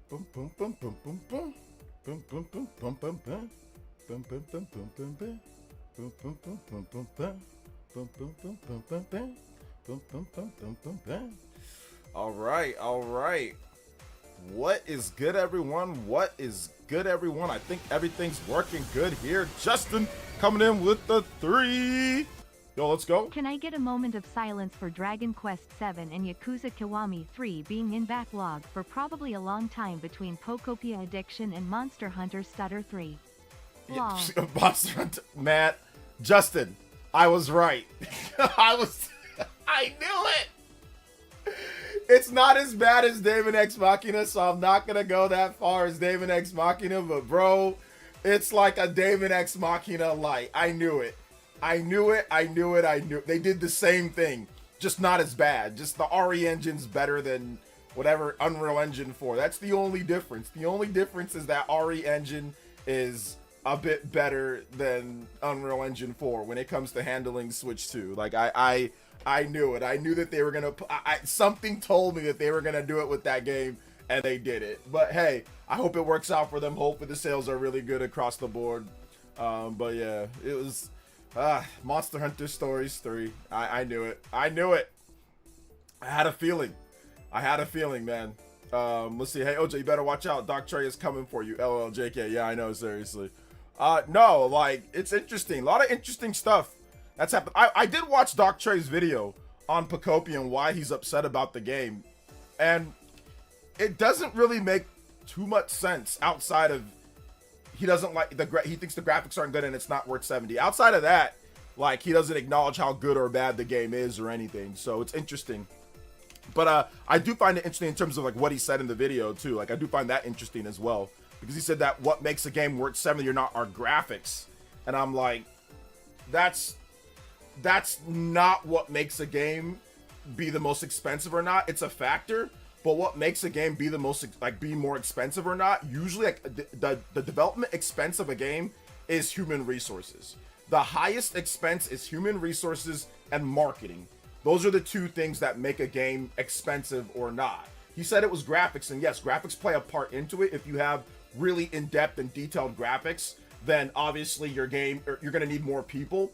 Boom, boom, boom, boom, boom, boom. Boom, boom, boom, boom, boom, boom. Boom, boom, boom, boom, boom, boom. Boom, boom, boom, boom, boom, boom. Boom, boom, boom, boom, boom, boom. Boom, boom, boom, boom, boom, boom. All right, all right. What is good, everyone? What is good, everyone? I think everything's working good here. Justin coming in with the 3. Yo, let's go. Can I get a moment of silence for Dragon Quest VII and Yakuza Kiwami 3 being in backlog for probably a long time between Pokopia Addiction and Monster Hunter Stutter 3? Lol. Monster Hunter, Matt, Justin, I was right. I knew it. It's not as bad as Daemon X Machina, so I'm not gonna go that far as Daemon X Machina, but bro, it's like a Daemon X Machina light. I knew it. I knew it. They did the same thing, just not as bad. Just the RE engine's better than whatever Unreal Engine 4. That's the only difference. The only difference is that RE engine is a bit better than Unreal Engine 4 when it comes to handling Switch 2. Like I knew it. I knew that they were gonna. Something told me that they were gonna do it with that game, and they did it. But hey, I hope it works out for them. Hopefully the sales are really good across the board. But yeah, it was. Monster Hunter Stories 3. I knew it. I knew it. I had a feeling, man. Let's see. Hey, OJ, you better watch out. Doc Trey is coming for you. LL, JK. Yeah, I know. Seriously. No, like, it's interesting. A lot of interesting stuff that's happened. I did watch Doc Trey's video on Pokopia and why he's upset about the game. And it doesn't really make too much sense outside of he doesn't like he thinks the graphics aren't good and it's not worth 70. Outside of that, like, he doesn't acknowledge how good or bad the game is or anything. So it's interesting. But I do find it interesting in terms of like what he said in the video too. Like, I do find that interesting as well, because he said that what makes a game worth 70 or not are graphics. And I'm like, that's not what makes a game be the most expensive or not. It's a factor. But what makes a game be the most, like, be more expensive or not, usually, like, the development expense of a game is human resources. The highest expense is human resources and marketing. Those are the two things that make a game expensive or not. He said it was graphics, and yes, graphics play a part into it. If you have really in-depth and detailed graphics, then obviously your game, you're going to need more people.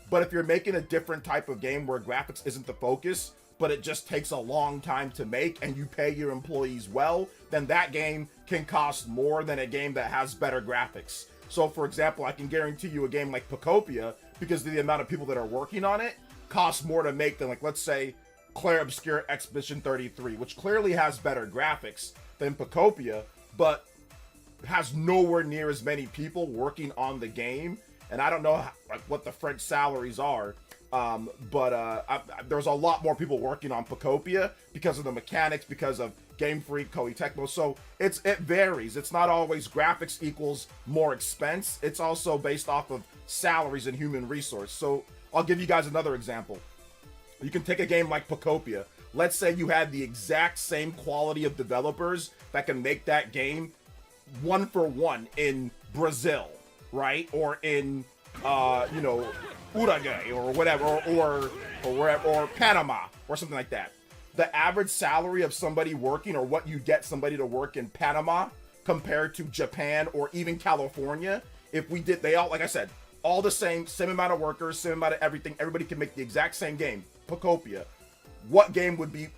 But if you're making a different type of game where graphics isn't the focus, but it just takes a long time to make and you pay your employees well, then that game can cost more than a game that has better graphics. So for example, I can guarantee you a game like Pokopia, because of the amount of people that are working on it, costs more to make than, like, let's say Clair Obscur Expedition 33, which clearly has better graphics than Pokopia, but has nowhere near as many people working on the game. And I don't know what the French salaries are. There's a lot more people working on Pokopia because of the mechanics, because of Game Freak, Koei Tecmo. So it varies. It's not always graphics equals more expense. It's also based off of salaries and human resource. So I'll give you guys another example. You can take a game like Pokopia. Let's say you had the exact same quality of developers that can make that game 1-for-1 in Brazil, right? Or in Uruguay or whatever, or Panama or something like that. The average salary of somebody working, or what you get somebody to work in Panama compared to Japan or even California, if we did, they all, like I said, all the same amount of workers, same amount of everything, everybody can make the exact same game, Pokopia. What game would be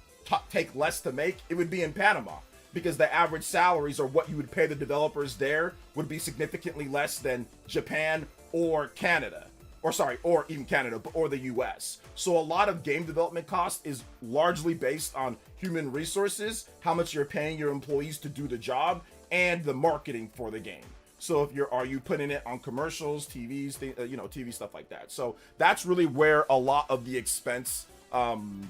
take less to make? It would be in Panama, because the average salaries, or what you would pay the developers there, would be significantly less than Japan or Canada. Or even Canada, or the US. So a lot of game development cost is largely based on human resources, how much you're paying your employees to do the job, and the marketing for the game. So if are you putting it on commercials, TVs, TV stuff like that. So that's really where a lot of the expense comes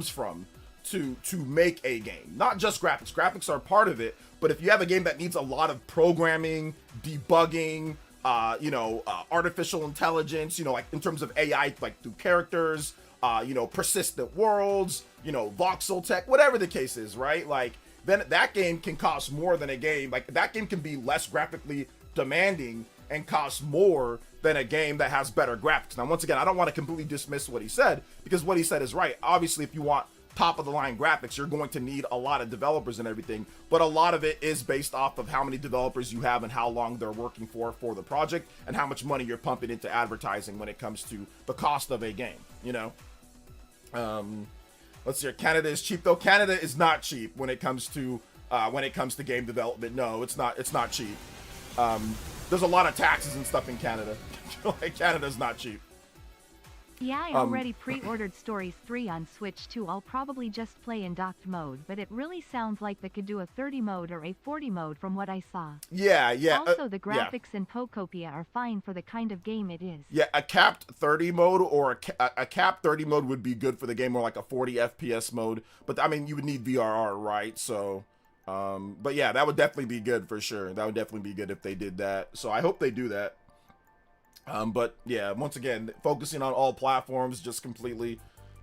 from to make a game. Not just graphics. Graphics are part of it, but if you have a game that needs a lot of programming, debugging, artificial intelligence, like in terms of AI, like through characters, persistent worlds, voxel tech, whatever the case is, right? Like, then that game can cost more than a game. Like, that game can be less graphically demanding and cost more than a game that has better graphics. Now, once again, I don't want to completely dismiss what he said, because what he said is right. Obviously, if you want top of the line graphics, you're going to need a lot of developers and everything, but a lot of it is based off of how many developers you have and how long they're working for the project, and how much money you're pumping into advertising when it comes to the cost of a game, you know. Let's see here. Canada is cheap though. Canada is not cheap when it comes to game development. No, it's not cheap. There's a lot of taxes and stuff in Canada. Like, Canada's not cheap. Yeah, I already pre-ordered Stories 3 on Switch 2. I'll probably just play in docked mode, but it really sounds like they could do a 30 mode or a 40 mode from what I saw. Yeah. Also, the graphics in Pokopia are fine for the kind of game it is. Yeah, a capped 30 mode or a capped 30 mode would be good for the game, or like a 40 FPS mode. But I mean, you would need VRR, right? So, but yeah, that would definitely be good for sure. That would definitely be good if they did that. So I hope they do that. But yeah, once again, focusing on all platforms just completely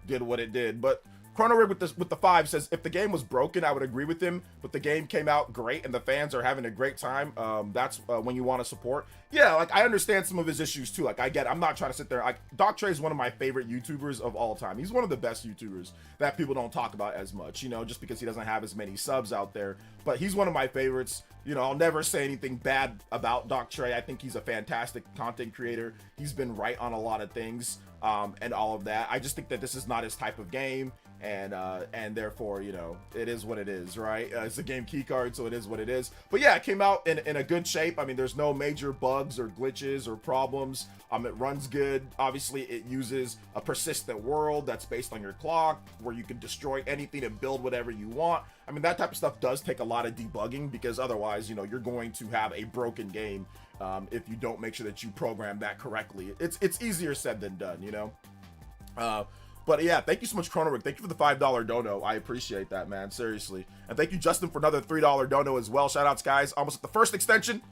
did what it did. But Chrono Rig with the 5 says, if the game was broken, I would agree with him, but the game came out great and the fans are having a great time. That's when you want to support. Yeah, like, I understand some of his issues too. Like, I get it. I'm not trying to sit there. Like, Doc Trey is one of my favorite YouTubers of all time. He's one of the best YouTubers that people don't talk about as much, you know, just because he doesn't have as many subs out there. But he's one of my favorites. You know, I'll never say anything bad about Doc Trey. I think he's a fantastic content creator. He's been right on a lot of things, and all of that. I just think that this is not his type of game. And therefore, you know, it is what it is, right? It's a game key card, so it is what it is. But yeah, it came out in a good shape. I mean, there's no major bugs or glitches or problems. It runs good. Obviously, it uses a persistent world that's based on your clock, where you can destroy anything and build whatever you want. I mean, that type of stuff does take a lot of debugging, because otherwise, you know, you're going to have a broken game if you don't make sure that you program that correctly. It's easier said than done, you know? But yeah, thank you so much, Chrono Rig. Thank you for the $5 dono. I appreciate that, man. Seriously. And thank you, Justin, for another $3 dono as well. Shout outs, guys. Almost at the first extension.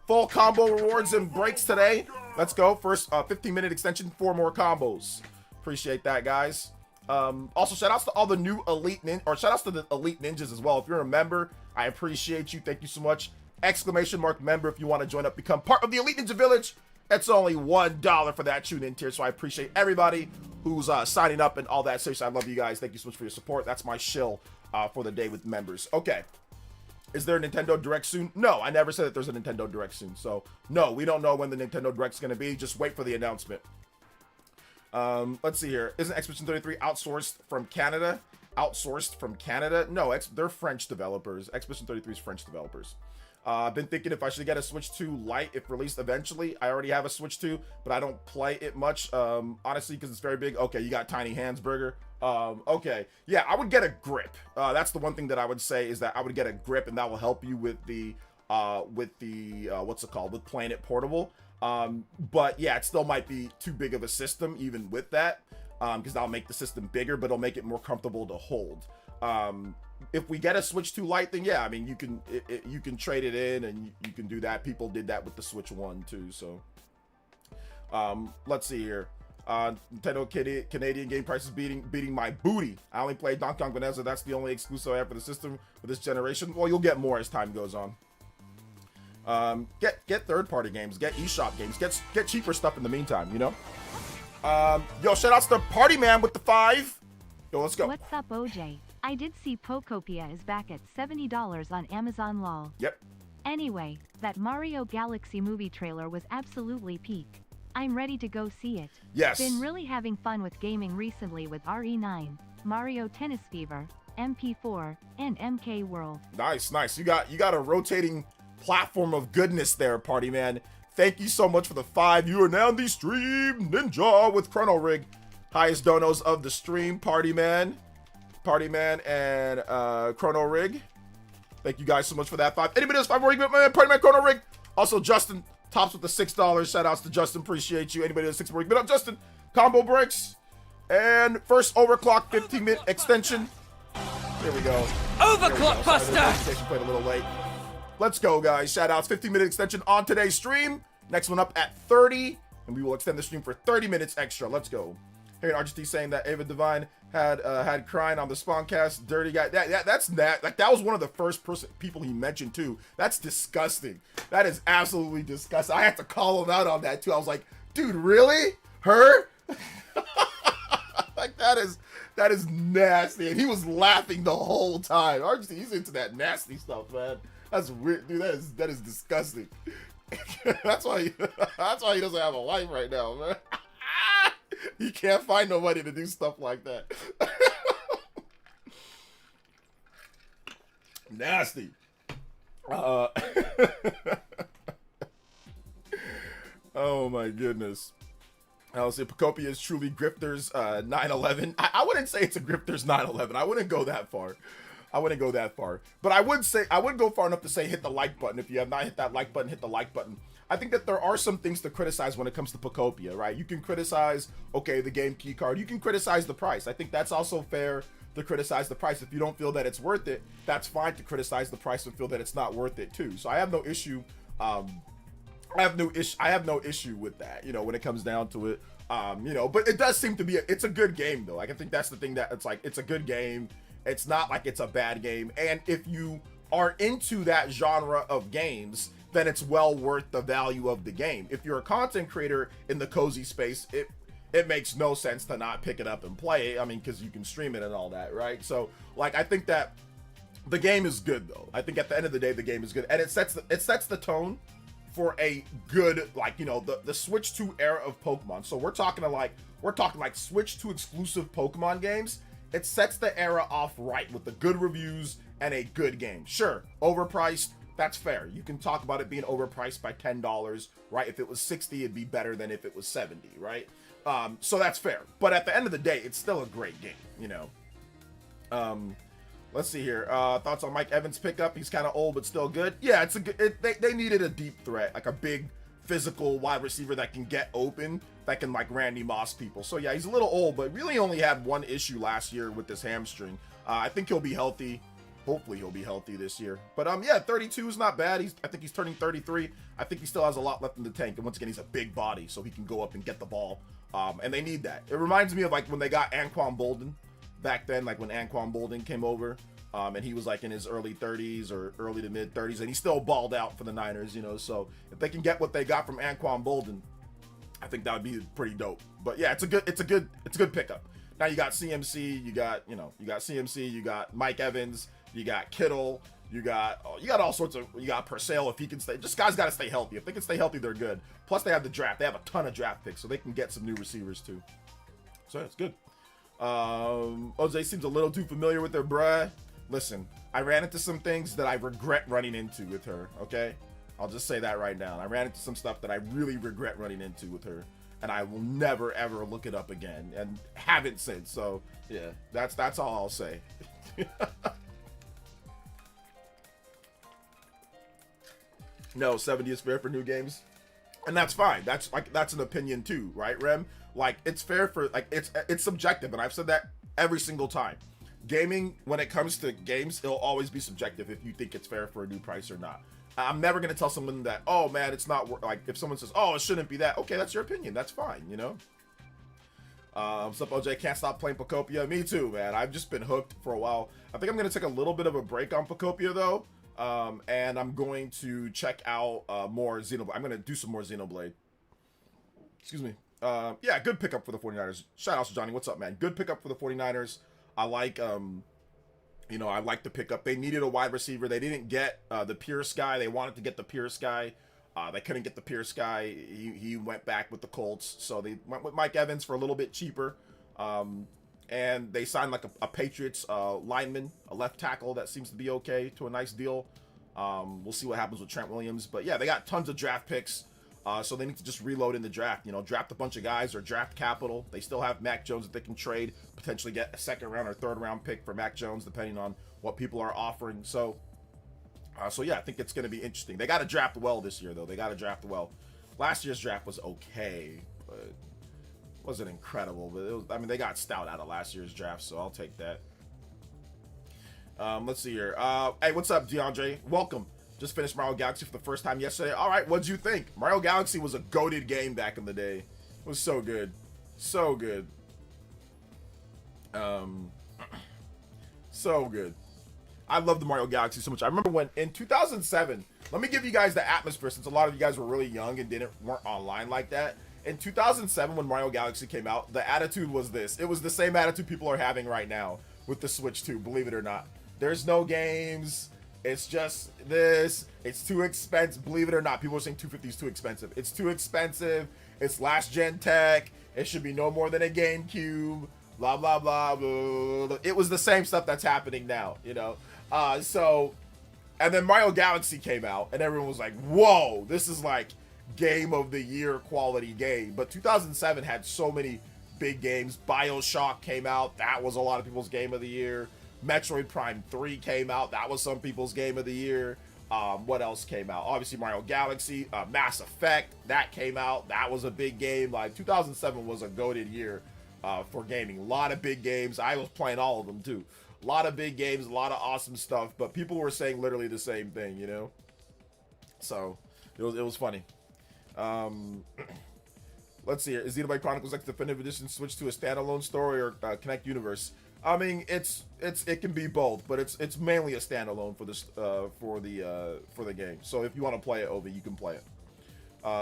Full combo rewards and breaks today. Let's go. First 15-minute extension, 4 more combos. Appreciate that, guys. Also, shout outs to all the new Elite shout outs to the Elite Ninjas as well. If you're a member, I appreciate you. Thank you so much. Exclamation mark member if you want to join up, become part of the Elite Ninja Village. It's only $1 for that tune in tier, so I appreciate everybody who's signing up and all that. Seriously, I love you guys. Thank you so much for your support. That's my shill for the day with members. Okay. Is there a Nintendo Direct soon? No, I never said that there's a Nintendo Direct soon. So, no, we don't know when the Nintendo Direct's going to be. Just wait for the announcement. Let's see here. Isn't Expedition 33 outsourced from Canada? Outsourced from Canada? No, they're French developers. Expedition 33 is French developers. I've been thinking if I should get a Switch 2 Lite if released eventually. I already have a Switch 2, but I don't play it much, honestly, because it's very big. Okay, you got Tiny Hands Burger. Okay, yeah, I would get a grip. That's the one thing that I would say, is that I would get a grip, and that will help you with the what's it called, with playing it portable. But yeah, it still might be too big of a system even with that, because that'll make the system bigger, but it'll make it more comfortable to hold. If we get a Switch 2 Lite, then yeah, I mean, you can trade it in, and you can do that. People did that with the Switch 1 too. So let's see here. Nintendo Canadian game prices beating my booty. I only played Donkey Kong Bonanza. That's the only exclusive I have for the system for this generation. Well, you'll get more as time goes on. Get third-party games, get eShop games, get cheaper stuff in the meantime, you know. Yo, shout outs to Party Man with the 5. Yo, let's go. What's up, OJ? I did see Pokopia is back at $70 on Amazon LOL. Yep. Anyway, that Mario Galaxy movie trailer was absolutely peak. I'm ready to go see it. Yes. Been really having fun with gaming recently with RE9, Mario Tennis Fever, MP4, and MK World. Nice, nice. You got a rotating platform of goodness there, Party Man. Thank you so much for the 5. You are now the stream ninja with Chrono Rig. Highest donos of the stream, Party Man and Chrono Rig. Thank you guys so much for that 5. Anybody else 5 more? Man, Party Man, Chrono Rig. Also, Justin tops with the $6. Shout outs to Justin. Appreciate you. Anybody else 6 more? But up, Justin. Combo breaks. And first overclock 15-minute extension. Here we go. Overclock Buster. Played a little late. Let's go, guys. Shout outs. 15-minute extension on today's stream. Next one up at 30. And we will extend the stream for 30 minutes extra. Let's go. Here in RGT saying that Ava Divine had crying on the Spawncast. Dirty guy. That's like that was one of the first people he mentioned too. That's disgusting. That is absolutely disgusting. I had to call him out on that too. I was like, dude, really? Her? Like that That is nasty. And he was laughing the whole time. RGC, he's into that nasty stuff, man. That's weird, dude. That is disgusting. that's why he doesn't have a life right now, man. He can't find nobody to do stuff like that. Nasty. Oh my goodness. I'll say Pokopia is truly Grifters 9/11. I wouldn't say it's a Grifters 9/11. I wouldn't go that far. But I would go far enough to say hit the like button. If you have not hit that like button, hit the like button. I think that there are some things to criticize when it comes to Pokopia, right? You can criticize, okay, the game key card. You can criticize the price. I think that's also fair to criticize the price. If you don't feel that it's worth it, that's fine to criticize the price and feel that it's not worth it too. So I have no issue. I have no issue with that, you know, when it comes down to it. You know, but it does seem to be it's a good game though. Like, I think that's the thing, that it's like it's a good game. It's not like it's a bad game. And if you are into that genre of games, then it's well worth the value of the game. If you're a content creator in the cozy space, it makes no sense to not pick it up and play it. I mean, because you can stream it and all that, right? So, like, I think that the game is good though. I think at the end of the day, the game is good, and it sets the tone for a good, like, you know, the Switch 2 era of Pokemon. So we're talking like Switch 2 exclusive Pokemon games. It sets the era off right with the good reviews and a good game. Sure, overpriced, that's fair. You can talk about it being overpriced by $10, right? If it was 60, it'd be better than if it was 70, right? So that's fair. But at the end of the day, it's still a great game, you know. Let's see here. Thoughts on Mike Evans' pickup? He's kind of old, but still good. Yeah, it's a good. They needed a deep threat, like a big physical wide receiver that can get open, that can like Randy Moss people. So yeah, he's a little old, but really only had one issue last year with this hamstring. I think he'll be healthy. Hopefully he'll be healthy this year. But yeah, 32 is not bad. I think he's turning 33. I think he still has a lot left in the tank. And once again, he's a big body, so he can go up and get the ball. And they need that. It reminds me of like when they got Anquan Bolden back then, like when Anquan Bolden came over, and he was like in his early 30s or early to mid 30s, and he still balled out for the Niners, you know. So if they can get what they got from Anquan Bolden, I think that would be pretty dope. But yeah, it's a good pickup. Now you got CMC, you got CMC, you got Mike Evans, you got Kittle, you got all sorts of, you got Purcell if he can stay. Just guys got to stay healthy. If they can stay healthy, they're good. Plus they have the draft. They have a ton of draft picks, so they can get some new receivers too. So it's good. OJ seems a little too familiar with her, bruh. Listen, I ran into some things that I regret running into with her, okay? I'll just say that right now. I ran into some stuff that I really regret running into with her, and I will never ever look it up again, and haven't since. So yeah, that's all I'll say. No, 70 is fair for new games, and that's fine. That's an opinion too, right, Rem? Like, it's fair for, like, it's subjective, and I've said that every single time. Gaming, when it comes to games, it'll always be subjective if you think it's fair for a new price or not. I'm never going to tell someone that, oh man, it's not, like, if someone says, oh, it shouldn't be that, okay, that's your opinion, that's fine, you know? What's up, OJ? Can't stop playing Pokopia. Me too, man. I've just been hooked for a while. I think I'm going to take a little bit of a break on Pokopia, though, and I'm going to check out more Xenoblade. I'm going to do some more Xenoblade. Excuse me. Yeah, good pickup for the 49ers. Shout out to Johnny. What's up, man? Good pickup for the 49ers. I like, you know, I like the pickup. They needed a wide receiver. They didn't get the Pierce guy. They wanted to get the Pierce guy. They couldn't get the Pierce guy. He went back with the Colts. So they went with Mike Evans for a little bit cheaper. And they signed like a Patriots lineman, a left tackle that seems to be okay, to a nice deal. We'll see what happens with Trent Williams. But yeah, they got tons of draft picks. So they need to just reload in the draft, you know, draft a bunch of guys or draft capital. They still have Mac Jones that they can trade, potentially get a second round or third round pick for Mac Jones, depending on what people are offering. So yeah, I think it's going to be interesting. They got to draft well this year, though. They got to draft well. Last year's draft was okay, but it wasn't incredible. But it was, I mean, they got stout out of last year's draft, so I'll take that. Let's see here. Hey, what's up, DeAndre? Welcome. Just finished Mario Galaxy for the first time yesterday. All right, what'd you think? Mario Galaxy was a goated game back in the day. It was so good. So good. So good. I love the Mario Galaxy so much. I remember when, in 2007, let me give you guys the atmosphere, since a lot of you guys were really young and weren't online like that. in 2007 when Mario Galaxy came out, the attitude was this. It was the same attitude people are having right now with the Switch 2, believe it or not. There's no games. It's just this. It's too expensive. Believe it or not, people are saying 250 is too expensive. It's too expensive. It's last gen tech. It should be no more than a GameCube. Blah, blah, blah, blah, blah. It was the same stuff that's happening now, you know? And then Mario Galaxy came out, and everyone was like, whoa, this is like game of the year quality game. But 2007 had so many big games. BioShock came out. That was a lot of people's game of the year. Metroid Prime 3 came out. That was some people's game of the year. What else came out? Obviously Mario Galaxy. Mass Effect, that came out. That was a big game. Like 2007 was a goated year for gaming. A lot of big games. I was playing all of them too. A lot of big games, a lot of awesome stuff, but people were saying literally the same thing, you know? So, it was funny. Let's see here. Is Xenoblade Chronicles X Definitive Edition switch to a standalone story or Connect Universe? I mean, it can be both, but it's mainly a standalone for this for the game. So if you want to play it, Ovi, you can play it.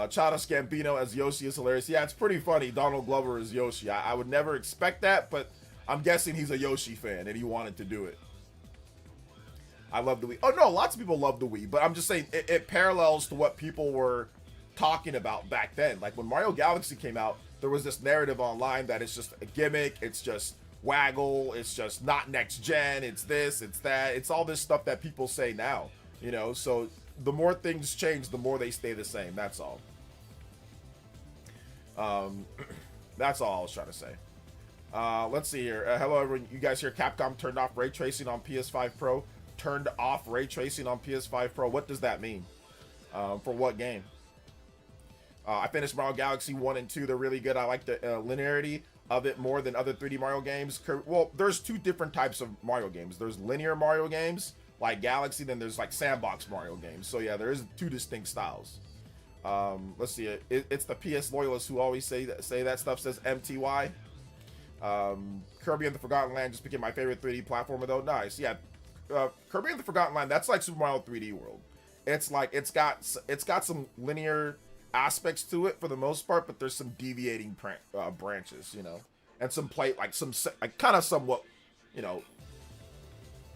Childish Gambino as Yoshi is hilarious. Yeah, it's pretty funny. Donald Glover as Yoshi. I would never expect that, but I'm guessing he's a Yoshi fan and he wanted to do it. I love the Wii. Oh no, lots of people love the Wii, but I'm just saying it parallels to what people were talking about back then. Like when Mario Galaxy came out, there was this narrative online that it's just a gimmick, it's just waggle, it's just not next gen, it's this, it's that, it's all this stuff that people say now, you know? So the more things change, the more they stay the same. That's all. That's all I was trying to say. Let's see here. Hello everyone. You guys hear Capcom turned off ray tracing on PS5 Pro? Turned off ray tracing on PS5 Pro. What does that mean? For what game? I finished Mario Galaxy 1 and 2. They're really good. I like the linearity of it more than other 3D Mario games. Well, there's two different types of Mario games. There's linear Mario games, like Galaxy, then there's like sandbox Mario games. So yeah, there is two distinct styles. Let's see. It's the PS loyalists who always say that stuff, says MTY. Kirby and the Forgotten Land just became my favorite 3D platformer though. Nice. Yeah. Kirby and the Forgotten Land, that's like Super Mario 3D World. It's like it's got some linear aspects to it for the most part, but there's some deviating branches, you know, and some kind of somewhat, you know,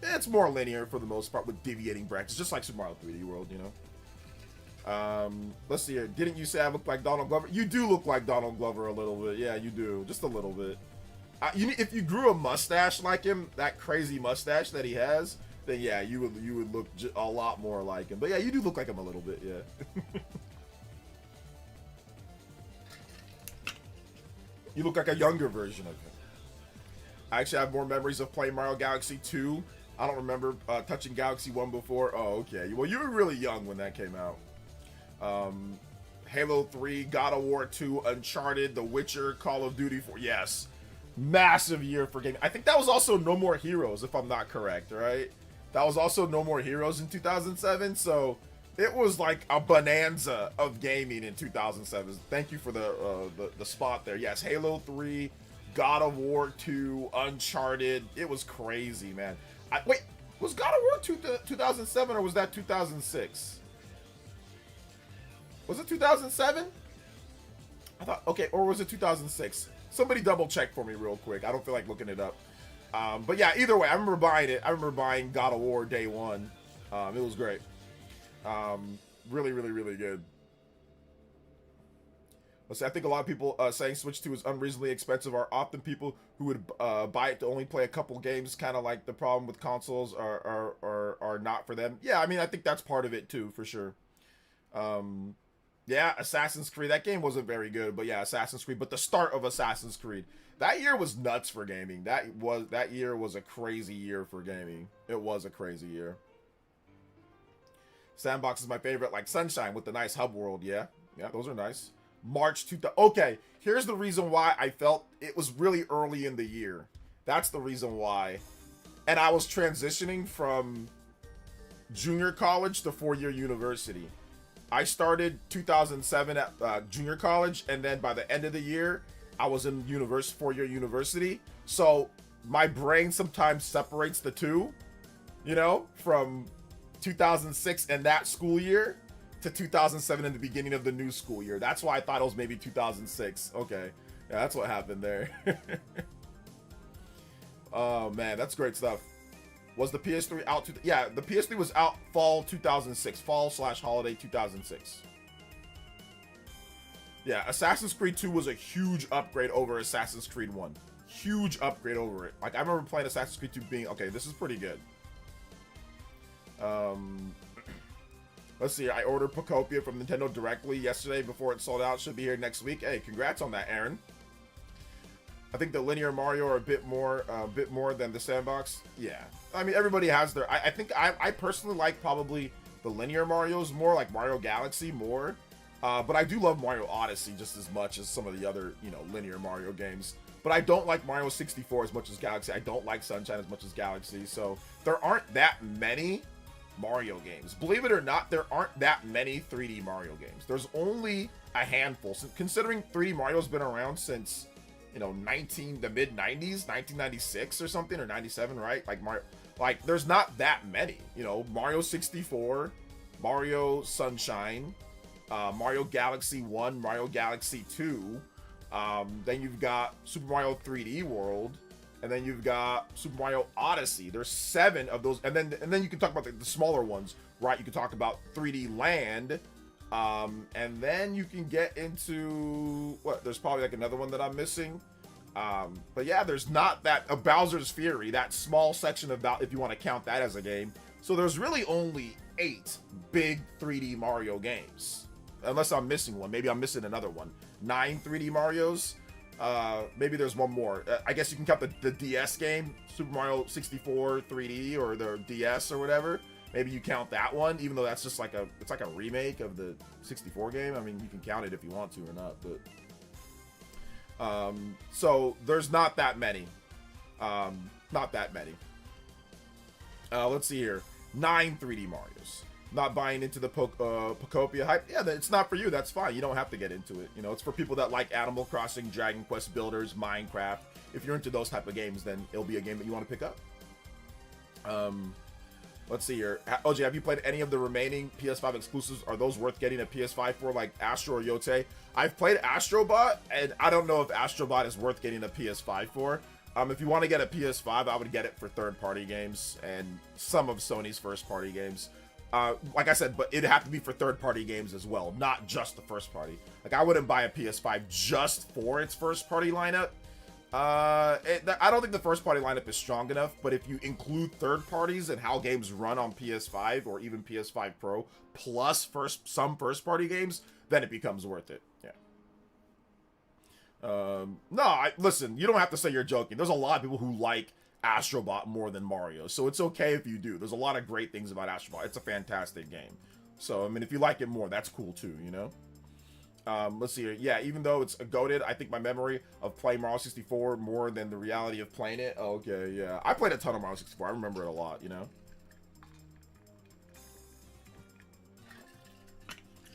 it's more linear for the most part with deviating branches, just like Super Mario 3D World, you know. Let's see here. Didn't you say I look like Donald Glover? You do look like Donald Glover a little bit. Yeah, you do, just a little bit. If you grew a mustache like him, that crazy mustache that he has, then yeah, you would look a lot more like him. But yeah, you do look like him a little bit, yeah. You look like a younger version of him. I actually have more memories of playing Mario Galaxy 2. I don't remember touching Galaxy 1 before. Oh, okay. Well, you were really young when that came out. Halo 3, God of War 2, Uncharted, The Witcher, Call of Duty 4. Yes. Massive year for gaming. I think that was also No More Heroes, if I'm not correct, right? That was also No More Heroes in 2007, so it was like a bonanza of gaming in 2007. Thank you for the spot there. Yes, Halo 3, God of War 2, Uncharted. It was crazy, man. Wait, was God of War 2 2007 or was that 2006? Was it 2007? I thought, okay, or was it 2006? Somebody double check for me real quick. I don't feel like looking it up. But yeah, either way, I remember buying it. I remember buying God of War day one. It was great. Really, really, really good. Let's see, I think a lot of people saying Switch 2 is unreasonably expensive are often people who would buy it to only play a couple games, kind of like the problem with consoles are not for them. Yeah, I mean, I think that's part of it too, for sure. Yeah, Assassin's Creed, that game wasn't very good, but yeah, Assassin's Creed, but the start of Assassin's Creed, that year was nuts for gaming. That year was a crazy year for gaming. It was a crazy year. Sandbox is my favorite, like Sunshine with the nice hub world. Yeah, those are nice. March 2000. Okay, here's the reason why I felt it was really early in the year. That's the reason why. And I was transitioning from junior college to four-year university. I started 2007 at junior college, and then by the end of the year, I was in four-year university. So my brain sometimes separates the two, you know, from 2006 and that school year to 2007 in the beginning of the new school year. That's why I thought it was maybe 2006. Okay. Yeah, that's what happened there. Oh, man, that's great stuff. Was the PS3 out? Yeah, the PS3 was out fall 2006. Fall/holiday 2006. Yeah, Assassin's Creed 2 was a huge upgrade over Assassin's Creed 1. Huge upgrade over it. Like, I remember playing Assassin's Creed 2 being, okay, this is pretty good. Let's see, I ordered Pokopia from Nintendo directly yesterday before it sold out. Should be here next week. Hey, congrats on that, Aaron. I think the linear Mario are a bit more than the sandbox. Yeah, I mean, everybody has their. I think I personally like probably the linear Marios more, like Mario Galaxy more. But I do love Mario Odyssey just as much as some of the other, you know, linear Mario games. But I don't like Mario 64 as much as Galaxy. I don't like Sunshine as much as Galaxy. So there aren't that many Mario games. Believe it or not, there aren't that many 3D Mario games. There's only a handful. So considering 3D Mario's been around since, you know, the mid 90s, 1996 or something, or 97, right? Like Mario, like there's not that many. You know, Mario 64, Mario Sunshine, Mario Galaxy 1, Mario Galaxy 2. Then you've got Super Mario 3D World, and then you've got Super Mario Odyssey. There's 7 of those, and then you can talk about the smaller ones, right? You can talk about 3D Land, and then you can get into what? There's probably like another one that I'm missing. But yeah, there's not that Bowser's Fury, that small section about, if you want to count that as a game. So there's really only 8 big 3D Mario games. Unless I'm missing one. Maybe I'm missing another one. 9 3D Marios. Maybe there's one more. I guess you can count the DS game, Super Mario 64 3D, or the DS or whatever. Maybe you count that one, even though that's just like it's like a remake of the 64 game. I mean, you can count it if you want to or not, but so there's not that many. Not that many. Let's see here. 9 3D Marios. Not buying into the Pokopia hype. Yeah, it's not for you. That's fine. You don't have to get into it. You know, it's for people that like Animal Crossing, Dragon Quest Builders, Minecraft. If you're into those type of games, then it'll be a game that you want to pick up. Let's see here. OJ, have you played any of the remaining PS5 exclusives? Are those worth getting a PS5 for, like Astro or Yote? I've played Astrobot, and I don't know if Astrobot is worth getting a PS5 for. If you want to get a PS5, I would get it for third-party games and some of Sony's first-party games. Like I said, but it'd have to be for third-party games as well, not just the first-party. Like, I wouldn't buy a PS5 just for its first-party lineup. I don't think the first-party lineup is strong enough, but if you include third parties and how games run on PS5 or even PS5 Pro, plus some first-party games, then it becomes worth it. Yeah. No, listen, you don't have to say you're joking. There's a lot of people who like Astrobot more than Mario, so it's okay if you do. There's a lot of great things about Astrobot. It's a fantastic game. So, I mean, if you like it more, that's cool too, you know? Let's see here. Yeah, even though it's goated, I think my memory of playing Mario 64 more than the reality of playing it. Okay, yeah. I played a ton of Mario 64. I remember it a lot, you know?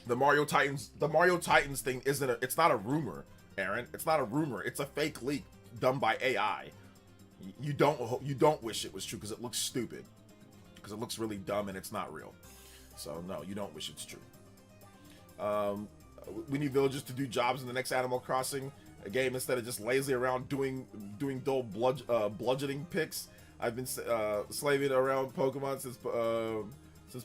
The Mario Titans thing it's not a rumor, Aaron. It's not a rumor. It's a fake leak done by AI. You don't wish it was true because it looks stupid. Because it looks really dumb and it's not real. So no, you don't wish it's true. We need villagers to do jobs in the next Animal Crossing game instead of just lazily around doing dull bludgeoning picks. I've been slaving around Pokemon since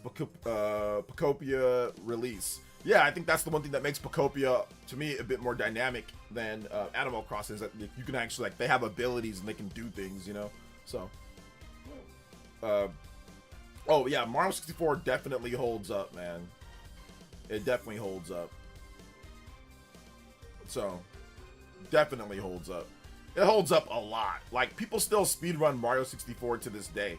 Pokopia release. Yeah, I think that's the one thing that makes Pokopia, to me, a bit more dynamic than Animal Crossing, is that you can actually, like, they have abilities and they can do things, you know? So, oh, yeah, Mario 64 definitely holds up, man. It definitely holds up. So, definitely holds up. It holds up a lot. Like, people still speedrun Mario 64 to this day.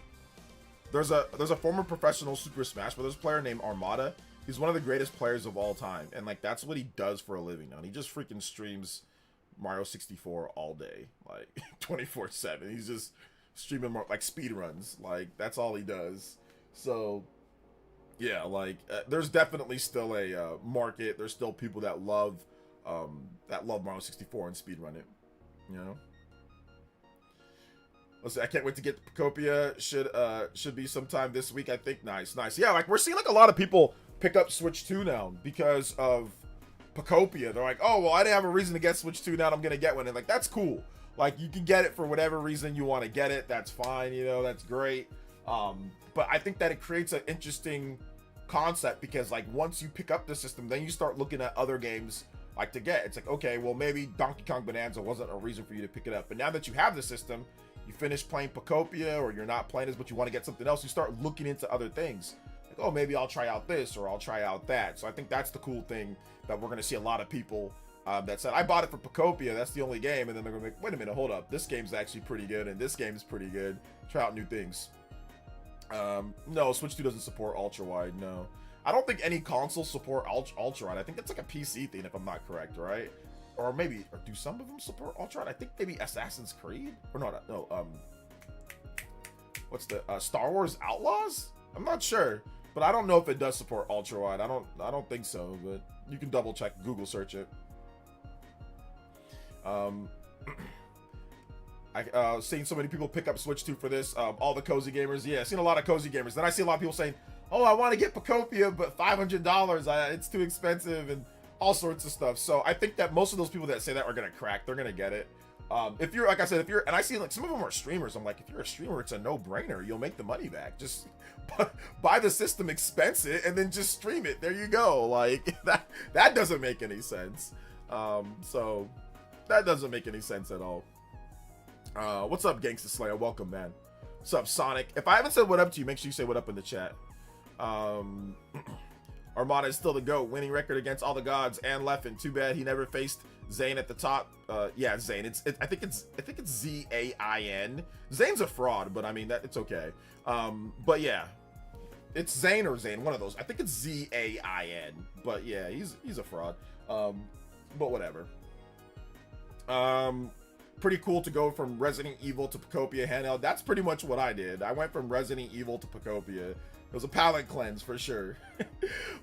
There's a former professional Super Smash Bros. Player named Armada. He's one of the greatest players of all time, and like that's what he does for a living now. He just freaking streams Mario 64 all day, like 24/7. He's just streaming like speed runs, like that's all he does. So yeah, like there's definitely still a market. There's still people that love Mario 64 and speed run it, you know. Let's see, I can't wait to get Pokopia. Should be sometime this week, I think. Nice. Yeah, like we're seeing like a lot of people pick up Switch 2 now because of Pokopia. They're like, oh, well, I didn't have a reason to get Switch 2, now I'm gonna get one. And like, that's cool. Like, you can get it for whatever reason you want to get it. That's fine, you know, that's great. But I think that it creates an interesting concept because, like, once you pick up the system, then you start looking at other games like to get. It's like, okay, well, maybe Donkey Kong Bonanza wasn't a reason for you to pick it up. But now that you have the system, you finish playing Pokopia, or you're not playing this, but you want to get something else, you start looking into other things. Like, oh, maybe I'll try out this, or I'll try out that. So I think that's the cool thing that we're going to see a lot of people that said, I bought it for Pokopia, that's the only game. And then they're going to be like, wait a minute, hold up. This game's actually pretty good, and this game's pretty good. Try out new things. No, Switch 2 doesn't support ultra-wide, no. I don't think any consoles support ultra-wide. I think that's like a PC thing, if I'm not correct, right? Or maybe, or do some of them support ultra-wide? I think maybe Assassin's Creed? Or no, what's the, Star Wars Outlaws? I'm not sure, but I don't know if it does support ultra-wide. I don't think so, but you can double check, Google search it. Seeing so many people pick up Switch 2 for this, all the cozy gamers. Yeah, seen a lot of cozy gamers. Then I see a lot of people saying, oh, I want to get Pokopia, but $500, it's too expensive, and all sorts of stuff. So I think that most of those people that say that are going to crack. They're going to get it. If you're, like I said, and I see like some of them are streamers. I'm like, if you're a streamer, it's a no-brainer. You'll make the money back. Just buy the system, expense it, and then just stream it. There you go. Like, that doesn't make any sense. So that doesn't make any sense at all. What's up, Gangsta Slayer? Welcome, man. What's up, Sonic? If I haven't said what up to you, make sure you say what up in the chat. Armada is still the GOAT, winning record against all the gods and Leffen. Too bad he never faced Zayn at the top. Yeah, Zayn. I think it's Z-A-I-N. Zayn's a fraud, but I mean it's okay. But yeah, it's Zayn or Zayn, one of those. I think it's Z-A-I-N. But yeah, he's a fraud. But whatever. Pretty cool to go from Resident Evil to Pokopia handheld. That's pretty much what I did. I went from Resident Evil to Pokopia. It was a palate cleanse for sure.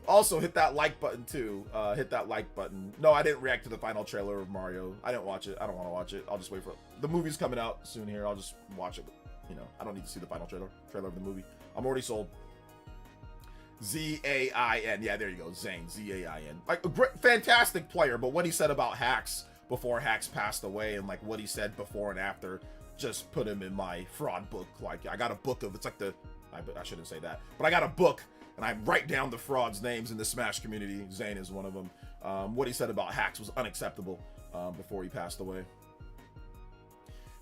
Also, hit that like button too. Hit that like button. No, I didn't react to the final trailer of Mario. I didn't watch it. I don't want to watch it. I'll just wait for it. The movie's coming out soon here. I'll just watch it. You know, I don't need to see the final trailer of the movie. I'm already sold. Z-A-I-N. Yeah, there you go. Zayn. Z-A-I-N. Like, a great, fantastic player, but what he said about Hacks before Hacks passed away, and like what he said before and after, just put him in my fraud book. Like, I got a book of, it's like the, I shouldn't say that, but I got a book and I write down the frauds' names in the Smash community. Zayn is one of them. What he said about Hacks was unacceptable before he passed away.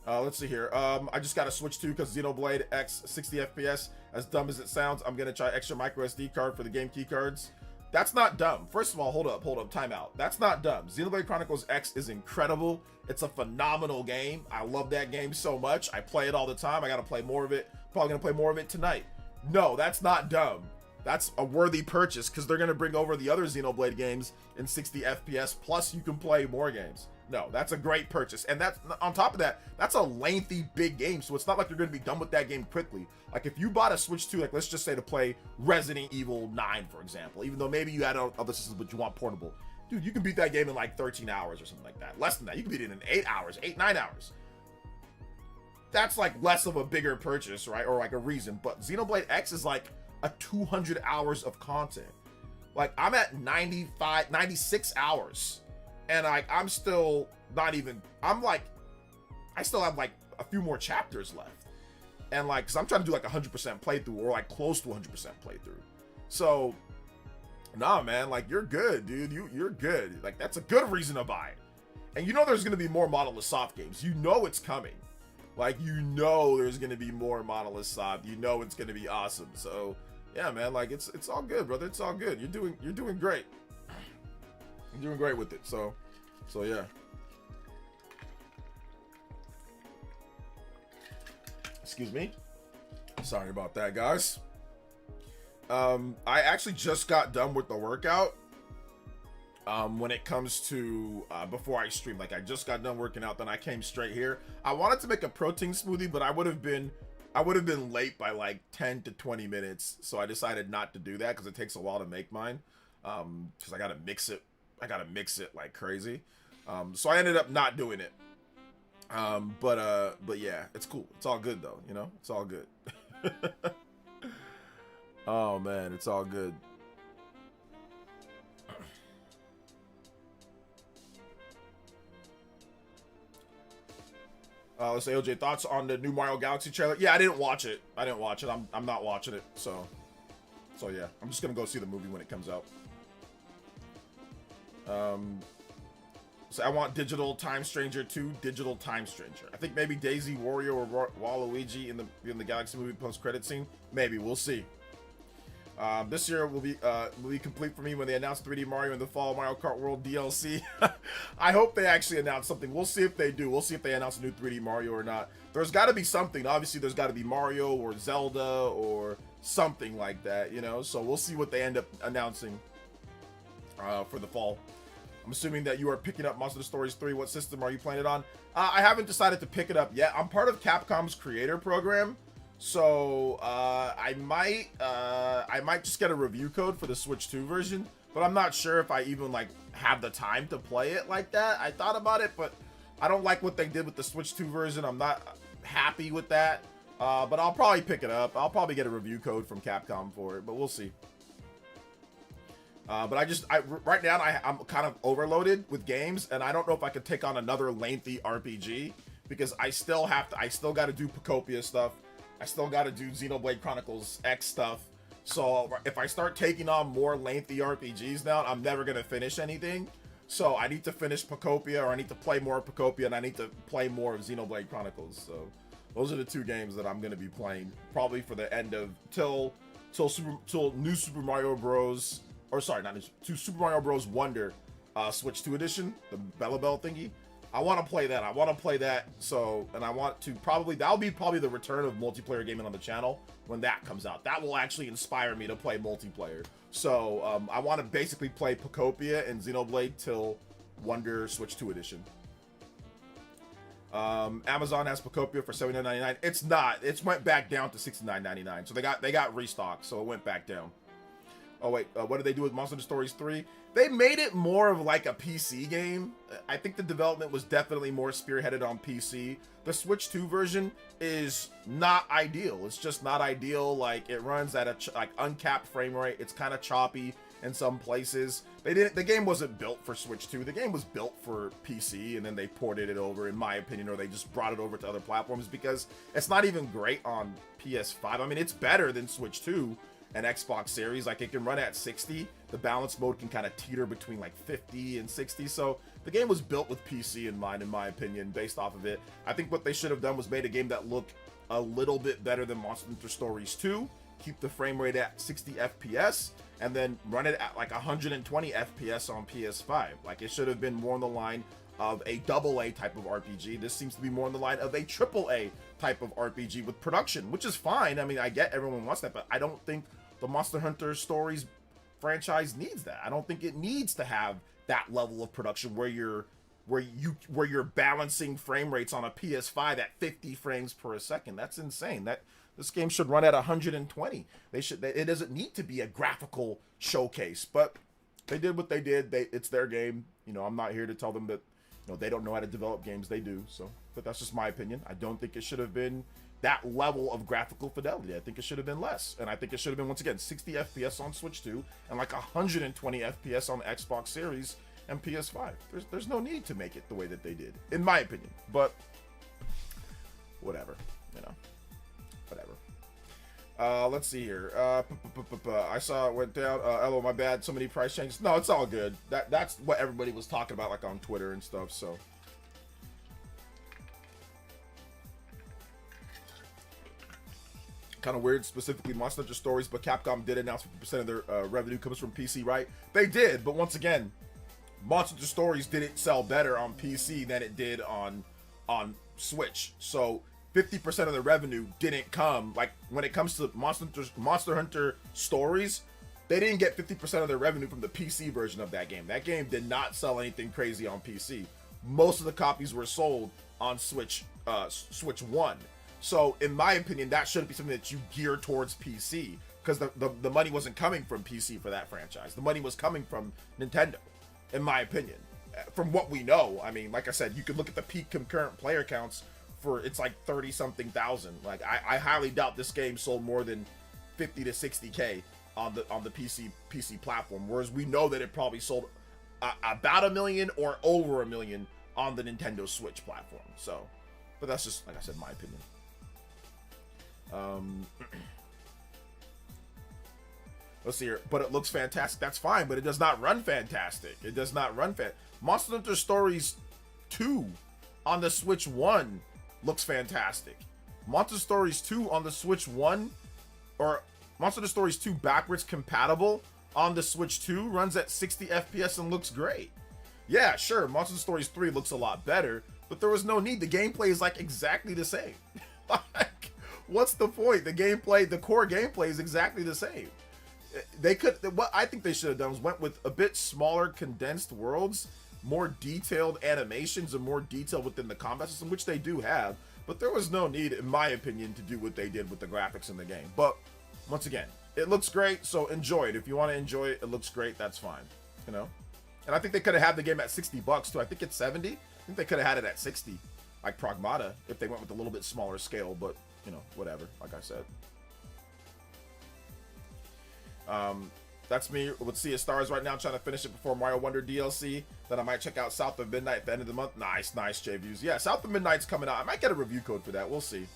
Let's see here. I just got a Switch 2 because Xenoblade X 60 FPS. As dumb as it sounds, I'm gonna try extra micro SD card for the game key cards. That's not dumb. First of all, hold up, time out. That's not dumb. Xenoblade Chronicles X is incredible. It's a phenomenal game. I love that game so much. I play it all the time. I gotta play more of it. Probably gonna play more of it tonight. No, that's not dumb. That's a worthy purchase because they're gonna bring over the other Xenoblade games in 60 FPS, plus you can play more games. No, that's a great purchase. And that's, on top of that, that's a lengthy, big game. So it's not like you're going to be done with that game quickly. Like, if you bought a Switch 2, like, let's just say to play Resident Evil 9, for example, even though maybe you had other systems, but you want portable. Dude, you can beat that game in, like, 13 hours or something like that. Less than that. You can beat it in 8 hours, 9 hours. That's, like, less of a bigger purchase, right? Or, like, a reason. But Xenoblade X is, like, a 200 hours of content. Like, I'm at 96 hours. And I'm still not even, I still have like a few more chapters left. And like, cause I'm trying to do like 100% playthrough or like close to 100% playthrough. So, nah, man, like you're good, dude. You're good. Like that's a good reason to buy it. And you know there's going to be more Monolith Soft games. You know it's coming. Like, you know there's going to be more Monolith Soft. You know it's going to be awesome. So, yeah, man, like it's all good, brother. It's all good. You're doing great. I'm doing great with it, so yeah. Excuse me. Sorry about that, guys. I actually just got done with the workout. When it comes to before I stream, like I just got done working out, then I came straight here. I wanted to make a protein smoothie, but I would have been late by like 10 to 20 minutes, so I decided not to do that because it takes a while to make mine. Because I gotta mix it like crazy. So I ended up not doing it. But yeah, it's cool. It's all good though, you know? It's all good. Oh man, it's all good. Let's say OJ, thoughts on the new Mario Galaxy trailer? Yeah, I didn't watch it. I'm not watching it. So yeah, I'm just gonna go see the movie when it comes out. So I want Digital Time Stranger 2, Digital Time Stranger. I think maybe Daisy, Wario, or Waluigi in the Galaxy movie post-credit scene. Maybe, we'll see. This year will be complete for me when they announce 3D Mario in the fall Mario Kart World DLC. I hope they actually announce something. We'll see if they do. We'll see if they announce a new 3D Mario or not. There's got to be something. Obviously, there's got to be Mario or Zelda or something like that, you know? So we'll see what they end up announcing for the fall. I'm assuming that you are picking up Monster Stories 3. What system are you playing it on? I haven't decided to pick it up yet. I'm part of Capcom's creator program, so I might just get a review code for the Switch 2 version, but I'm not sure if I even like have the time to play it like that. I thought about it, but I don't like what they did with the Switch 2 version. I'm not happy with that, but I'll probably pick it up. I'll probably get a review code from Capcom for it, but we'll see. But right now I'm kind of overloaded with games, and I don't know if I could take on another lengthy RPG because I still got to do Pokopia stuff. I still got to do Xenoblade Chronicles X stuff. So if I start taking on more lengthy RPGs now, I'm never gonna finish anything. So I need to finish Pokopia, or I need to play more Pokopia, and I need to play more of Xenoblade Chronicles. So those are the two games that I'm gonna be playing probably for the end of till New Super Mario Bros. Or sorry, not to Super Mario Bros. Wonder Switch 2 edition, the Bella Bell thingy. I want to play that. So, and I want to that'll be probably the return of multiplayer gaming on the channel when that comes out. That will actually inspire me to play multiplayer. So, I want to basically play Pokopia and Xenoblade till Wonder Switch 2 edition. Amazon has Pokopia for $79.99. It's not. It went back down to $69.99. So they got restocked. So it went back down. Oh wait, what did they do with Monster Stories 3? They made it more of like a PC game. I think the development was definitely more spearheaded on PC. The Switch 2 version is not ideal. It's just not ideal. Like, it runs at a uncapped frame rate. It's kind of choppy in some places. The game wasn't built for Switch 2. The game was built for PC, and then they ported it over, in my opinion, or they just brought it over to other platforms because it's not even great on PS5. I mean, it's better than Switch 2 and Xbox Series. Like, it can run at 60. The balance mode can kind of teeter between like 50 and 60. So the game was built with PC in mind, in my opinion, based off of it. I think what they should have done was made a game that looked a little bit better than Monster Hunter Stories 2, keep the frame rate at 60 FPS, and then run it at like 120 FPS on PS5. Like, it should have been more on the line of a AA type of RPG. This seems to be more on the line of a AAA type of RPG with production, which is fine. I mean, I get everyone wants that, but I don't think the Monster Hunter Stories franchise needs that. I don't think it needs to have that level of production where you're balancing frame rates on a PS5 at 50 frames per second. That's insane. This game should run at 120. It doesn't need to be a graphical showcase, but they did what they did. It's their game. You know, I'm not here to tell them that, you know, they don't know how to develop games. They do. So, but that's just my opinion. I don't think it should have been that level of graphical fidelity. I think it should have been less. And I think it should have been, once again, 60 FPS on Switch 2 and like 120 FPS on the Xbox Series and PS5. There's no need to make it the way that they did, in my opinion. But whatever, you know, whatever. Let's see here. I saw it went down. LO, my bad. So many price changes. No, it's all good. That's what everybody was talking about, like on Twitter and stuff. So. Kind of weird, specifically Monster Hunter Stories, but Capcom did announce 50% of their revenue comes from PC, right? They did, but once again, Monster Hunter Stories didn't sell better on PC than it did on Switch. So 50% of the revenue didn't come, like when it comes to Monster Hunter Stories, they didn't get 50% of their revenue from the PC version of that game. That game did not sell anything crazy on PC. Most of the copies were sold on Switch 1. So, in my opinion, that shouldn't be something that you gear towards PC, because the money wasn't coming from PC for that franchise. The money was coming from Nintendo, in my opinion. From what we know, I mean, like I said, you could look at the peak concurrent player counts for, it's like 30-something thousand. Like, I highly doubt this game sold more than 50 to 60K on the PC platform, whereas we know that it probably sold about 1 million or over 1 million on the Nintendo Switch platform. So, But that's just, like I said, my opinion. Let's see here. But it looks fantastic. That's fine, but it does not run fantastic. It does not run Monster Hunter Stories 2 on the Switch 1 looks fantastic. Monster Stories 2 on the Switch 1, or Monster Hunter Stories 2 backwards compatible on the Switch 2 runs at 60 FPS and looks great. Yeah, sure, Monster Hunter Stories 3 looks a lot better, but there was no need. The gameplay is like exactly the same. Like, what's the point? The gameplay, the core gameplay is exactly the same. They could, what I think they should have done was went with a bit smaller condensed worlds, more detailed animations, and more detail within the combat system, which they do have, but there was no need, in my opinion, to do what they did with the graphics in the game. But once again, it looks great, so enjoy it. If you want to enjoy it, it looks great, that's fine, you know? And I think they could have had the game at $60 too. I think it's 70. I think they could have had it at 60, like Pragmata, if they went with a little bit smaller scale, but, you know, whatever, like I said. That's me with Sea of Stars right now, trying to finish it before Mario Wonder DLC. Then I might check out South of Midnight at the end of the month. Nice, J-Views. Yeah, South of Midnight's coming out. I might get a review code for that. We'll see.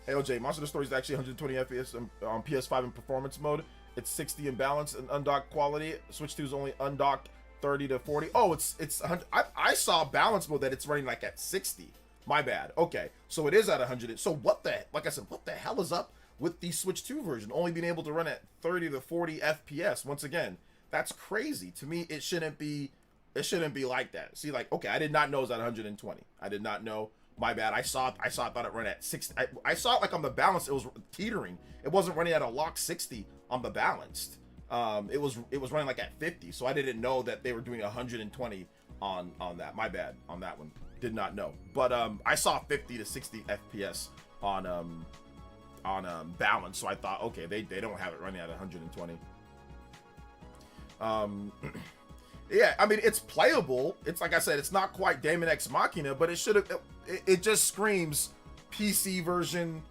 AOJ, Monster Hunter Stories is actually 120 FPS on PS5 in performance mode. It's 60 in balance and undocked quality. Switch 2 is only undocked 30 to 40. Oh, it's 100. I saw balance mode that it's running like at 60. My bad. Okay, so it is at 100. So what the, like I said, what the hell is up with the Switch 2 version only being able to run at 30 to 40 FPS? Once again, that's crazy. To me, it shouldn't be like that. See, like, okay, I did not know it was at 120. I did not know. My bad. I thought it ran at 60. I saw it like on the balance, it was teetering. It wasn't running at a lock 60 on the balanced. It was running like at 50. So I didn't know that they were doing 120 on that. My bad on that one. Did not know. But I saw 50 to 60 FPS on balance, so I thought, okay, they don't have it running at 120. Yeah, I mean, it's playable. It's like I said, it's not quite Daemon X Machina, but it should have. It just screams PC version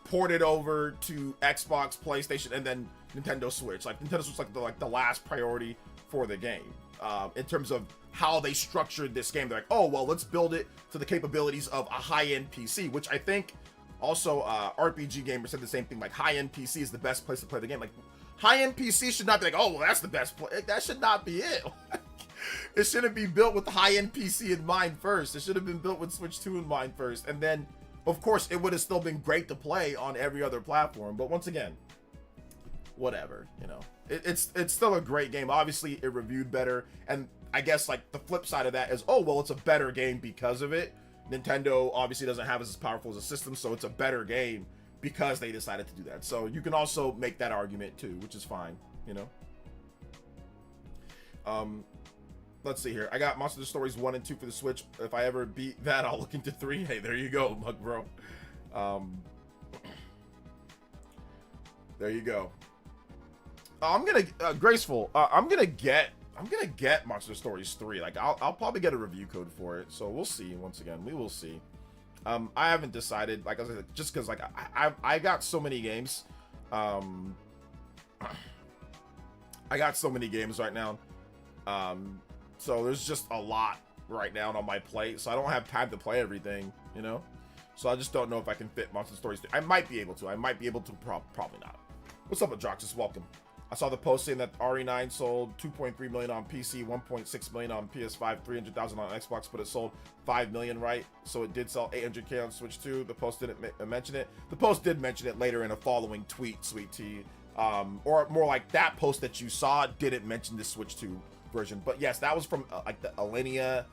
ported over to Xbox, PlayStation, and then Nintendo Switch. Like Nintendo Switch, like the last priority for the game. In terms of how they structured this game, they're like, oh well, let's build it to the capabilities of a high-end PC, which I think. Also, RPG Gamer said the same thing, like high-end PC is the best place to play the game. Like, high-end PC should not be like, oh, well, that's the best play. That should not be it. It shouldn't be built with the high-end PC in mind first. It should have been built with Switch 2 in mind first. And then, of course, it would have still been great to play on every other platform. But once again, whatever, you know. It's still a great game. Obviously, it reviewed better. And I guess, like, the flip side of that is, oh, well, it's a better game because of it. Nintendo obviously doesn't have as powerful as a system, so it's a better game because they decided to do that. So you can also make that argument too, which is fine, you know. Let's see here. I got Monster Hunter Stories 1 and 2 for the Switch. If I ever beat that, I'll look into 3. Hey, there you go, Mug Bro. There you go. I'm gonna Graceful. I'm gonna get Monster Stories 3. Like I'll probably get a review code for it. So we'll see. Once again, we will see. I haven't decided. Like I said, just because like I got so many games. I got so many games right now. So there's just a lot right now on my plate. So I don't have time to play everything. You know. So I just don't know if I can fit Monster Stories 3. I might be able to. I might be able to. Probably not. What's up, Adroxus? Welcome. I saw the post saying that RE9 sold 2.3 million on PC, 1.6 million on PS5, 300,000 on Xbox, but it sold 5 million, right? So it did sell 800K on Switch 2. The post didn't mention it. The post did mention it later in a following tweet, Sweet Tea. Or more like that post that you saw didn't mention the Switch 2 version. But yes, that was from like the Alinea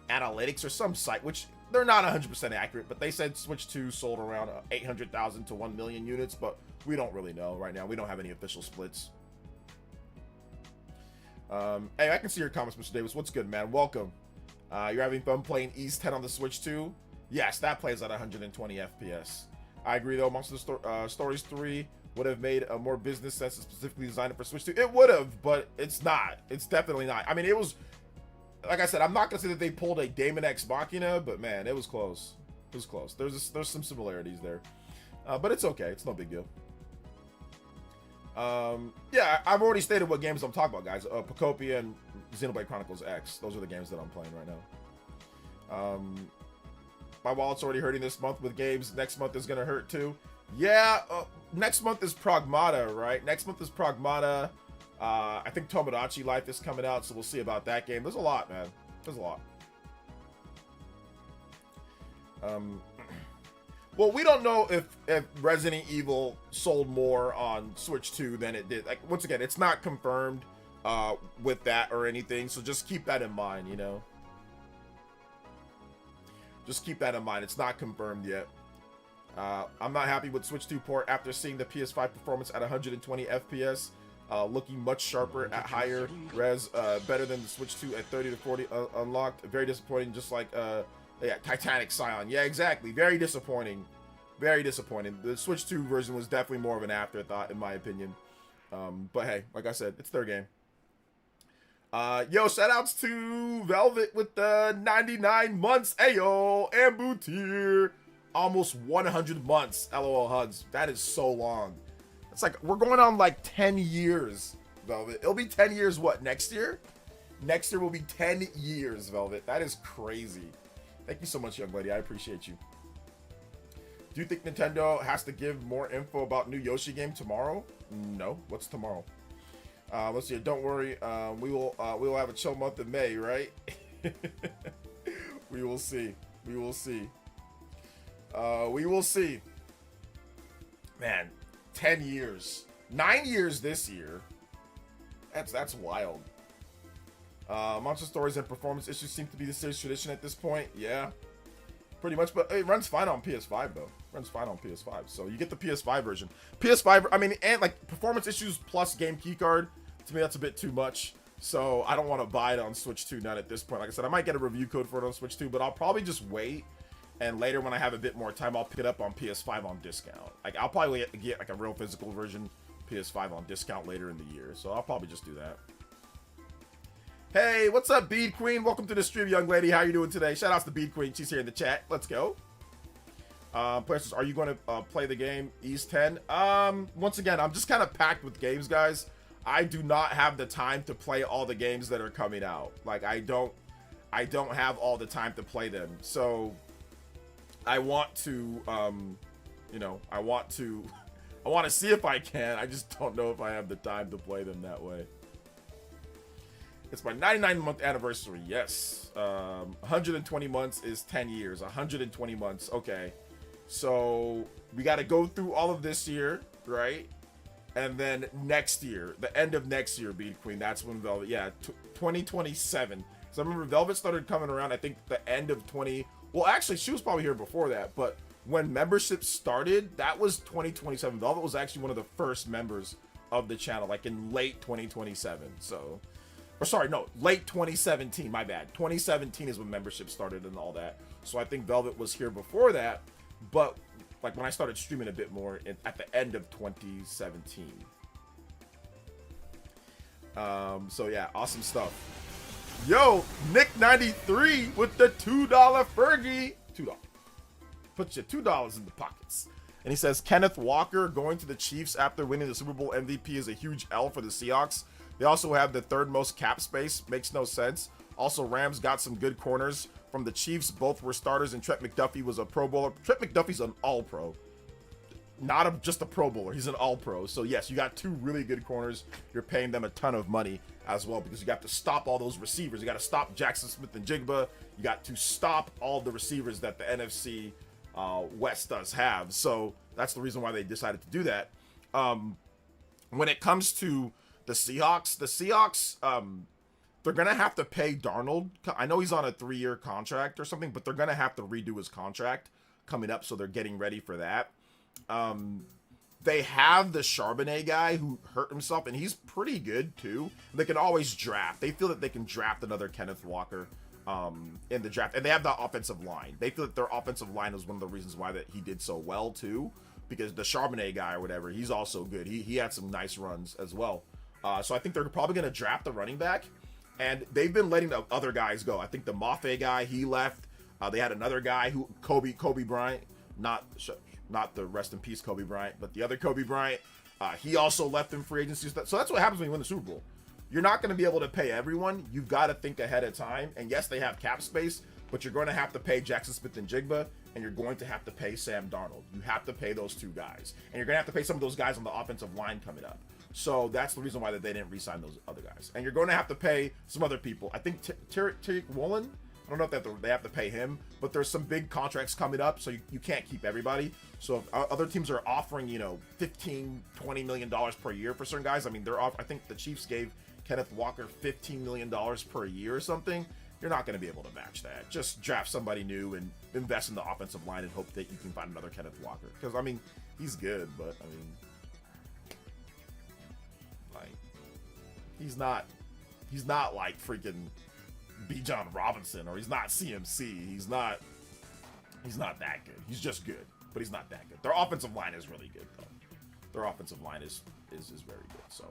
Analytics or some site, which they're not 100% accurate, but they said Switch 2 sold around 800,000 to 1 million units, but we don't really know right now. We don't have any official splits. Hey, I can see your comments, Mr. Davis. What's good, man? Welcome. You're having fun playing East 10 on the Switch 2? Yes, that plays at 120 FPS. I agree, though. Monster Stories 3 would have made a more business sense and specifically designed it for Switch 2. It would have, but it's not. It's definitely not. I mean, it was, like I said, I'm not going to say that they pulled a Daemon X Machina, but man, it was close. It was close. There's some similarities there. But it's okay. It's no big deal. Yeah, I've already stated what games I'm talking about, guys. Pokopia and Xenoblade Chronicles X. Those are the games that I'm playing right now. My wallet's already hurting this month with games. Next month is gonna hurt too. Yeah, next month is Pragmata, right? Next month is Pragmata. I think Tomodachi Life is coming out, so we'll see about that game. There's a lot, man. There's a lot. Well, we don't know if Resident Evil sold more on Switch 2 than it did. Like, once again, it's not confirmed with that or anything, so just keep that in mind, you know? Just keep that in mind. It's not confirmed yet. I'm not happy with Switch 2 port after seeing the PS5 performance at 120 FPS, looking much sharper at higher res, better than the Switch 2 at 30 to 40 unlocked. Very disappointing, just like yeah, Titanic Scion. Yeah, exactly. Very disappointing. Very disappointing. The Switch 2 version was definitely more of an afterthought, in my opinion. But hey, like I said, it's their game. Yo, shoutouts to Velvet with the 99 months. Ayo, Ambu tier. Almost 100 months. LOL hugs. That is so long. It's like we're going on like 10 years, Velvet. It'll be 10 years what, next year? Next year will be 10 years, Velvet. That is crazy. Thank you so much, young lady. I appreciate you. Do you think Nintendo has to give more info about new Yoshi game tomorrow? No. What's tomorrow? Let's see. Don't worry. We will have a chill month in May, right? We will see. We will see. We will see. Man, 10 years. 9 years this year. That's wild. Monster stories and performance issues seem to be the series tradition at this point. Yeah, pretty much. But it runs fine on PS5 though. Runs fine on PS5. So you get the PS5 version. PS5. I mean, and like performance issues plus game keycard. To me, that's a bit too much. So I don't want to buy it on Switch 2 not at this point. Like I said, I might get a review code for it on Switch 2, but I'll probably just wait. And later, when I have a bit more time, I'll pick it up on PS5 on discount. Like I'll probably get like a real physical version PS5 on discount later in the year. So I'll probably just do that. Hey, what's up, Bead Queen? Welcome to the stream, young lady. How you doing today? Shout outs to Bead Queen. She's here in the chat. Let's go. Players, are you going to play the game East 10? Once again, I'm just kind of packed with games, guys. I do not have the time to play all the games that are coming out. Like I don't have all the time to play them. So I want to, you know, I want to see if I can. I just don't know if I have the time to play them that way. It's my 99-month anniversary. Yes. 120 months is 10 years. 120 months. Okay. So we got to go through all of this year, right? And then next year, the end of next year, Bead Queen, that's when Velvet, yeah, 2027. So I remember Velvet started coming around, I think the end of well, actually, she was probably here before that, but when membership started, that was 2027. Velvet was actually one of the first members of the channel, like in late 2027. So, or sorry, no, late 2017, my bad. 2017 is when membership started and all that. So I think Velvet was here before that, but like when I started streaming a bit more at the end of 2017. So yeah, awesome stuff. Yo, Nick93 with the $2 Fergie. $2. Put your $2 in the pockets. And he says, Kenneth Walker going to the Chiefs after winning the Super Bowl MVP is a huge L for the Seahawks. They also have the third most cap space. Makes no sense. Also, Rams got some good corners from the Chiefs. Both were starters, and Trent McDuffie was a Pro Bowler. Trent McDuffie's an All-Pro. Not just a Pro Bowler. He's an All-Pro. So, yes, you got two really good corners. You're paying them a ton of money as well because you got to stop all those receivers. You got to stop Jackson Smith and Jigba. You got to stop all the receivers that the NFC West does have. So, that's the reason why they decided to do that. When it comes to the Seahawks, they're going to have to pay Darnold. I know he's on a 3-year contract or something, but they're going to have to redo his contract coming up, so they're getting ready for that. They have the Charbonnet guy who hurt himself, and he's pretty good too. They can always draft. They feel that they can draft another Kenneth Walker in the draft, and they have the offensive line. They feel that their offensive line is one of the reasons why that he did so well too, because the Charbonnet guy or whatever, he's also good. He had some nice runs as well. So I think they're probably going to draft the running back. And they've been letting the other guys go. I think the Mafe guy, he left. They had another guy who Kobe Bryant, not the rest in peace Kobe Bryant, but the other Kobe Bryant. He also left in free agency. So that's what happens when you win the Super Bowl. You're not going to be able to pay everyone. You've got to think ahead of time. And yes, they have cap space, but you're going to have to pay Jackson Smith and Jigba, and you're going to have to pay Sam Darnold. You have to pay those two guys, and you're going to have to pay some of those guys on the offensive line coming up. So that's the reason why they didn't re-sign those other guys. And you're going to have to pay some other people. I think Tariq Woolen, I don't know if they have to pay him, but there's some big contracts coming up, so you can't keep everybody. So if other teams are offering, you know, $15-20 million per year for certain guys, I mean, I think the Chiefs gave Kenneth Walker $15 million per year or something. You're not going to be able to match that. Just draft somebody new and invest in the offensive line and hope that you can find another Kenneth Walker. Because, I mean, he's good, but, I mean, like, he's not like freaking Bijan Robinson, or he's not CMC. He's not that good. He's just good, but he's not that good. Their offensive line is really good, though. Their offensive line is very good. So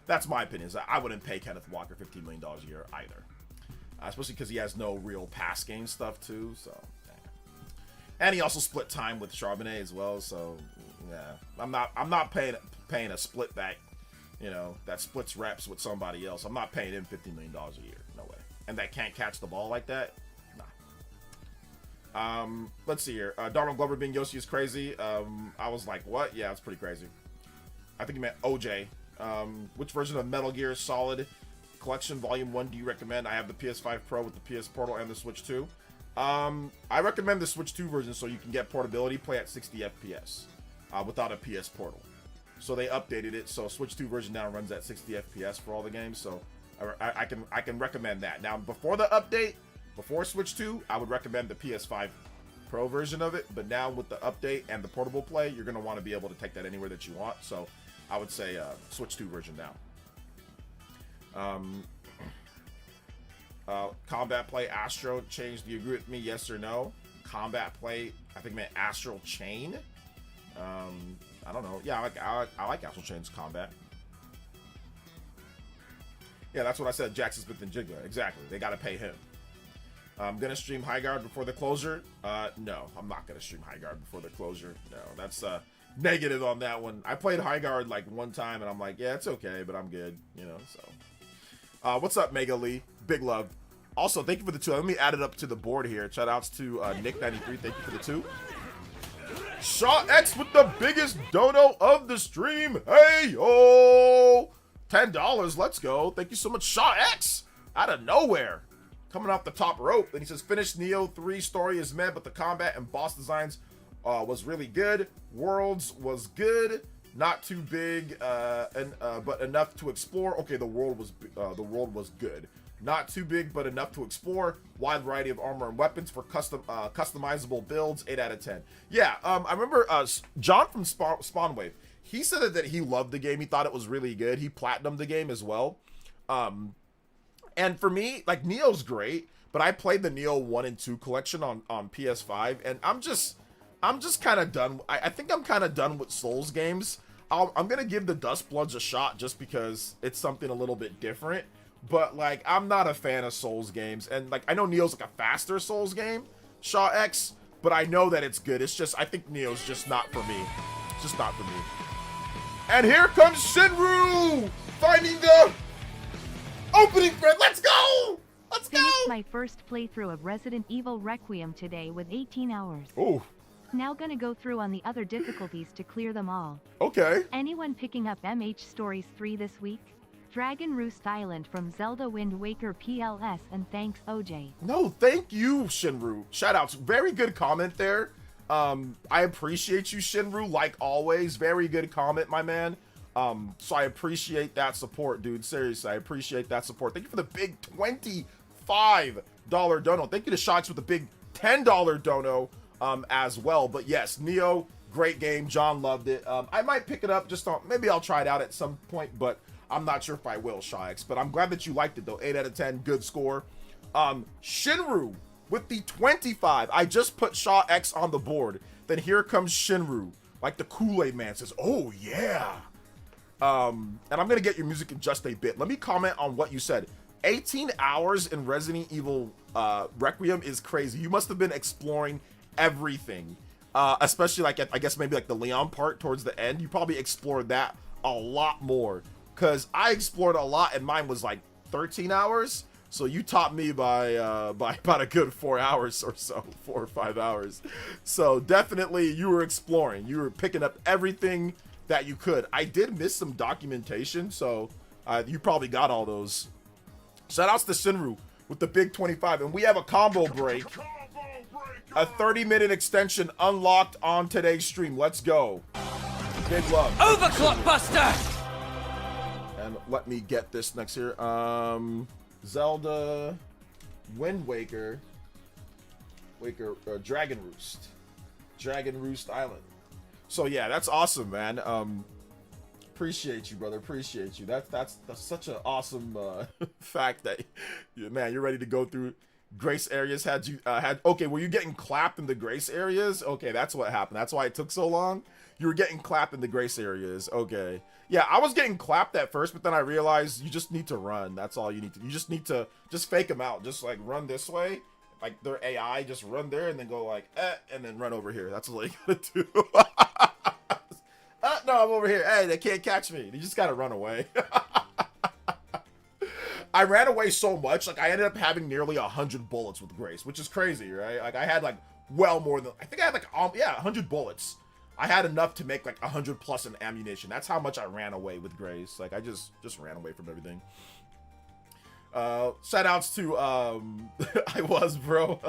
that's my opinion. Is I wouldn't pay Kenneth Walker $15 million a year either, especially because he has no real pass game stuff too. So, and he also split time with Charbonnet as well. So yeah, I'm not paying a split back, you know, that splits reps with somebody else. I'm not paying him $15 million a year. No way. And that can't catch the ball like that? Nah. Let's see here. Donald Glover being Yoshi is crazy. I was like, what? Yeah, it's pretty crazy. I think he meant OJ. Which version of Metal Gear Solid Collection Volume 1 do you recommend? I have the PS5 Pro with the PS Portal and the Switch 2. I recommend the Switch 2 version so you can get portability, play at 60 FPS without a PS Portal. So they updated it, so Switch 2 version now runs at 60 FPS for all the games. So I can recommend that. Now, before the update, before Switch 2, I would recommend the PS5 Pro version of it. But now with the update and the portable play, you're going to want to be able to take that anywhere that you want. So I would say Switch 2 version now. Combat play, Astro Change. Do you agree with me? Yes or no? Combat play, I think meant Astral Chain. I don't know. Yeah, I like Astral Chain's combat. Yeah, that's what I said. Jackson Smith and Jigga. Exactly. They got to pay him. I'm gonna stream High Guard before the closure. No, I'm not gonna stream High Guard before the closure. No, that's negative on that one. I played High Guard like one time, and I'm like, yeah, it's okay, but I'm good, you know. So, what's up, Mega Lee? Big love. Also, thank you for the 2. Let me add it up to the board here. Shout outs to Nick93. Thank you for the 2. Shaw X with the biggest dono of the stream. Hey yo, $10. Let's go. Thank you so much, Shaw X. Out of nowhere, coming off the top rope. And he says, finished Neo 3 story is meh, but the combat and boss designs was really good. Worlds was good, not too big, but enough to explore. Okay, the world was good. Not too big, but enough to explore. Wide variety of armor and weapons for customizable builds. 8 out of 10. Yeah, I remember John from Spawnwave. He said that he loved the game. He thought it was really good. He platinumed the game as well. And for me, like, Neo's great, but I played the Neo 1 and 2 collection on PS5, and I'm just kind of done. I think I'm kind of done with Souls games. I'm gonna give the Dustbloods a shot just because it's something a little bit different. But, like, I'm not a fan of Souls games. And, like, I know Neo's, like, a faster Souls game, Shaw X, but I know that it's good. It's just, I think Neo's just not for me. It's just not for me. And here comes Shinru! Finding the opening thread. Let's go! Let's go! Finished my first playthrough of Resident Evil Requiem today with 18 hours. Oh. Now gonna go through on the other difficulties to clear them all. Okay. Anyone picking up MH Stories 3 this week? Dragon Roost Island from Zelda Wind Waker PLS, and thanks OJ. No, thank you, Shinru. Shoutouts. Very good comment there. I appreciate you, Shinru, like always. Very good comment, my man. So I appreciate that support, dude. Seriously, I appreciate that support. Thank you for the big $25 dono. Thank you to Shots with the big $10 dono as well. But yes, Neo, great game. John loved it. I might pick it up just on, maybe I'll try it out at some point, but I'm not sure if I will, Shax, but I'm glad that you liked it though. 8 out of 10, good score. Shinru with the 25. I just put Shaw X on the board. Then here comes Shinru, like the Kool-Aid man says, oh yeah. And I'm gonna get your music in just a bit. Let me comment on what you said. 18 hours in Resident Evil Requiem is crazy. You must have been exploring everything, especially like I guess maybe like the Leon part towards the end. You probably explored that a lot more. Because I explored a lot and mine was like 13 hours. So you topped me by about a good 4 hours or so, 4 or 5 hours. So definitely you were exploring. You were picking up everything that you could. I did miss some documentation, so you probably got all those. Shout outs to Shinru with the big 25, and we have a combo break. A 30-minute extension unlocked on today's stream. Let's go. Big love. Overclock Buster! And let me get this next here. Zelda, Wind Waker, Dragon Roost Island. So yeah, that's awesome, man. Appreciate you, brother. Appreciate you. That's such an awesome fact that, man, you're ready to go through grace areas. Okay, were you getting clapped in the grace areas? Okay, that's what happened. That's why it took so long. You were getting clapped in the grace areas. Okay. Yeah, I was getting clapped at first, but then I realized you just need to run. That's all you need to do. You just need to fake them out. Just like run this way. Like their AI, just run there and then go like, and then run over here. That's all you gotta do. No, I'm over here. Hey, they can't catch me. You just gotta run away. I ran away so much, like I ended up having nearly 100 bullets with Grace, which is crazy, right? Like I had like well more than, I think I had like 100 bullets. I had enough to make like 100 plus in ammunition. That's how much I ran away with Grace. Like I just ran away from everything. Shout outs to I was, bro.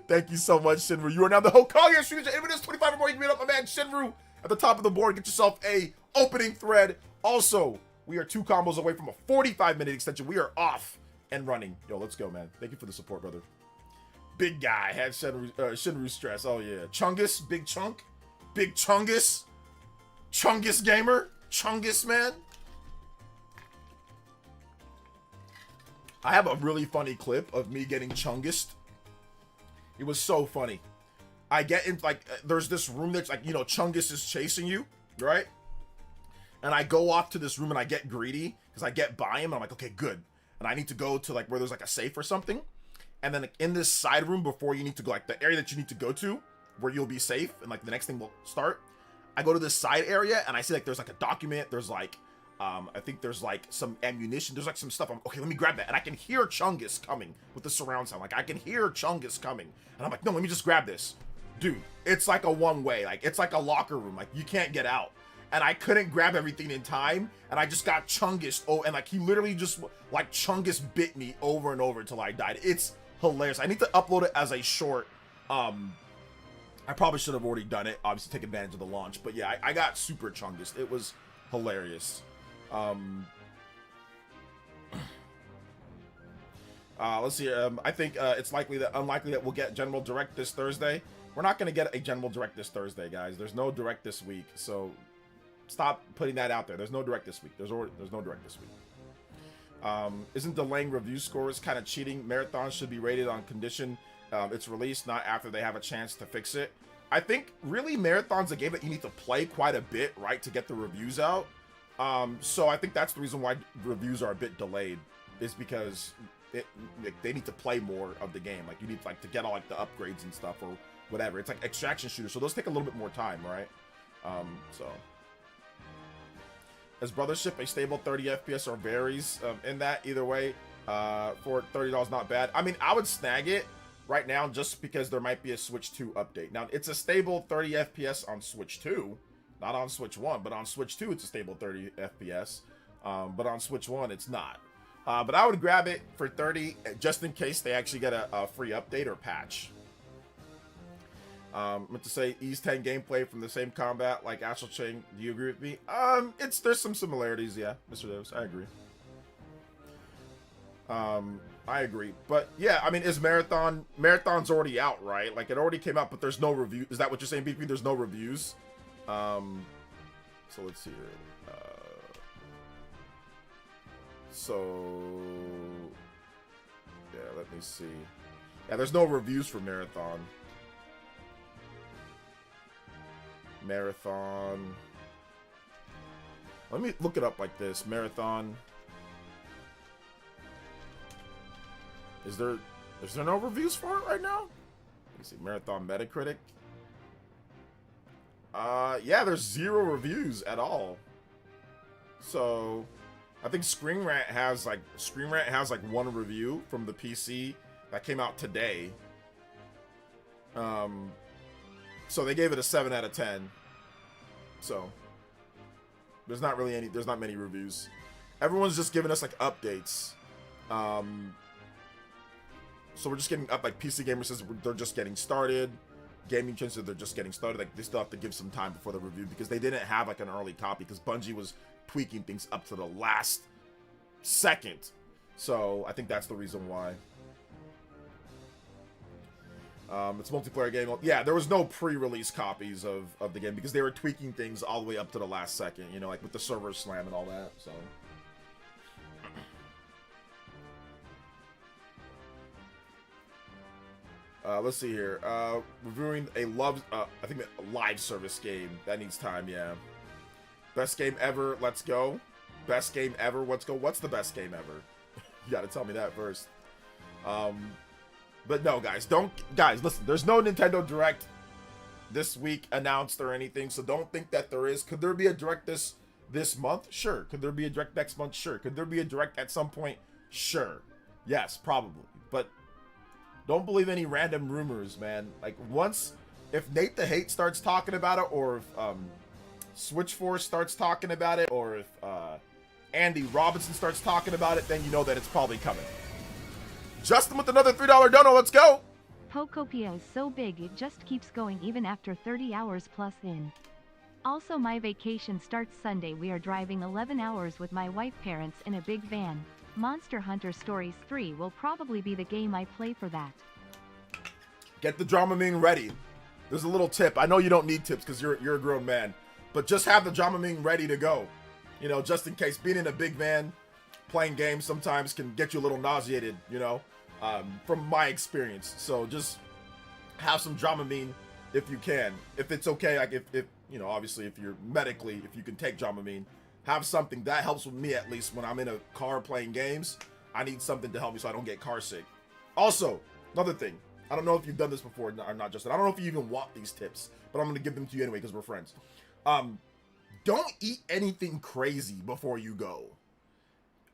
Thank you so much, Shinru. You are now the Hokage streamer. If it is 25 or more, you can meet up my man Shinru at the top of the board. Get yourself a opening thread. Also, we are 2 combos away from a 45-minute extension. We are off and running. Yo, let's go, man. Thank you for the support, brother. Big guy had Shinru stress. Oh yeah, Chungus, big chunk, big Chungus, Chungus gamer, Chungus man. I have a really funny clip of me getting Chungused. It was so funny. I get in, like, there's this room that's like, you know, Chungus is chasing you, right? And I go off to this room and I get greedy because I get by him. And I'm like, okay, good. And I need to go to like where there's like a safe or something. And then in this side room before you need to go, like the area that you need to go to where you'll be safe and like the next thing will start, I go to this side area and I see like there's like a document, there's like I think there's like some ammunition, there's like some stuff. I'm okay, let me grab that. And I can hear Chungus coming with the surround sound. Like I can hear Chungus coming. And I'm like, no, let me just grab this. Dude, it's like a one-way, like it's like a locker room, like you can't get out. And I couldn't grab everything in time, and I just got Chungus. Oh, and like he literally just like Chungus bit me over and over until I died. It's hilarious. I need to upload it as a short. I probably should have already done it, obviously take advantage of the launch. But yeah, I got super Chungus. It was hilarious. Let's see. I think it's unlikely that we'll get General Direct this Thursday. We're not gonna get a General Direct this Thursday, guys. There's no Direct this week, so stop putting that out there. There's no Direct this week. There's no Direct this week. Isn't delaying review scores kind of cheating? Marathons should be rated on condition it's released, not after they have a chance to fix it. I think really Marathon's a game that you need to play quite a bit, right, to get the reviews out. So I think that's the reason why reviews are a bit delayed, is because they need to play more of the game. Like you need like to get all like the upgrades and stuff or whatever. It's like extraction shooters, so those take a little bit more time, right? So is Brothership a stable 30 FPS or varies in that? Either way, for $30 not bad. I mean, I would snag it right now just because there might be a Switch 2 update. Now it's a stable 30 FPS on Switch 2, not on Switch 1, but on Switch 2 it's a stable 30 FPS. But on Switch 1 it's not. But I would grab it for 30 just in case they actually get a free update or patch. Meant to say Ease 10 gameplay from the same combat like Astral Chain. Do you agree with me? There's some similarities, yeah, Mr. Davis. I agree. I agree. But yeah, I mean, is Marathon's already out, right? Like it already came out, but there's no review. Is that what you're saying, BP? There's no reviews. So let's see here. Yeah, let me see. Yeah, there's no reviews for Marathon. Let me look it up like this. Marathon. Is there no reviews for it right now? Let me see. Marathon Metacritic. Yeah, there's 0 reviews at all. So I think Screen Rant has like one review from the PC that came out today. So they gave it a 7 out of 10. So there's not many reviews. Everyone's just giving us like updates. So we're just getting up, like PC Gamer says they're just getting started. Gaming Trends said they're just getting started. Like they still have to give some time before the review because they didn't have like an early copy because Bungie was tweaking things up to the last second. So I think that's the reason why. It's a multiplayer game. Yeah, there was no pre-release copies of the game because they were tweaking things all the way up to the last second, you know, like with the server slam and all that, so. Let's see here. Reviewing a live service game. That needs time, yeah. Best game ever, let's go. Best game ever, let's go. What's the best game ever? You gotta tell me that first. But no, guys, listen, there's no Nintendo Direct this week announced or anything, so don't think that there is. Could there be a Direct this month? Sure. Could there be a Direct next month? Sure. Could there be a Direct at some point? Sure. Yes, probably. But don't believe any random rumors, man. Like, if Nate the Hate starts talking about it, or if Switchforce starts talking about it, or if Andy Robinson starts talking about it, then you know that it's probably coming. Justin with another $3 dono, let's go! Pokopia is so big it just keeps going even after 30 hours plus in. Also, my vacation starts Sunday. We are driving 11 hours with my wife parents in a big van. Monster Hunter Stories 3 will probably be the game I play for that. Get the Dramamine ready. There's a little tip. I know you don't need tips because you're a grown man, but just have the Dramamine ready to go. You know, just in case. Being in a big van, playing games sometimes can get you a little nauseated, you know, from my experience. So just have some Dramamine if you can. If it's okay, like if you know, obviously if you're medically, if you can take Dramamine, have something that helps with me at least when I'm in a car playing games. I need something to help me so I don't get car sick. Also, another thing, I don't know if you've done this before or not, Justin. I don't know if you even want these tips, but I'm gonna give them to you anyway because we're friends. Don't eat anything crazy before you go.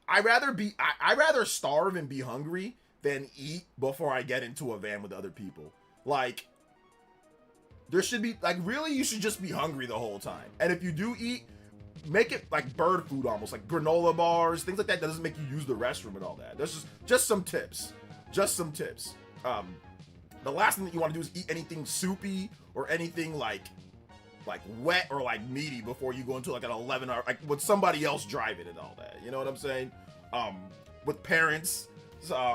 I'd rather starve and be hungry than eat before I get into a van with other people. Like, there should be, like, really, you should just be hungry the whole time. And if you do eat, make it like bird food almost, like granola bars, things like that. That doesn't make you use the restroom and all that. There's just some tips. Just some tips. The last thing that you want to do is eat anything soupy or anything like wet or like meaty before you go into like an 11-hour, like with somebody else driving and all that. You know what I'm saying? With parents,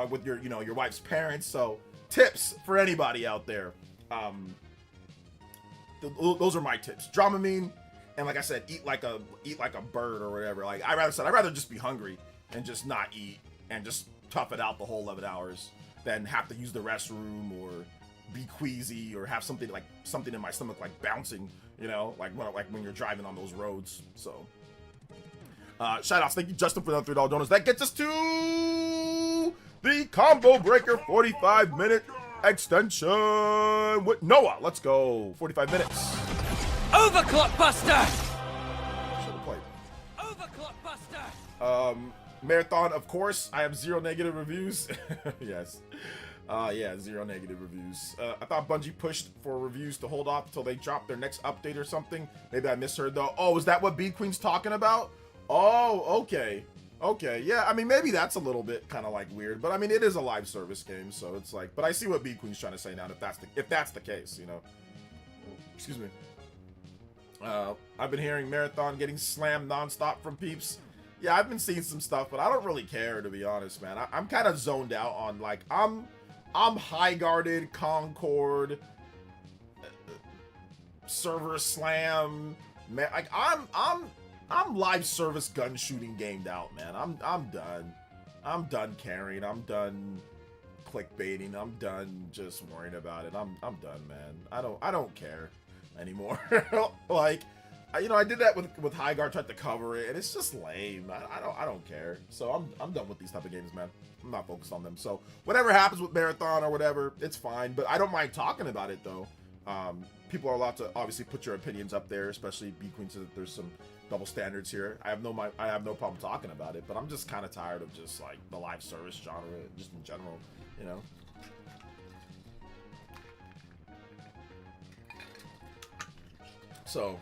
with your wife's parents. So tips for anybody out there. Those are my tips. Dramamine, and like I said, eat like a bird or whatever. Like I'd rather just be hungry and just not eat and just tough it out the whole 11 hours than have to use the restroom or be queasy or have something in my stomach like bouncing, you know, like when you're driving on those roads. So shout outs, thank you Justin for the $3 donuts. That gets us to the combo breaker 45-minute extension with Noah. Let's go. 45 minutes. Overclock Buster! Should have played. Overclock Buster! Marathon, of course. I have 0 negative reviews. Yes. Yeah, 0 negative reviews. I thought Bungie pushed for reviews to hold off until they drop their next update or something. Maybe I misheard though. Oh, is that what B Queen's talking about? Oh, okay. Okay, yeah, I mean, maybe that's a little bit kind of like weird, but I mean, it is a live service game, so it's like, but I see what B Queen's trying to say now, if that's the case, you know. Excuse me. I've been hearing Marathon getting slammed nonstop from peeps. Yeah, I've been seeing some stuff, but I don't really care, to be honest, man. I'm kind of zoned out on, like, I'm High Guarded, Concord, server slam, man. Like, I'm live service gun shooting gamed out, man. I'm done. I'm done caring. I'm done clickbaiting. I'm done just worrying about it. I'm done, man. I don't care anymore. Like, I did that with High Guard, tried to cover it, and it's just lame. I don't care. So I'm done with these type of games, man. I'm not focused on them. So whatever happens with Marathon or whatever, it's fine. But I don't mind talking about it though. People are allowed to obviously put your opinions up there, especially B Queen says that there's some double standards here. I have no problem talking about it, but I'm just kind of tired of just like the live service genre, just in general, you know. So,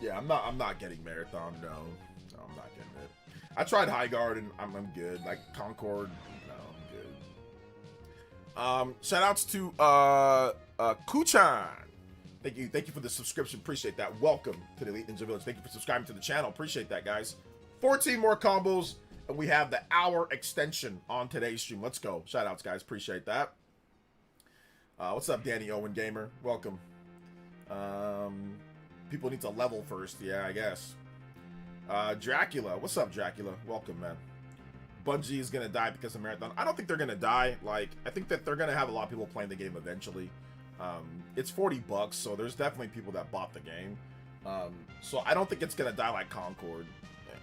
yeah, I'm not getting Marathon. No, I'm not getting it. I tried High Guard and I'm good. Like Concord, no, I'm good. Shout outs to Kuchan. Thank you for the subscription. Appreciate that. Welcome to the Elite Ninja Village. Thank you for subscribing to the channel. Appreciate that, guys. 14 more combos, and we have the hour extension on today's stream. Let's go. Shout outs, guys. Appreciate that. What's up, Danny Owen Gamer? Welcome. People need to level first. Yeah, I guess. Dracula. What's up, Dracula? Welcome, man. Bungie is going to die because of Marathon. I don't think they're going to die. Like, I think that they're going to have a lot of people playing the game eventually. It's $40, so there's definitely people that bought the game. So I don't think it's going to die like Concord.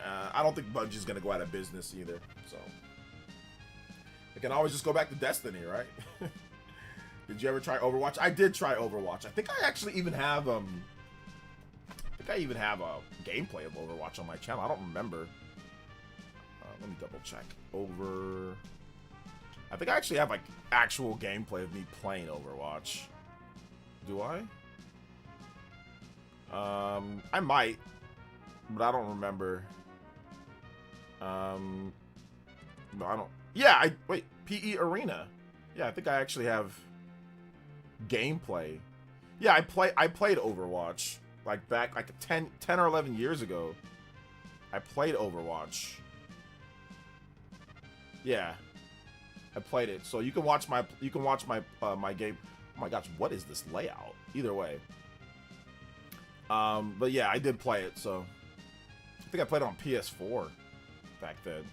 I don't think Bungie's going to go out of business either. So they can always just go back to Destiny, right? Did you ever try Overwatch? I did try Overwatch. I think I actually even have a gameplay of Overwatch on my channel. I don't remember. Let me double check. I think I actually have like actual gameplay of me playing Overwatch. Do I? I might, but I don't remember. No, I don't. Yeah, wait, PE Arena. Yeah, I think I actually have gameplay. Yeah, I played Overwatch like back like 10 or 11 years ago. I played Overwatch. Yeah. I played it, so you can watch my my game. Oh my gosh, what is this layout? Either way, but yeah, I did play it. So I think I played it on PS4 back then.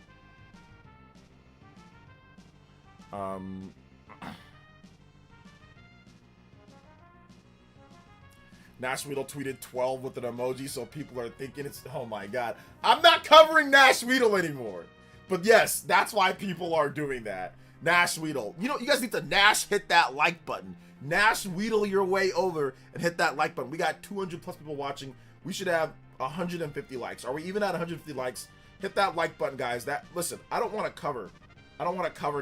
Nash Weedle tweeted 12 with an emoji, so people are thinking it's. Oh my god, I'm not covering Nash Weedle anymore. But yes, that's why people are doing that. Nash Weedle. You know, you guys need to Nash hit that like button. Nash Weedle your way over and hit that like button. We got 200 plus people watching. We should have 150 likes. Are we even at 150 likes? Hit that like button, guys. Listen, I don't want to cover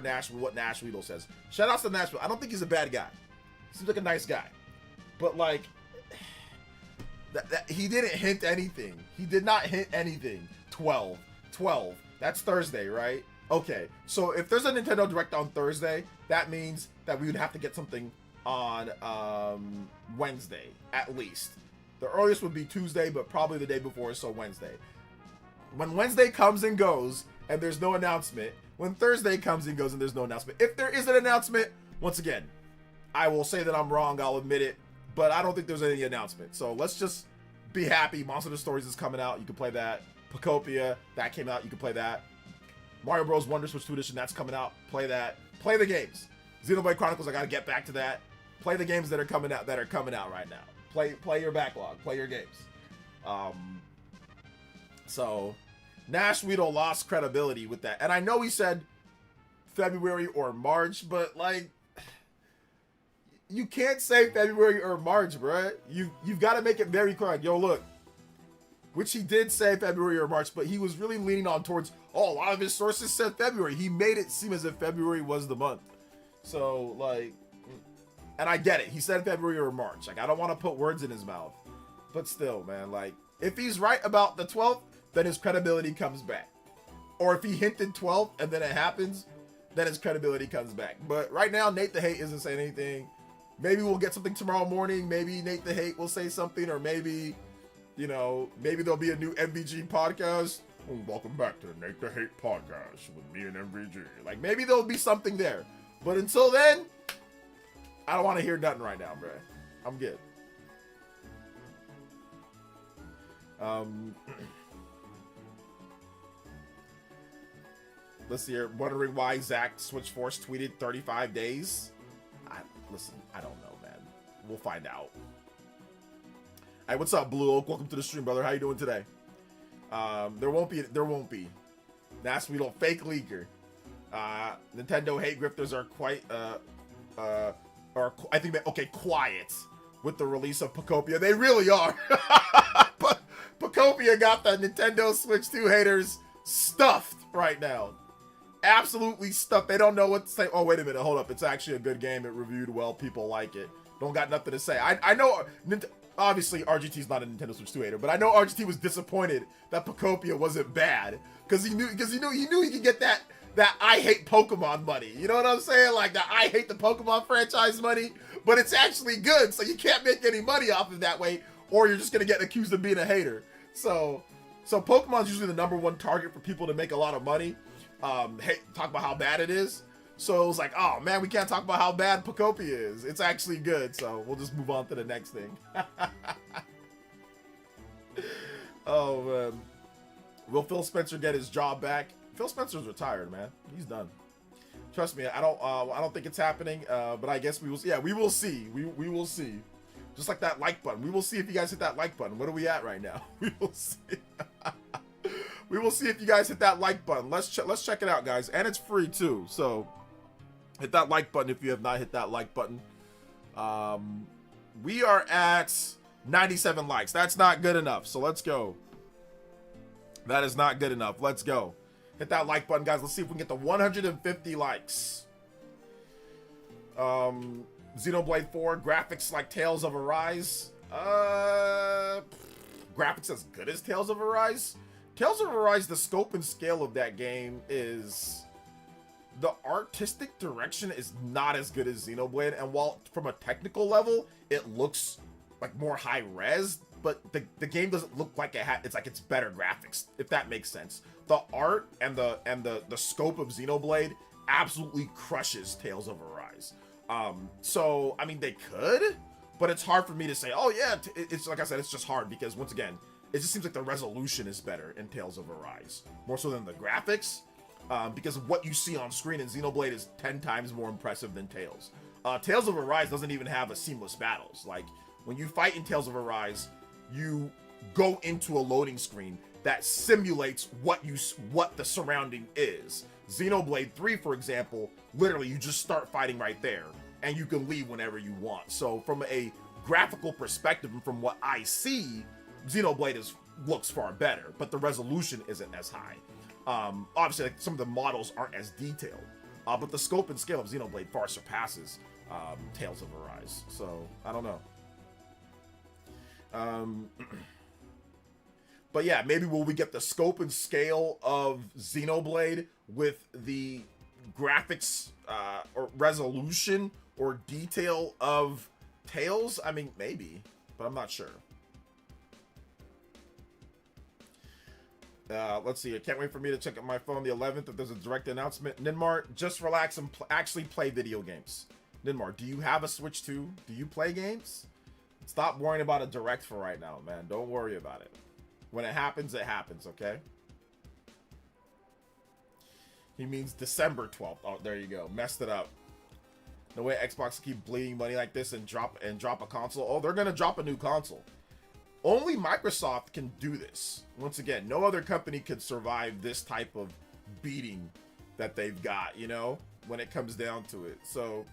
Nash with what Nash Weedle says. Shout outs to Nash Weedle. I don't think he's a bad guy. He seems like a nice guy. But like he didn't hint anything. He did not hint anything. 12. That's Thursday, right? Okay, so if there's a Nintendo Direct on Thursday, that means that we would have to get something on Wednesday, at least. The earliest would be Tuesday, but probably the day before, so Wednesday. When Wednesday comes and goes, and there's no announcement, when Thursday comes and goes and there's no announcement, if there is an announcement, once again, I will say that I'm wrong, I'll admit it, but I don't think there's any announcement. So let's just be happy. Monster Hunter Stories is coming out, you can play that. Pokopia, that came out, you can play that. Mario Bros. Wonder Switch 2 Edition, that's coming out. Play that. Play the games. Xenoblade Chronicles, I gotta get back to that. Play the games that are coming out right now. Play your backlog. Play your games. So Nash Weedle lost credibility with that. And I know he said February or March, but like you can't say February or March, bruh. You've got to make it very clear. Like, yo, look. Which he did say February or March, but he was really leaning on towards, a lot of his sources said February. He made it seem as if February was the month. So, like, and I get it. He said February or March. Like, I don't want to put words in his mouth. But still, man, like, if he's right about the 12th, then his credibility comes back. Or if he hinted 12th and then it happens, then his credibility comes back. But right now, Nate the Hate isn't saying anything. Maybe we'll get something tomorrow morning. Maybe Nate the Hate will say something, or maybe... You know, maybe there'll be a new MVG podcast. Welcome back to the Nate the Hate podcast with me and MVG. Like, maybe there'll be something there. But until then, I don't want to hear nothing right now, bro. I'm good. Let's see here. Wondering why Zach Switchforce tweeted 35 days? Listen, I don't know, man. We'll find out. Hey, what's up, Blue Oak? Welcome to the stream, brother. How you doing today? There won't be. Nash Weedle, fake leaker. Nintendo hate grifters are quite, I think that, okay, quiet. with the release of Pokopia. They really are. Pokopia got the Nintendo Switch 2 haters stuffed right now. Absolutely stuffed. They don't know what to say. Oh, wait a minute. Hold up. It's actually a good game. It reviewed well. People like it. Don't got nothing to say. I know, obviously, RGT's not a Nintendo Switch 2 hater, but I know RGT was disappointed that Pokopia wasn't bad because he knew he could get that I hate Pokemon money. You know what I'm saying? Like that I hate the Pokemon franchise money, but it's actually good, so you can't make any money off of that way, or you're just gonna get accused of being a hater. So Pokemon's usually the #1 target for people to make a lot of money. Talk about how bad it is. So it was like, oh man, we can't talk about how bad Pokopia is. It's actually good, so we'll just move on to the next thing. Oh man. Will Phil Spencer get his job back? Phil Spencer's retired, man. He's done. Trust me, I don't think it's happening, but I guess we will. Yeah, we will see. We will see. Just like that like button. We will see if you guys hit that like button. What are we at right now? We will see. We will see if you guys hit that like button. Let's check it out, guys. And it's free too. So hit that like button if you have not hit that like button. We are at 97 likes. That's not good enough. So let's go. That is not good enough. Let's go. Hit that like button, guys. Let's see if we can get to 150 likes. Xenoblade 4 graphics like Tales of Arise. Graphics as good as Tales of Arise. Tales of Arise, the scope and scale of that game is... The artistic direction is not as good as Xenoblade, and while from a technical level, it looks like more high res, but the game doesn't look like it's better graphics, if that makes sense. The art and the scope of Xenoblade absolutely crushes Tales of Arise. So I mean they could, but it's hard for me to say, oh yeah, it's like I said, it's just hard because once again, it just seems like the resolution is better in Tales of Arise, more so than the graphics, because what you see on screen in Xenoblade is 10 times more impressive than Tales. Tales of Arise doesn't even have a seamless battles. Like, when you fight in Tales of Arise, you go into a loading screen that simulates what the surrounding is. Xenoblade 3, for example, literally you just start fighting right there, and you can leave whenever you want. So from a graphical perspective and from what I see, Xenoblade looks far better, but the resolution isn't as high. Obviously, like, some of the models aren't as detailed, but the scope and scale of Xenoblade far surpasses Tales of Arise. So I don't know. But yeah, maybe will we get the scope and scale of Xenoblade with the graphics or resolution or detail of Tales? I mean, maybe, but I'm not sure. Let's see. I can't wait for me to check out my phone the 11th if there's a direct announcement. Ninmar, just relax and actually play video games. Ninmar, do you have a Switch 2? Do you play games? Stop worrying about a direct for right now, man. Don't worry about it. When it happens, okay? He means December 12th. Oh, there you go. Messed it up. No way Xbox keep bleeding money like this and drop a console. Oh, they're gonna drop a new console. Only Microsoft can do this. Once again, no other company could survive this type of beating that they've got, you know, when it comes down to it. So,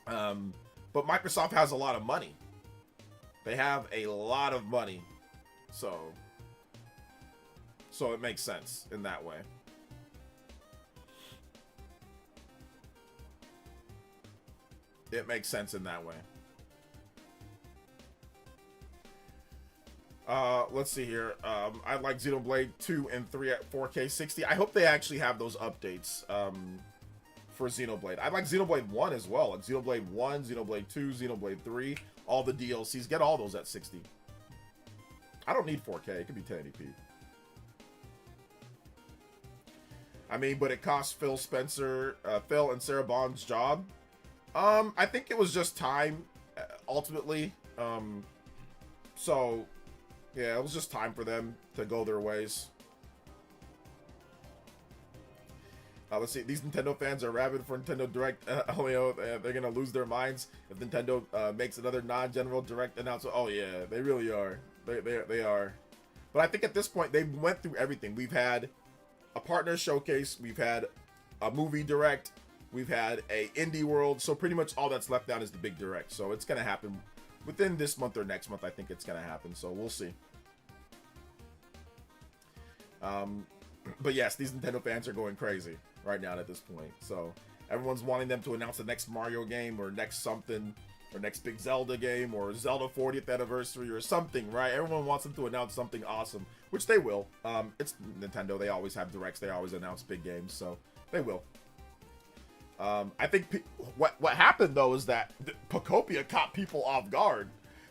but Microsoft has a lot of money. They have a lot of money. So it makes sense in that way. It makes sense in that way. Let's see here. I like Xenoblade 2 and 3 at 4K 60. I hope they actually have those updates for Xenoblade. I like Xenoblade 1 as well. Like Xenoblade 1, Xenoblade 2, Xenoblade 3, all the DLCs. Get all those at 60. I don't need 4K. It could be 1080p. I mean, but it cost Phil and Sarah Bond's job. I think it was just time, ultimately. So, yeah, it was just time for them to go their ways. Let's see. These Nintendo fans are rabid for Nintendo Direct. They're gonna lose their minds if Nintendo makes another non-general Direct announcement. Oh yeah, they really are. They are. But I think at this point they went through everything. We've had a partner showcase. We've had a movie Direct. We've had a Indie World. So pretty much all that's left down is the big direct. So it's going to happen within this month or next month. I think it's going to happen. So we'll see. But yes, these Nintendo fans are going crazy right now at this point. So everyone's wanting them to announce the next Mario game or next something, or next big Zelda game, or Zelda 40th anniversary or something, right? Everyone wants them to announce something awesome, which they will. It's Nintendo. They always have directs. They always announce big games, so they will. I think what happened, though, is that Pokopia caught people off guard.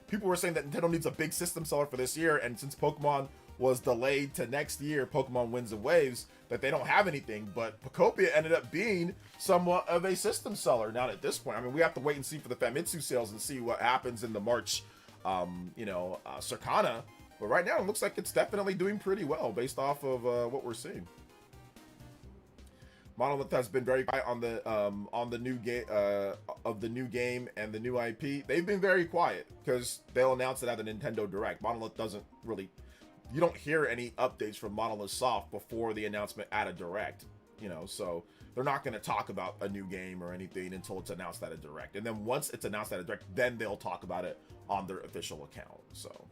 People were saying that Nintendo needs a big system seller for this year, and since Pokemon was delayed to next year, Pokemon Winds and Waves, that they don't have anything, but Pokopia ended up being somewhat of a system seller. Now at this point, I mean, we have to wait and see for the Famitsu sales and see what happens in the March, Circana. But right now, it looks like it's definitely doing pretty well based off of what we're seeing. Monolith has been very quiet on the new game of the new game and the new IP. They've been very quiet because they'll announce it at the Nintendo Direct. Monolith doesn't really. You don't hear any updates from Monolith Soft before the announcement at a Direct, so they're not going to talk about a new game or anything until it's announced at a Direct. And then once it's announced at a Direct, then they'll talk about it on their official account. So,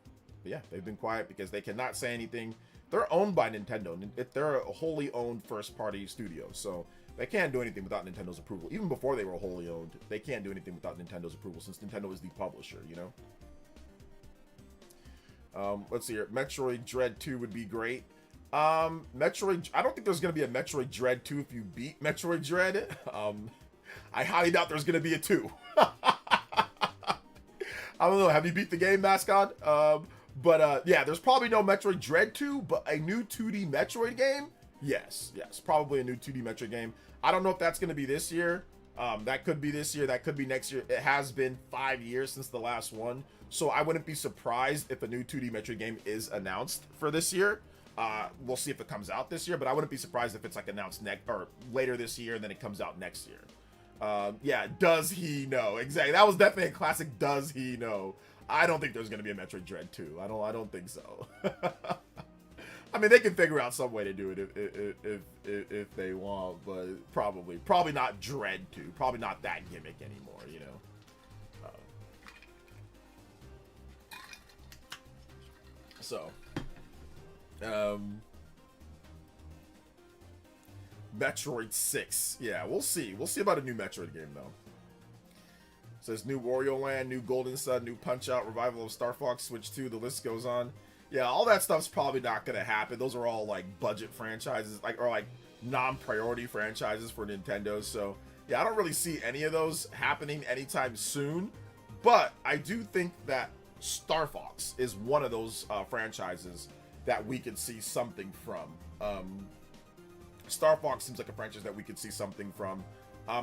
yeah, they've been quiet because they cannot say anything. They're owned by Nintendo. They're a wholly owned first-party studio, so they can't do anything without Nintendo's approval. Even before they were wholly owned, they can't do anything without Nintendo's approval since Nintendo is the publisher, Let's see here. Metroid Dread 2 would be great. I don't think there's going to be a Metroid Dread 2 if you beat Metroid Dread. I highly doubt there's going to be a 2. I don't know. Have you beat the game, Mascot? Yeah, there's probably no Metroid Dread 2, but a new 2D Metroid game? Yes, probably a new 2D Metroid game. I don't know if that's going to be this year. That could be this year. That could be next year. It has been 5 years since the last one. So I wouldn't be surprised if a new 2D Metroid game is announced for this year. We'll see if it comes out this year, but I wouldn't be surprised if it's like announced later this year and then it comes out next year. Yeah, does he know? Exactly. That was definitely a classic does he know. I don't think there's going to be a Metroid Dread 2. I don't think so. I mean, they can figure out some way to do it if they want, but probably not Dread 2. Probably not that gimmick anymore, Metroid 6. Yeah, we'll see. We'll see about a new Metroid game, though. It says new Wario Land, new Golden Sun, new Punch-Out, revival of Star Fox, Switch 2, the list goes on. Yeah, all that stuff's probably not going to happen. Those are all, budget franchises, or non-priority franchises for Nintendo. So, yeah, I don't really see any of those happening anytime soon. But I do think that Star Fox is one of those franchises that we could see something from. Star Fox seems like a franchise that we could see something from.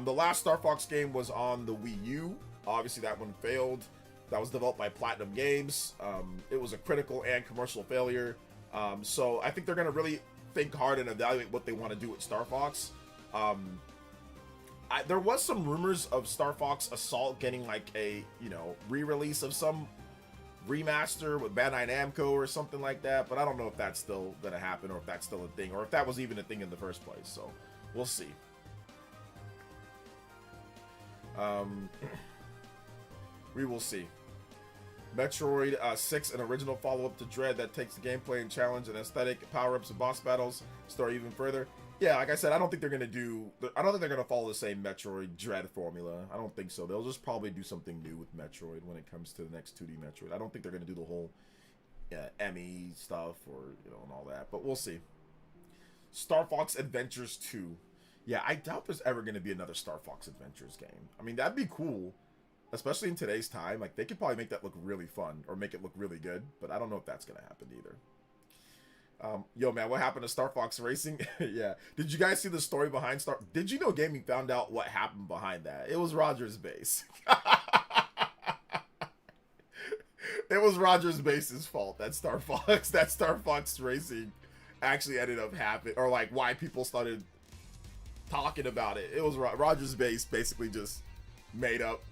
The last Star Fox game was on the Wii U. Obviously, that one failed. That was developed by Platinum Games. It was a critical and commercial failure. So I think they're going to really think hard and evaluate what they want to do with Star Fox. There was some rumors of Star Fox Assault getting a re-release of some remaster with Bandai Namco or something like that, but I don't know if that's still going to happen or if that's still a thing or if that was even a thing in the first place. So we'll see. We will see. Metroid 6, an original follow-up to Dread that takes the gameplay and challenge and aesthetic, power-ups and boss battles, story even further. Yeah, like I said, I don't think they're gonna follow the same Metroid Dread formula. I don't think so. They'll just probably do something new with Metroid when it comes to the next 2D Metroid. I don't think they're gonna do the whole ME stuff or and all that, but we'll see. Star Fox Adventures 2. Yeah, I doubt there's ever gonna be another Star Fox Adventures game. I mean, that'd be cool. Especially in today's time, they could probably make that look really fun or make it look really good, but I don't know if that's gonna happen either. Yo, man, what happened to Star Fox Racing? Yeah, did you guys see the story behind Did you know Gaming found out what happened behind that? It was Roger's base. It was Roger's base's fault that Star Fox Racing actually ended up happening, or why people started talking about it. It was Roger's base basically just made up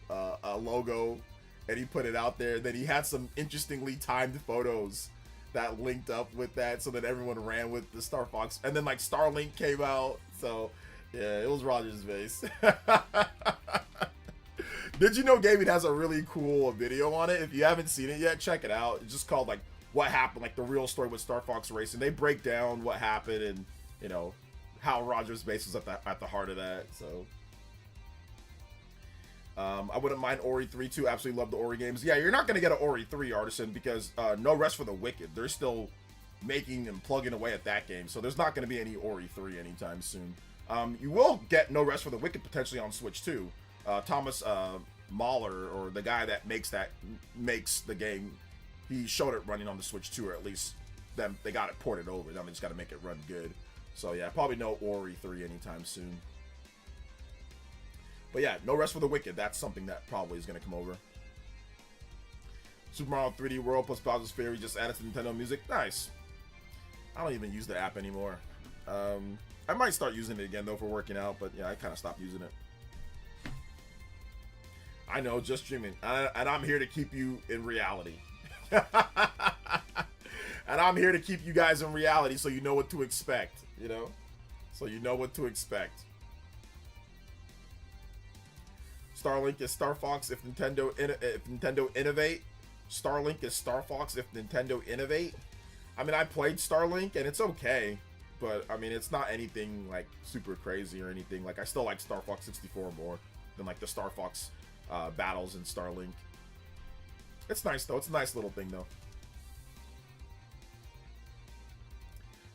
a logo and he put it out there. Then he had some interestingly timed photos that linked up with that so that everyone ran with the Star Fox, and then Starlink came out. So Yeah, it was Roger's base. Did you know Gaming has a really cool video on it? If you haven't seen it yet, check it out. It's just called like what happened, like the real story with Star Fox Racing. They break down what happened and, you know, how Roger's base was at the heart of that. So I wouldn't mind Ori 3 too. Absolutely love the Ori games. Yeah, you're not gonna get an Ori 3, Artisan, because no rest for the wicked. They're still making and plugging away at that game, so there's not gonna be any Ori 3 anytime soon. You will get No Rest for the Wicked potentially on Switch too. Thomas Mahler, or the guy that makes the game, he showed it running on the Switch too, or at least them they got it ported over. Then they just got to make it run good. So yeah, probably no Ori 3 anytime soon. But yeah, No Rest for the Wicked. That's something that probably is going to come over. Super Mario 3D World plus Bowser's Fury just added to Nintendo Music. Nice. I don't even use the app anymore. I might start using it again though for working out, but yeah, I kind of stopped using it. I know, just streaming, and I'm here to keep you in reality. And I'm here to keep you guys in reality, so you know what to expect. You know, so you know what to expect. Starlink is Star Fox if Nintendo innovate. Starlink is Star Fox if Nintendo innovate. I mean, I played Starlink and it's okay, but I mean, it's not anything like super crazy or anything. Like, I still like Star Fox 64 more than like the Star Fox battles in Starlink. It's nice though. It's a nice little thing though.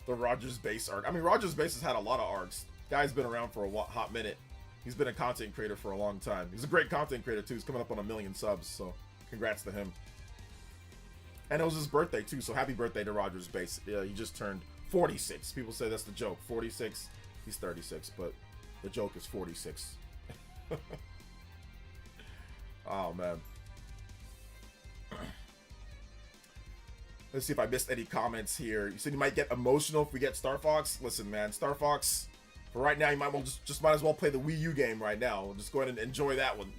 The Rogers base arc. I mean, Rogers base has had a lot of arcs. Guy's been around for a hot minute. He's been a content creator for a long time. He's a great content creator too. He's coming up on 1 million subs, so congrats to him. And it was his birthday too, so happy birthday to Rogers base. Yeah, he just turned 46. People say that's the joke. 46. He's 36, but the joke is 46. Oh man. Let's see if I missed any comments here. You said you might get emotional if we get Star Fox. Listen, man, Star Fox. For right now, you might might as well play the Wii U game right now. Just go ahead and enjoy that one,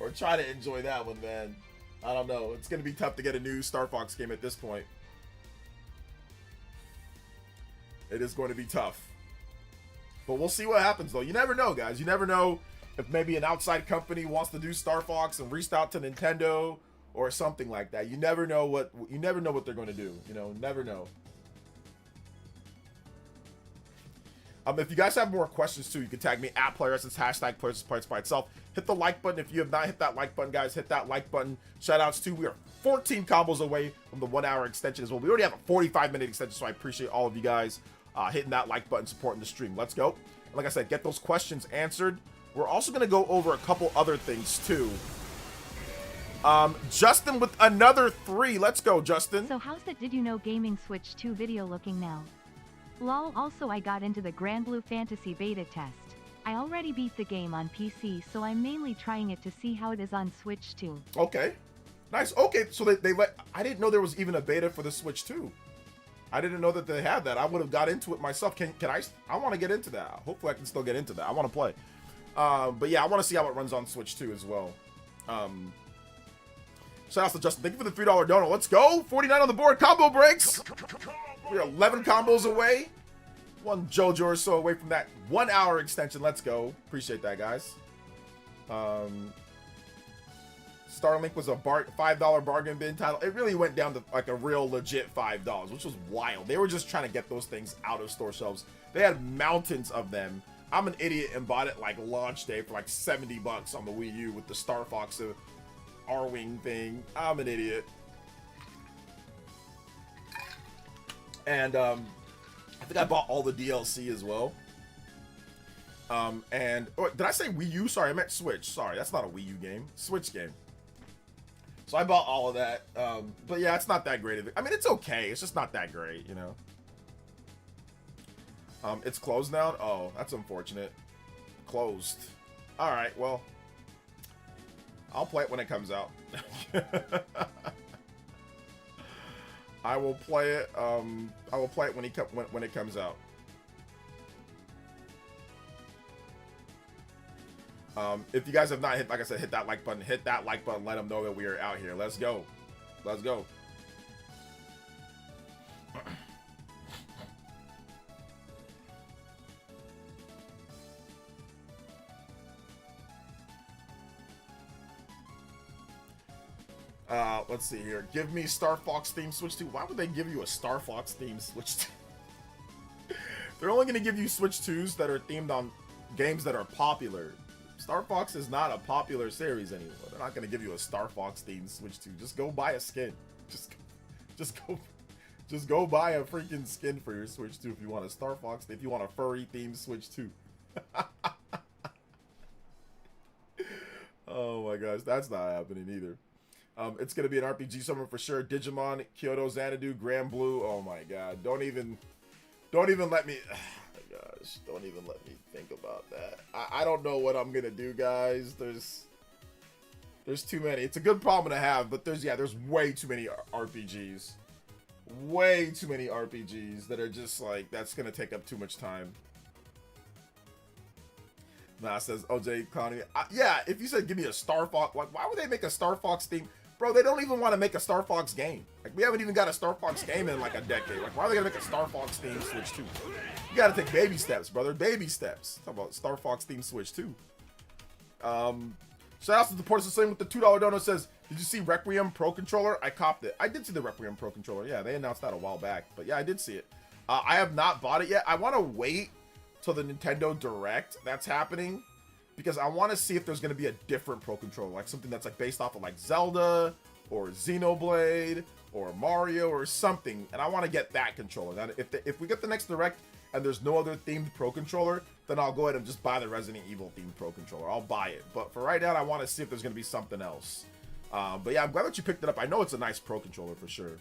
or try to enjoy that one, man. I don't know. It's gonna be tough to get a new Star Fox game at this point. It is going to be tough, but we'll see what happens though. You never know, guys. You never know if maybe an outside company wants to do Star Fox and reach out to Nintendo or something like that. You never know what they're going to do. You know, never know. If you guys have more questions too, you can tag me at PlayerEssence, hashtag PlayerEssence by itself. Hit the like button if you have not hit that like button, guys. Hit that like button. Shoutouts too. We are 14 combos away from the 1 hour extension as well. We already have a 45-minute extension, so I appreciate all of you guys hitting that like button, supporting the stream. Let's go. And like I said, get those questions answered. We're also going to go over a couple other things too. Justin with another 3. Let's go, Justin. So how's that Did You Know Gaming Switch 2 video looking now? Lol. Also, I got into the Grand Blue Fantasy beta test. I already beat the game on PC, so I'm mainly trying it to see how it is on Switch 2. Okay. Nice. Okay, so they let... I didn't know there was even a beta for the Switch 2. I didn't know that they had that. I would have got into it myself. Can I want to get into that. Hopefully I can still get into that. I want to play. But yeah, I want to see how it runs on Switch 2 as well. Shout out to Justin. Thank you for the $3 donut. Let's go. 49 on the board. Combo breaks. We're 11 combos away. One JoJo or so away from that 1 hour extension. Let's go. Appreciate that, guys. Starlink was a $5 bargain bin title. It really went down to like a real legit $5, which was wild. They were just trying to get those things out of store shelves. They had mountains of them. I'm an idiot and bought it like launch day for like $70 on the Wii U with the Star Fox R-Wing thing. I'm an idiot. And I think I bought all the DLC as well. And did I say Wii U? Sorry, I meant Switch. Sorry, that's not a Wii U game. Switch game. So I bought all of that. But yeah, it's not that great. I mean, it's okay. It's just not that great, you know. It's closed now? Oh, that's unfortunate. Closed. Alright, well. I'll play it when it comes out. I will play it. I will play it when it comes out. If you guys have not hit, like I said, hit that like button. Hit that like button. Let them know that we are out here. Let's go. Let's go. Let's see here. Give me Star Fox theme Switch 2. Why would they give you a Star Fox theme Switch 2? They're only going to give you Switch 2s that are themed on games that are popular. Star Fox is not a popular series anymore. They're not going to give you a Star Fox themed Switch 2. Just go buy a skin. Just go buy a freaking skin for your Switch 2 if you want a Star Fox, if you want a furry themed Switch 2. Oh my gosh, that's not happening either. It's gonna be an RPG summer for sure. Digimon, Kyoto Xanadu, Grand Blue. Oh my god, don't even let me. Oh my gosh, don't even let me think about that. I don't know what I'm gonna do, guys. There's too many. It's a good problem to have, but there's way too many RPGs. Way too many RPGs that are just like, that's gonna take up too much time. Nah, says OJ Connie. Yeah, if you said give me a Star Fox, like, why would they make a Star Fox theme? Bro, they don't even want to make a Star Fox game. Like, we haven't even got a Star Fox game in like a decade. Like, why are they gonna make a Star Fox theme Switch 2? You gotta take baby steps, brother. Baby steps. Talk about Star Fox theme Switch 2. Shout out to the Portis the same with the $2 dono. Says, did you see Requiem Pro Controller? I copped it. I did see the Requiem Pro Controller. Yeah, they announced that a while back. But yeah, I did see it. I have not bought it yet. I want to wait till the Nintendo Direct that's happening, because I want to see if there's going to be a different Pro Controller, like something that's like based off of like Zelda or Xenoblade or Mario or something, and I want to get that controller. Now, if we get the next Direct and there's no other themed Pro Controller, then I'll go ahead and just buy the Resident Evil themed Pro Controller. I'll buy it, but for right now, I want to see if there's going to be something else. But yeah, I'm glad that you picked it up. I know it's a nice Pro Controller for sure.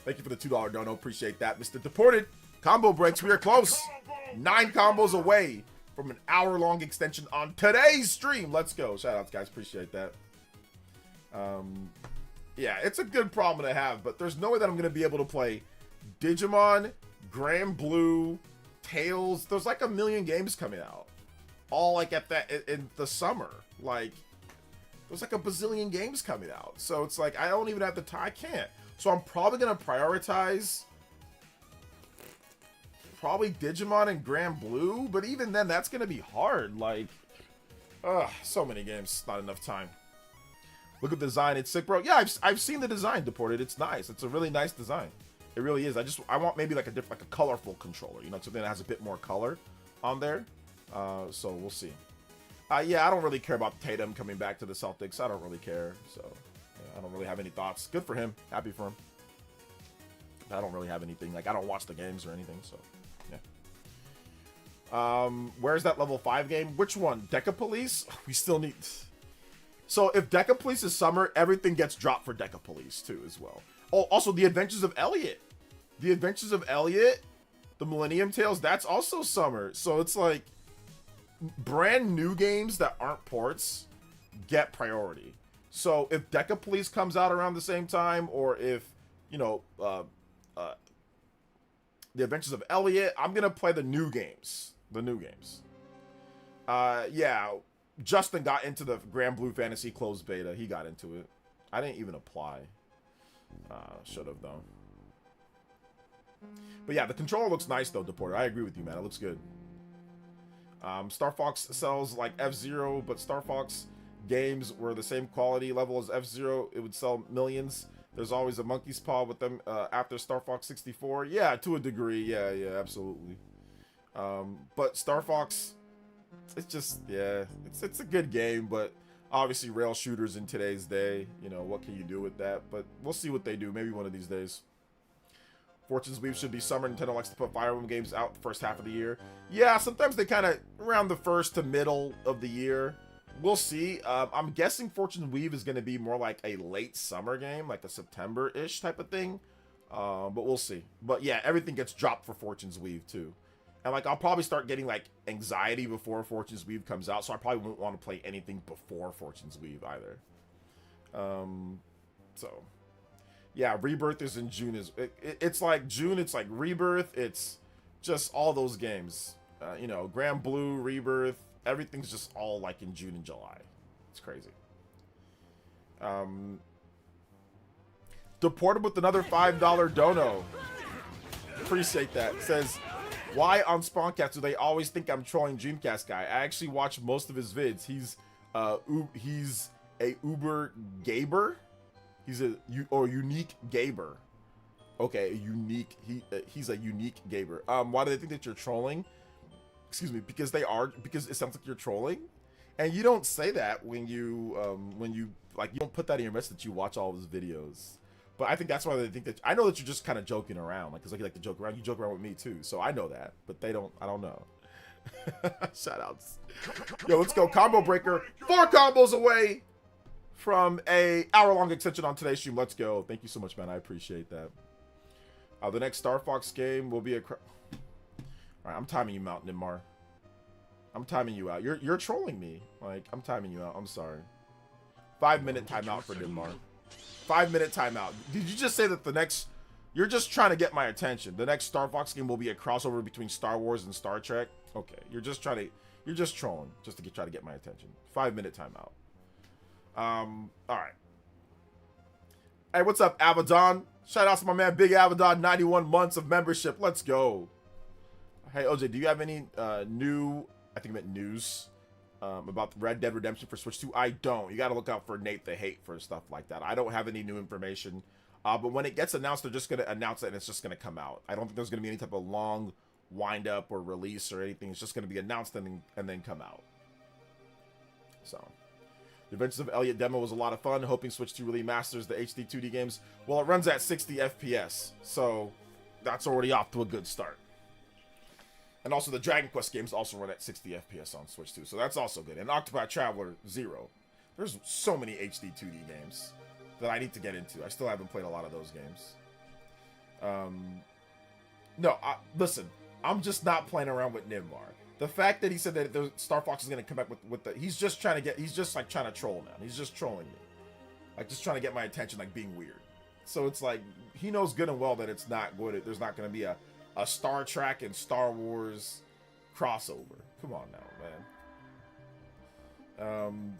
Thank you for the $2 dono. Appreciate that, Mr. Deported. Combo breaks. We are close. 9 combos away from an hour-long extension on today's stream. Let's go. Shout outs, guys. Appreciate that. Yeah, it's a good problem to have, but there's no way that I'm going to be able to play Digimon, Grand Blue, Tails. There's like a million games coming out. All like at that in the summer. Like, there's like a bazillion games coming out. So it's like, I don't even have the time. I can't. So I'm probably going to prioritize probably Digimon and Grand Blue, but even then, that's going to be hard. Like, so many games, not enough time. Look at the design, it's sick, bro. Yeah, I've seen the design, Deported. It's nice. It's a really nice design. It really is. I want maybe like a different, like a colorful controller, you know, something that has a bit more color on there. So we'll see. Yeah, I don't really care about Tatum coming back to the Celtics. I don't really care. So yeah, I don't really have any thoughts. Good for him. Happy for him. I don't really have anything. Like, I don't watch the games or anything. So yeah. Where's that level 5 game? Which one? Deca Police? We still need. So if Deca Police is summer, everything gets dropped for Deca Police too as well. Oh, also the Adventures of Elliot. The Adventures of Elliot, the Millennium Tales, that's also summer. So it's like brand new games that aren't ports get priority. So if Deca Police comes out around the same time, or if, you know, the Adventures of Elliot, I'm gonna play the new games. The new games. Yeah. Justin got into the Grand Blue Fantasy closed beta. He got into it. I didn't even apply. Should have though. But yeah, the controller looks nice though, Deporter. I agree with you, man. It looks good. Star Fox sells like F-Zero, but Star Fox games were the same quality level as F-Zero. It would sell millions. There's always a monkey's paw with them after Star Fox 64. Yeah, to a degree. Yeah, absolutely. But Star Fox, it's just, yeah, it's a good game, but obviously rail shooters in today's day, you know, what can you do with that? But we'll see what they do, maybe one of these days. Fortune's Weave should be summer. Nintendo likes to put Fire Emblem games out the first half of the year. Yeah, sometimes they kind of, around the first to middle of the year. We'll see. I'm guessing Fortune's Weave is going to be more like a late summer game, like a September-ish type of thing. But we'll see. But yeah, everything gets dropped for Fortune's Weave too. And like, I'll probably start getting like anxiety before Fortune's Weave comes out, so I probably won't want to play anything before Fortune's Weave either. So yeah, Rebirth is in June. It's like June, it's like Rebirth, it's just all those games. You know, Grand Blue, Rebirth, everything's just all like in June and July. It's crazy. Deported with another $5 dono. Appreciate that. It says, why on Spawncast do they always think I'm trolling Dreamcast guy? I actually watch most of his vids. He's A Uber Gaber. He's a unique Gaber. Okay, a unique. He's a unique Gaber. Why do they think that you're trolling? Excuse me, because it sounds like you're trolling, and you don't say that when you like, you don't put that in your message that you watch all of his videos. But I think that's why they think that. I know that you're just kind of joking around, like, because you like to joke around. You joke around with me too, so I know that. But they don't. I don't know. Shout outs. Yo, let's go. Combo breaker. 4 combos away from a hour-long extension on today's stream. Let's go. Thank you so much, man. I appreciate that. The next Star Fox game will be a. All right, I'm timing you out, Nimar. I'm timing you out. You're trolling me. Like, I'm timing you out. I'm sorry. 5-minute timeout for Nimar. 5-minute timeout. Did you just say that the next? You're just trying to get my attention. The next Star Fox game will be a crossover between Star Wars and Star Trek. Okay, you're just trolling, just to try to get my attention. 5-minute timeout. All right. Hey, what's up, Abaddon? Shout out to my man, Big Abaddon, 91 months of membership. Let's go. Hey, OJ, do you have any new, I think I meant news, about Red Dead Redemption for Switch 2? I don't. You got to look out for Nate the Hate for stuff like that. I don't have any new information. But when it gets announced, they're just going to announce it and it's just going to come out. I don't think there's going to be any type of long wind up or release or anything. It's just going to be announced and then come out. So, the Adventures of Elliot demo was a lot of fun. Hoping Switch 2 really masters the HD 2D games. Well, it runs at 60 FPS, so that's already off to a good start. And also the Dragon Quest games also run at 60 FPS on Switch 2, so that's also good. And Octopath Traveler 0. There's so many HD 2D games that I need to get into. I still haven't played a lot of those games. Listen, I'm just not playing around with Nimbar. The fact that he said that Star Fox is going to come back with the... He's just trying to troll now. He's just trolling me. Like, just trying to get my attention, like, being weird. So it's like, he knows good and well that it's not good. There's not going to be a Star Trek and Star Wars crossover. Come on now, man.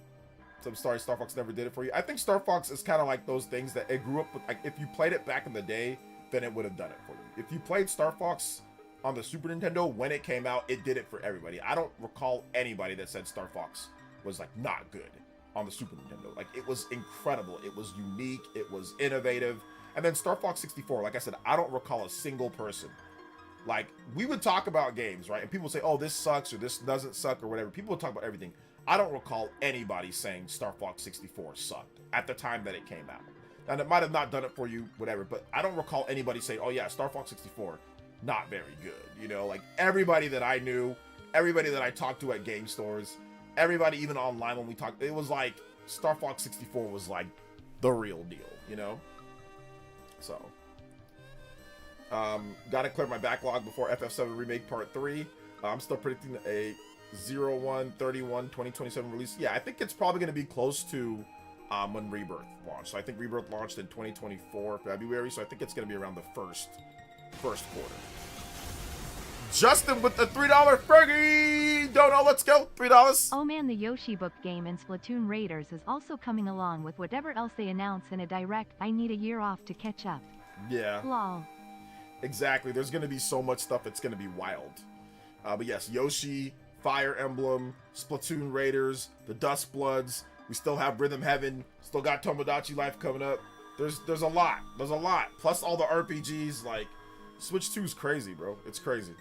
So I'm sorry Star Fox never did it for you. I think Star Fox is kind of like those things that it grew up with. Like, if you played it back in the day, then it would have done it for you. If you played Star Fox on the Super Nintendo when it came out, it did it for everybody. I don't recall anybody that said Star Fox was, like, not good on the Super Nintendo. Like, it was incredible. It was unique. It was innovative. And then Star Fox 64, like I said, I don't recall a single person. Like, we would talk about games, right? And people would say, oh, this sucks or this doesn't suck or whatever. People would talk about everything. I don't recall anybody saying Star Fox 64 sucked at the time that it came out. And it might have not done it for you, whatever, but I don't recall anybody saying, oh yeah, Star Fox 64, not very good. You know, like, everybody that I knew, everybody that I talked to at game stores, everybody even online when we talked, it was like Star Fox 64 was like the real deal, you know? So, gotta clear my backlog before FF7 Remake Part 3. I'm still predicting a 01/31/2027 release. Yeah, I think it's probably going to be close to when Rebirth launched. So I think Rebirth launched in 2024 February, so I think it's going to be around the first quarter. Justin with the $3 Fergie! Dono, let's go! $3. Oh man, the Yoshi book game and Splatoon Raiders is also coming along with whatever else they announce in a direct. I need a year off to catch up. Yeah. Lol. Exactly. There's going to be so much stuff that's going to be wild. But yes, Yoshi, Fire Emblem, Splatoon Raiders, the Dust Bloods. We still have Rhythm Heaven. Still got Tomodachi Life coming up. There's a lot. There's a lot. Plus all the RPGs. Like, Switch 2 is crazy, bro. It's crazy.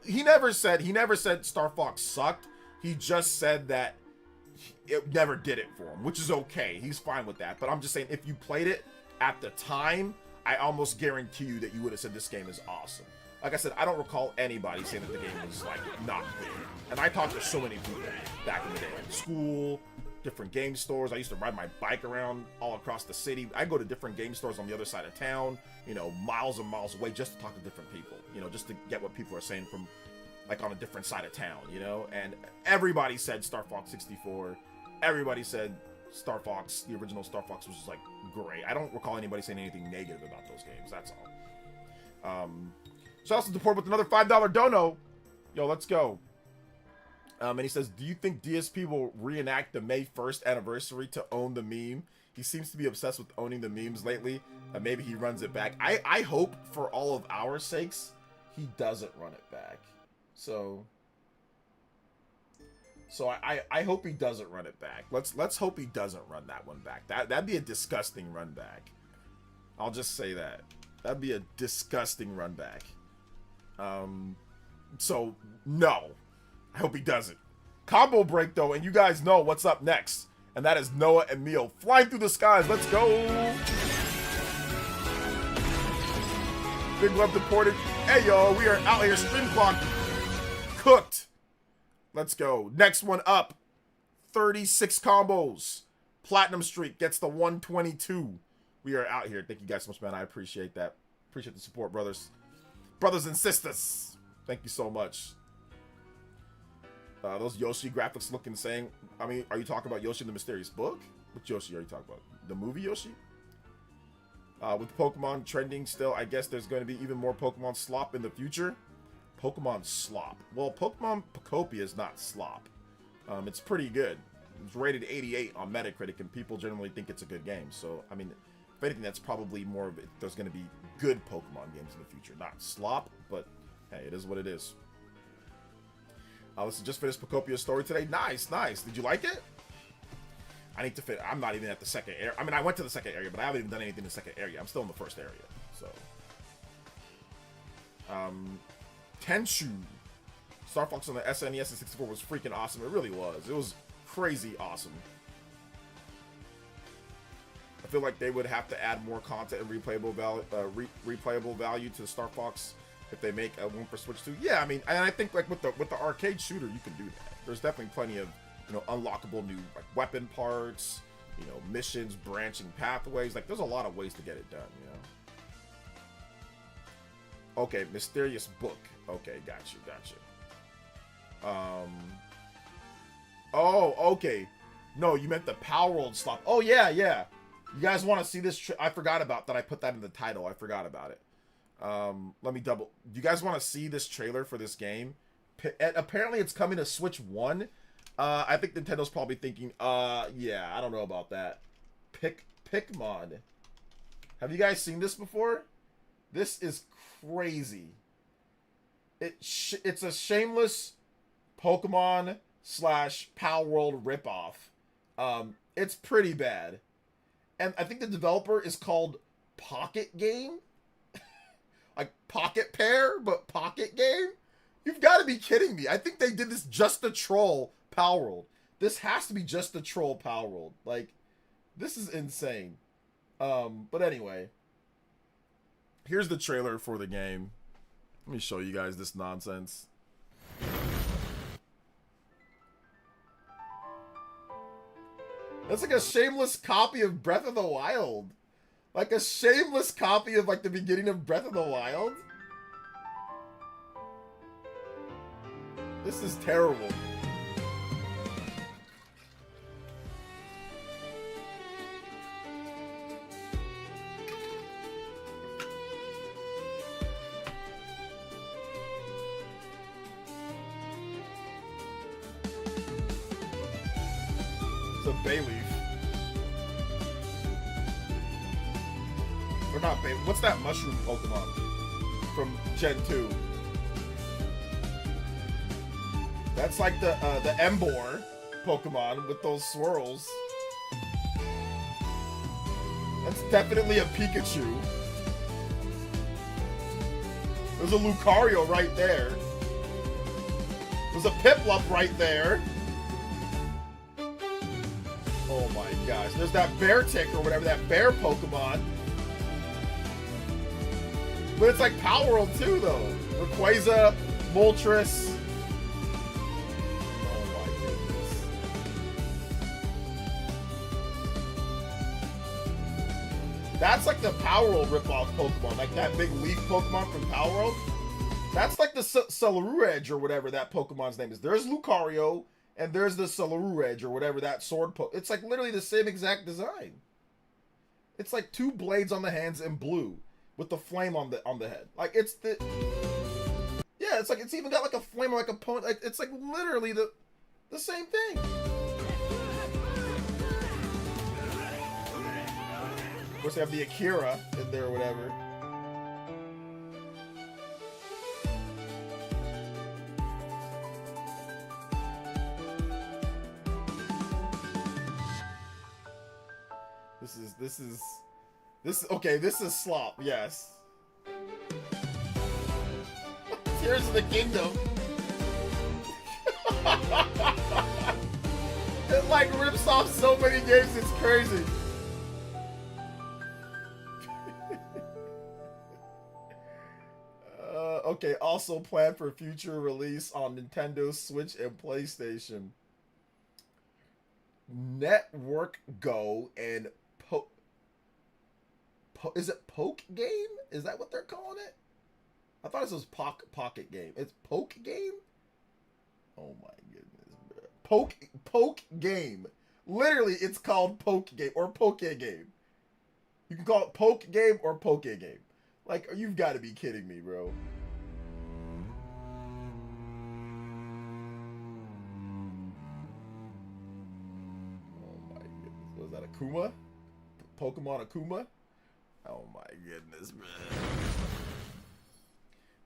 He never said Star Fox sucked. He just said that it never did it for him, which is okay. He's fine with that. But I'm just saying, if you played it at the time, I almost guarantee you that you would have said this game is awesome. Like I said, I don't recall anybody saying that the game was, like, not good. And I talked to so many people back in the day, like school, different game stores. I used to ride my bike around all across the city. I go to different game stores on the other side of town, you know, miles and miles away, just to talk to different people, you know, just to get what people are saying from, like, on a different side of town, you know? And everybody said Star Fox 64. Everybody said Star Fox, the original Star Fox, was, like, great. I don't recall anybody saying anything negative about those games, that's all. Shout out to Deport with another $5 dono. Yo, let's go. And he says, do you think DSP will reenact the May 1st anniversary to own the meme? He seems to be obsessed with owning the memes lately. Maybe he runs it back. I hope, for all of our sakes, he doesn't run it back. So, So I hope he doesn't run it back. Let's hope he doesn't run that one back. That'd be a disgusting run back. I'll just say that. That'd be a disgusting run back. So no. I hope he doesn't. Combo break though, and you guys know what's up next. And that is Noah and Mio flying through the skies. Let's go. Big love deported. Hey yo, we are out here stream clock cooked. Let's go. Next one up. 36 combos. Platinum streak gets the 122. We are out here. Thank you guys so much, man. I appreciate that. Appreciate the support, brothers. Brothers and sisters. Thank you so much. Those Yoshi graphics look insane. I mean, are you talking about Yoshi in the Mysterious Book? Which Yoshi are you talking about? The movie Yoshi? With Pokemon trending still, I guess there's going to be even more Pokemon slop in the future. Pokemon slop. Well, Pokemon Pokopia is not slop. It's pretty good. It's rated 88 on Metacritic, and people generally think it's a good game. So, I mean, if anything, that's probably more of it. There's going to be good Pokemon games in the future. Not slop, but hey, it is what it is. Let's just finish Pokopia's story today. Nice, nice. Did you like it? I need to fit. I'm not even at the second area. I mean, I went to the second area, but I haven't even done anything in the second area. I'm still in the first area. So, Tenchu. Star Fox on the SNES and 64 was freaking awesome. It really was. It was crazy awesome. I feel like they would have to add more content and replayable value to the Star Fox if they make a one for Switch 2. Yeah, I mean, and I think like with the arcade shooter, you can do that. There's definitely plenty of, you know, unlockable new like weapon parts, you know, missions, branching pathways. Like there's a lot of ways to get it done, you know. Okay, Mysterious Book. Okay, got you. Oh, okay. No, you meant the Palworld slot. Oh yeah. You guys want to see this? I forgot about that. I put that in the title. I forgot about it. Let me double. Do you guys want to see this trailer for this game? Apparently, it's coming to Switch 1. I think Nintendo's probably thinking, yeah, I don't know about that. Pikmon. Have you guys seen this before? This is crazy. It's a shameless Pokemon / Palworld ripoff. It's pretty bad. And I think the developer is called Pocket Game. Like Pocket Pair, but Pocket Game? You've got to be kidding me. I think they did this just to troll Palworld. This has to be just to troll Palworld. Like, this is insane. But anyway. Here's the trailer for the game. Let me show you guys this nonsense. That's like a shameless copy of Breath of the Wild. Like a shameless copy of like the beginning of Breath of the Wild. This is terrible. It's a bay leaf. Or not bay. What's that mushroom Pokemon from Gen 2? That's like the Embor Pokemon with those swirls. That's definitely a Pikachu. There's a Lucario right there. There's a Piplup right there. Oh my gosh. There's that Beartic or whatever, that bear Pokemon. But it's like Palworld too, though. Rayquaza, Moltres. Oh my goodness. That's like the Palworld ripoff Pokemon. Like that big leaf Pokemon from Palworld. That's like the Celeruedge or whatever that Pokemon's name is. There's Lucario, and there's the Celeruedge or whatever that sword It's like literally the same exact design. It's like two blades on the hands in blue with the flame on the head. Like it's the it's like it's even got like a flame like a point. Like it's like literally the same thing. Of course, they have the Akira in there or whatever. okay. This is slop. Yes. Tears of the Kingdom. It like rips off so many games. It's crazy. Okay, also planned for future release on Nintendo Switch and PlayStation. Network Go and is it Poke Game? Is that what they're calling it? I thought this was Pocket Game. It's Poke Game? Oh my goodness, bro. Poke Game. Literally, it's called Poke Game or Poke Game. You can call it Poke Game or Poke Game. Like, you've got to be kidding me, bro. Was that Akuma? Pokemon Akuma? Oh my goodness, man.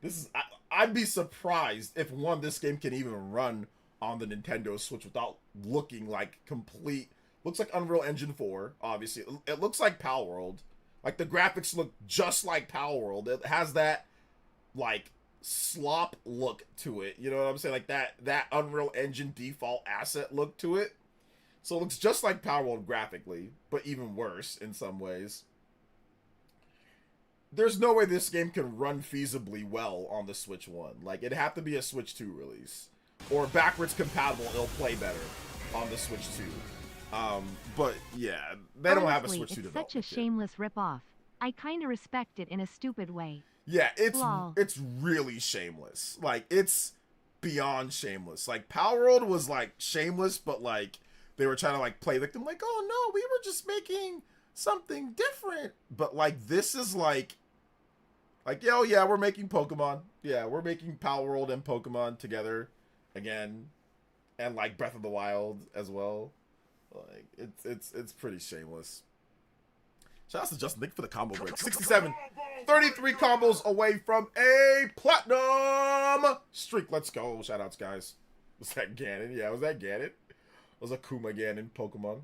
This is... I'd be surprised if this game can even run on the Nintendo Switch without looking like complete... Looks like Unreal Engine 4, obviously. It looks like Palworld. Like, the graphics look just like Palworld. It has that, like, slop look to it. You know what I'm saying? Like, that Unreal Engine default asset look to it. So it looks just like Palworld graphically, but even worse in some ways. There's no way this game can run feasibly well on the Switch 1. Like, it'd have to be a Switch 2 release. Or backwards compatible, it'll play better on the Switch 2. But yeah, they don't have a Switch 2 development. It's such a shameless ripoff. I kinda respect it in a stupid way. Yeah, it's really shameless. Like, it's beyond shameless. Like, Palworld was, like, shameless, but, like, they were trying to, like, play victim, like, oh, no, we were just making something different. But, like, this is, like, yo, yeah, we're making Pokemon. Yeah, we're making Palworld and Pokemon together again. And, like, Breath of the Wild as well. Like, it's pretty shameless. Shout out to Justin. Thank you for the combo break. 67. 33 combos away from a platinum streak. Let's go. Shout outs, guys. Was that Ganon? Yeah, was that Ganon? Was Akuma Ganon Pokemon?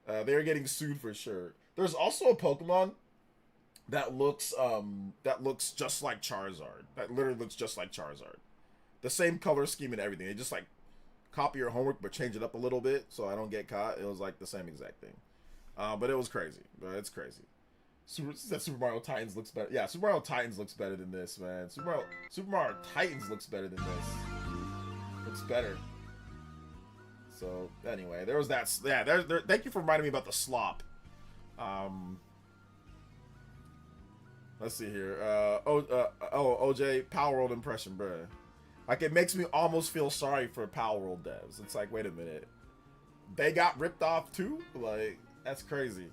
They're getting sued for sure. There's also a Pokemon that looks just like Charizard. That literally looks just like Charizard. The same color scheme and everything. They just like copy your homework but change it up a little bit so I don't get caught. It was like the same exact thing. But it was crazy. It's crazy. Super Mario Titans looks better. Yeah, Super Mario Titans looks better than this, man. Super Mario Titans looks better than this. Looks better. So anyway, there was that. Yeah, thank you for reminding me about the slop. Let's see here. OJ Palworld impression, bruh. Like, it makes me almost feel sorry for Palworld devs. It's like, wait a minute, they got ripped off too? Like, that's crazy.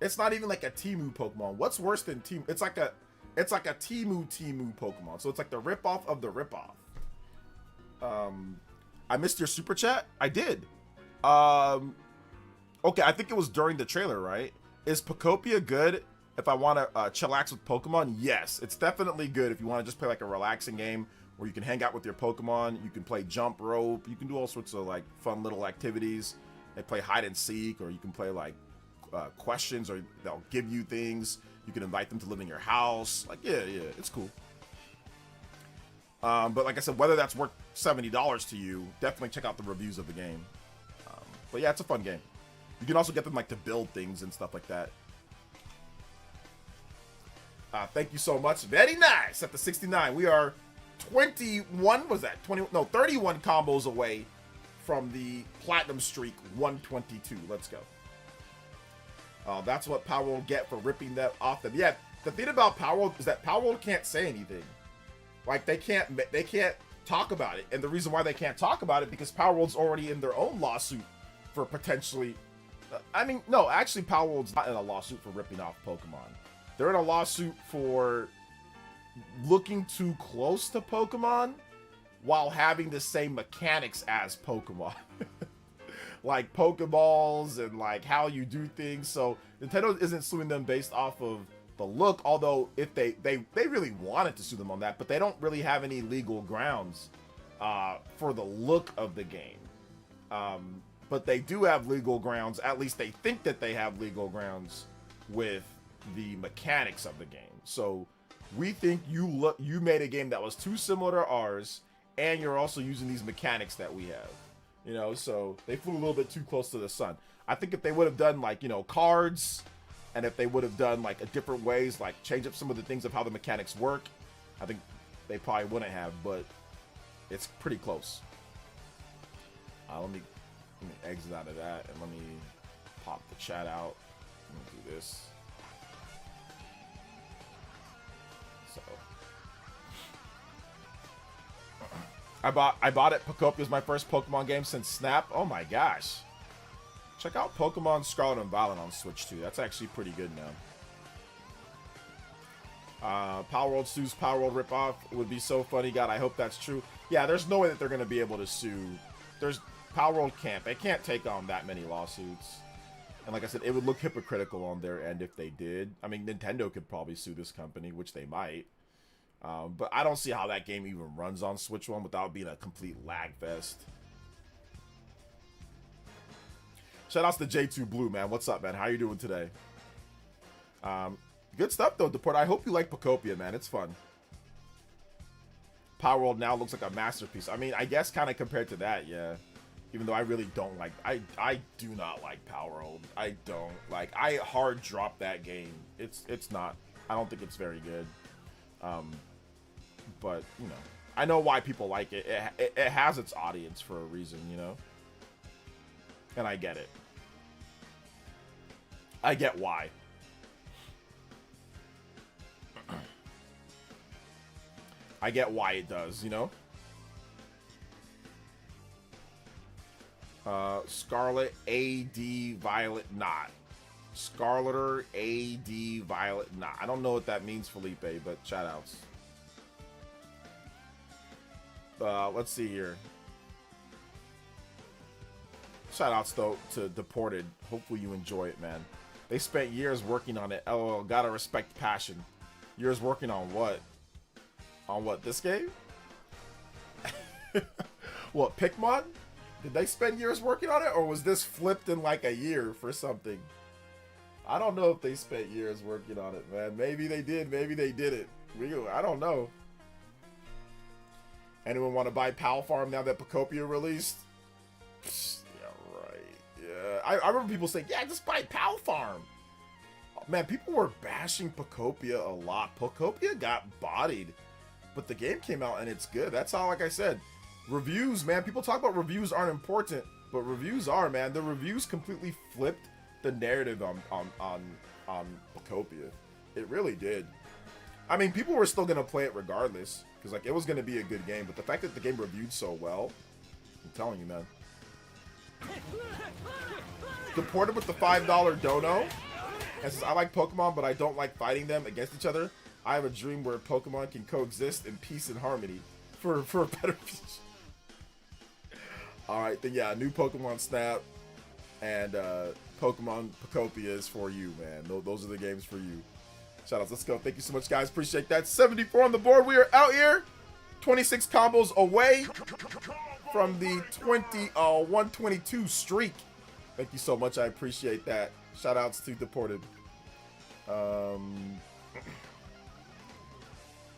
It's not even like a Temu Pokemon. What's worse than Temu? It's like a Temu Pokemon. So it's like the ripoff of the ripoff. I missed your super chat. I did. Okay, I think it was during the trailer, right? Is Pokopia good if I want to chillax with Pokemon? Yes, it's definitely good if you want to just play like a relaxing game where you can hang out with your Pokemon. You can play jump rope. You can do all sorts of like fun little activities. They play hide and seek, or you can play like questions, or they'll give you things. You can invite them to live in your house. Like, yeah, it's cool. But like I said, whether that's worth $70 to you, definitely check out the reviews of the game. But yeah, it's a fun game. You can also get them like to build things and stuff like that. Thank you so much. Very nice. At the 69, we are 21. Was that 20? No, 31 combos away from the platinum streak 122. Let's go. That's what Palworld will get for ripping that off them. Yeah, the thing about Palworld is that Palworld can't say anything. Like, they can't talk about it. And the reason why they can't talk about it because Palworld's already in their own lawsuit for potentially... I mean, no, actually Palworld's not in a lawsuit for ripping off Pokemon. They're in a lawsuit for looking too close to Pokemon while having the same mechanics as Pokemon. Like Pokeballs and like how you do things. So Nintendo isn't suing them based off of the look, although if they really wanted to sue them on that, but they don't really have any legal grounds for the look of the game. but they do have legal grounds. At least they think that they have legal grounds with the mechanics of the game. So we think you made a game that was too similar to ours, and you're also using these mechanics that we have. You know, so they flew a little bit too close to the sun. I think if they would have done, like, you know, cards, and if they would have done, like, a different ways, like change up some of the things of how the mechanics work, I think they probably wouldn't have, but it's pretty close. Let me exit out of that, and let me pop the chat out. Let me do this. So I bought it. Pokopia is my first Pokemon game since Snap. Oh my gosh. Check out Pokemon Scarlet and Violet on Switch too. That's actually pretty good now. Palworld sues Palworld Ripoff. It would be so funny. God, I hope that's true. Yeah, there's no way that they're going to be able to sue. Palworld can't. They can't take on that many lawsuits. And like I said, it would look hypocritical on their end if they did. I mean, Nintendo could probably sue this company, which they might. But I don't see how that game even runs on Switch One without being a complete lag fest. Shoutouts to J2 Blue, man. What's up, man? How you doing today? Good stuff, though, Deport. I hope you like Pokopia, man. It's fun. Palworld now looks like a masterpiece. I mean, I guess kind of compared to that, yeah. Even though I really don't like... I do not like Palworld. I don't. Like, I hard drop that game. It's not... I don't think it's very good. But, you know, I know why people like it. It has its audience for a reason, you know? And I get it. I get why. I get why it does, you know? Scarlet AD Violet not. Scarleter AD Violet not. I don't know what that means, Felipe, but shout outs. Let's see here. Shout outs though to Deported. Hopefully you enjoy it, man. They spent years working on it. Oh, gotta respect passion. Years working on what? On what? This game? What, Pikmin? Did they spend years working on it, or was this flipped in like a year for something? I don't know if they spent years working on it, man. Maybe they did. Maybe they didn't. I don't know. Anyone want to buy Pal Farm now that Pokopia released? Yeah, right. Yeah. I remember people saying, yeah, just buy Pal Farm. Man, people were bashing Pokopia a lot. Pokopia got bodied. But the game came out and it's good. That's all, like I said. Reviews, man. People talk about reviews aren't important, but reviews are, man. The reviews completely flipped the narrative on Pokopia. It really did. I mean, people were still gonna play it regardless, because like it was gonna be a good game. But the fact that the game reviewed so well, I'm telling you, man. Deported with the $5 dono. And says, I like Pokemon, but I don't like fighting them against each other. I have a dream where Pokemon can coexist in peace and harmony for a better future. Alright, then yeah, new Pokemon Snap and Pokemon Pokopia is for you, man. Those are the games for you. Shoutouts, let's go. Thank you so much, guys. Appreciate that. 74 on the board. We are out here. 26 combos away from the 122 streak. Thank you so much. I appreciate that. Shoutouts to Deported.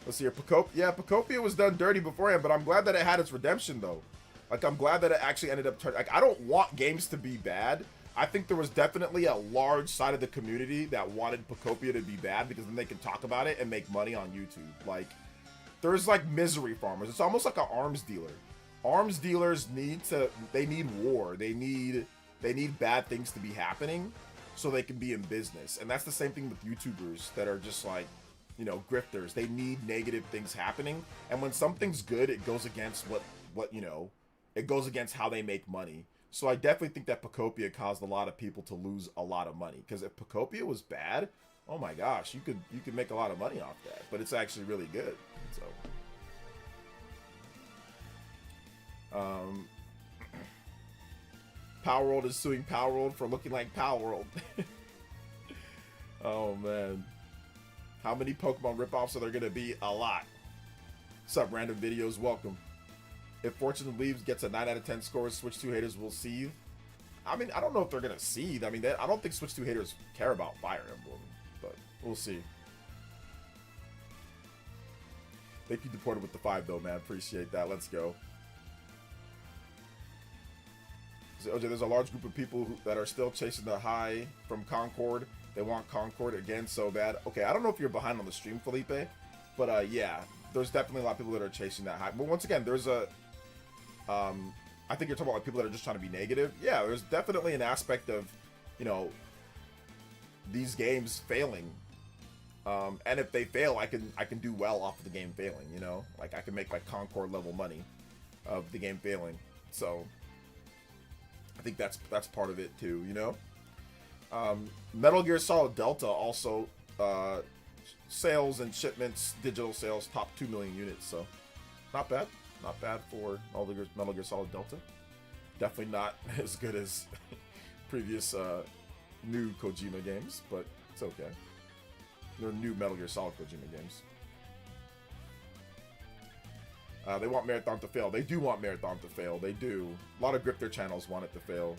Let's see here. Pokopia was done dirty beforehand, but I'm glad that it had its redemption, though. Like, I'm glad that it actually ended up turning... Like, I don't want games to be bad. I think there was definitely a large side of the community that wanted Pokopia to be bad because then they could talk about it and make money on YouTube. Like, there's, like, misery farmers. It's almost like an arms dealer. Arms dealers need to... They need war. They need bad things to be happening so they can be in business. And that's the same thing with YouTubers that are just, like... You know, grifters. They need negative things happening, and when something's good, it goes against what you know, it goes against how they make money. So I definitely think that Pokopia caused a lot of people to lose a lot of money, because if Pokopia was bad, oh my gosh, you could make a lot of money off that. But it's actually really good. So Palworld is suing Palworld for looking like Palworld. Oh man. How many Pokemon ripoffs are there going to be? A lot. What's up, random videos? Welcome. If Fortune Leaves gets a 9 out of 10 score, Switch 2 haters will seethe. I mean, I don't know if they're gonna seed. I mean, I don't think Switch 2 haters care about Fire Emblem, but we'll see. Thank you, Deported, with the 5, though, man. Appreciate that. Let's go. So, OJ, there's a large group of people that are still chasing the high from Concord. They want Concord again so bad. Okay, I don't know if you're behind on the stream, Felipe, but yeah, there's definitely a lot of people that are chasing that high. But once again, there's a, I think you're talking about like people that are just trying to be negative. Yeah, there's definitely an aspect of, you know, these games failing. And if they fail, I can do well off of the game failing, you know? Like, I can make, like, Concord level money of the game failing. So, I think that's part of it, too, you know? Metal Gear Solid Delta also, sales and shipments, digital sales, top 2 million units, so not bad. Not bad for Metal Gear Solid Delta. Definitely not as good as previous, new Kojima games, but it's okay. They're new Metal Gear Solid Kojima games. They want Marathon to fail. They do want Marathon to fail. They do. A lot of grifter channels want it to fail.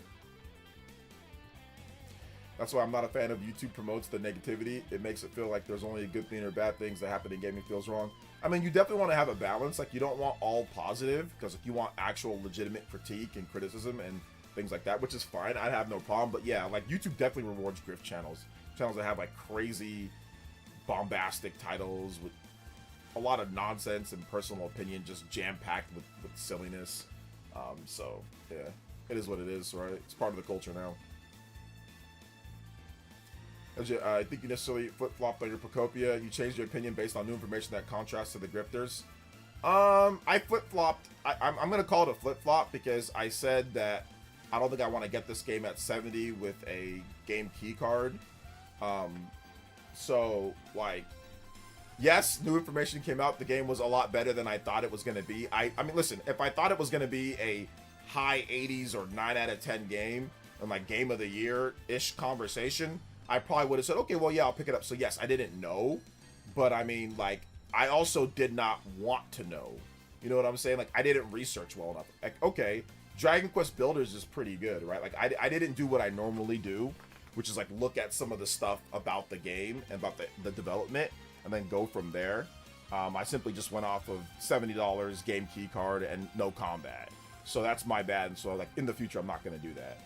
That's why I'm not a fan of YouTube promotes the negativity. It makes it feel like there's only a good thing or bad things that happen in gaming feels wrong. I mean, you definitely want to have a balance. Like, you don't want all positive, because like, you want actual legitimate critique and criticism and things like that, which is fine. I have no problem. But yeah, like, YouTube definitely rewards grift channels. Channels that have like crazy, bombastic titles with a lot of nonsense and personal opinion just jam-packed with silliness. So yeah, it is what it is, right? It's part of the culture now. I think you necessarily flip-flopped on your Pokopia. You changed your opinion based on new information that contrasts to the grifters. I flip-flopped. I'm gonna call it a flip-flop because I said that I don't think I want to get this game at 70 with a game key card. So, like, yes, new information came out. The game was a lot better than I thought it was going to be. I mean, listen, if I thought it was going to be a high 80s or 9 out of 10 game, and like game of the year-ish conversation, I probably would have said, okay, well, yeah, I'll pick it up. So, yes, I didn't know. But, I mean, like, I also did not want to know. You know what I'm saying? Like, I didn't research well enough. Like, okay, Dragon Quest Builders is pretty good, right? Like, I didn't do what I normally do, which is like look at some of the stuff about the game and about the development and then go from there. I simply just went off of $70 game key card and no combat. So that's my bad. And so like in the future, I'm not going to do that.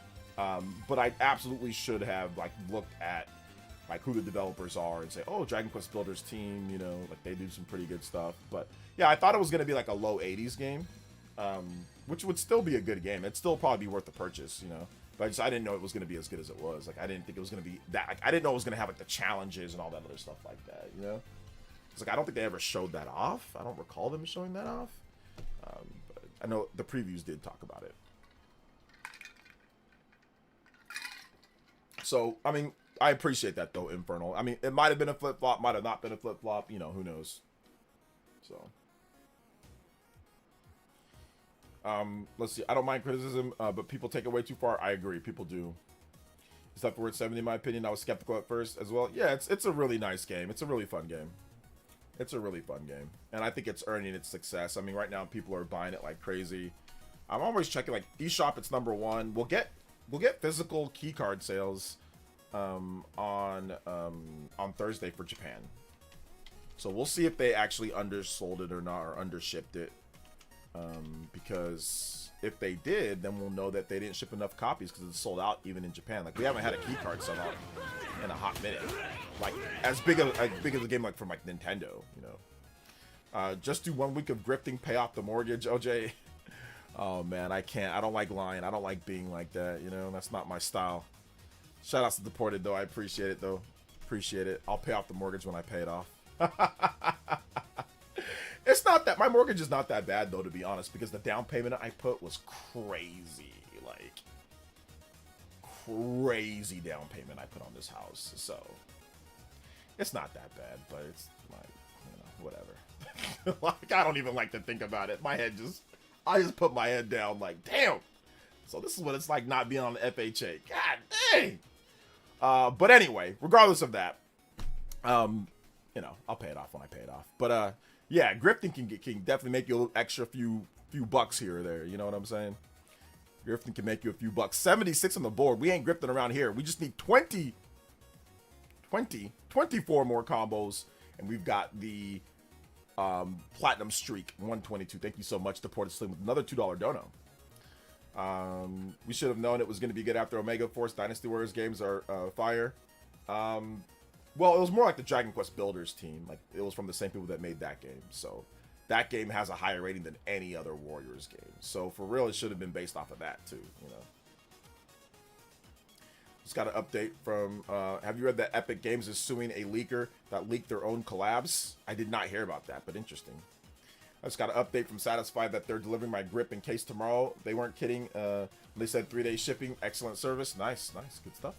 But I absolutely should have like looked at like who the developers are and say, oh, Dragon Quest Builders team, you know, like they do some pretty good stuff. But yeah, I thought it was going to be like a low 80s game, which would still be a good game. It'd still probably be worth the purchase, you know. But I didn't know it was going to be as good as it was. Like, I didn't think it was going to be that. Like, I didn't know it was going to have, like, the challenges and all that other stuff like that, you know? It's like, I don't think they ever showed that off. I don't recall them showing that off. But I know the previews did talk about it. So, I mean, I appreciate that, though, Infernal. I mean, it might have been a flip-flop, might have not been a flip-flop. You know, who knows? So... let's see. I don't mind criticism, but people take it way too far. I agree. People do. Is that worth 70 in my opinion? I was skeptical at first as well. Yeah, it's a really nice game. It's a really fun game. It's a really fun game. And I think it's earning its success. I mean, right now people are buying it like crazy. I'm always checking like eShop, it's #1. We'll get physical keycard sales on Thursday for Japan. So we'll see if they actually undersold it or not, or undershipped it. Because if they did, then we'll know that they didn't ship enough copies because it's sold out even in Japan. Like, we haven't had a key card sell out in a hot minute. Like, as big as a game like from like Nintendo, you know. Just do 1 week of grifting, pay off the mortgage, OJ. Oh man, I can't. I don't like lying. I don't like being like that, you know. That's not my style. Shout outs to Deported though. I appreciate it though. Appreciate it. I'll pay off the mortgage when I pay it off. It's not that, my mortgage is not that bad though, to be honest, because the down payment I put was crazy, like crazy down payment I put on this house. So it's not that bad, but it's like, you know, whatever. Like, I don't even like to think about it. I just put my head down like, damn. So this is what it's like not being on the FHA. God dang. But anyway, regardless of that, you know, I'll pay it off when I pay it off. But yeah, grifting can definitely make you an extra few bucks here or there. You know what I'm saying? Grifting can make you a few bucks. 76 on the board. We ain't grifting around here. We just need 24 more combos. And we've got the platinum streak, 122. Thank you so much to Porter Slim with another $2 dono. We should have known it was going to be good after Omega Force. Dynasty Warriors games are fire. Well, it was more like the Dragon Quest Builders team. Like, it was from the same people that made that game. So that game has a higher rating than any other Warriors game. So for real, it should have been based off of that too, you know. Just got an update from, have you read that Epic Games is suing a leaker that leaked their own collabs? I did not hear about that, but interesting. I just got an update from Satisfied that they're delivering my grip in case tomorrow. They weren't kidding. They said 3-day shipping. Excellent service. Nice, nice. Good stuff.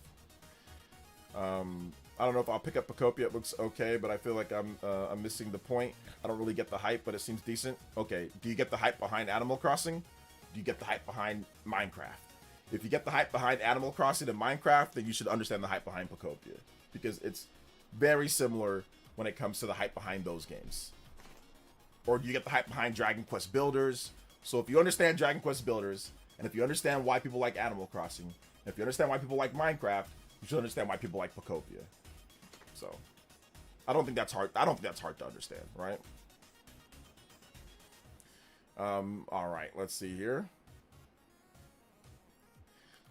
I don't know if I'll pick up Pokopia. It looks okay, but I feel like I'm missing the point. I don't really get the hype, but it seems decent. Okay, do you get the hype behind Animal Crossing? Do you get the hype behind Minecraft? If you get the hype behind Animal Crossing and Minecraft, then you should understand the hype behind Pokopia, because it's very similar when it comes to the hype behind those games. Or do you get the hype behind Dragon Quest Builders? So if you understand Dragon Quest Builders, and if you understand why people like Animal Crossing, and if you understand why people like Minecraft, you should understand why people like Pokopia. So I don't think that's hard. I don't think that's hard to understand, right? All right, let's see here.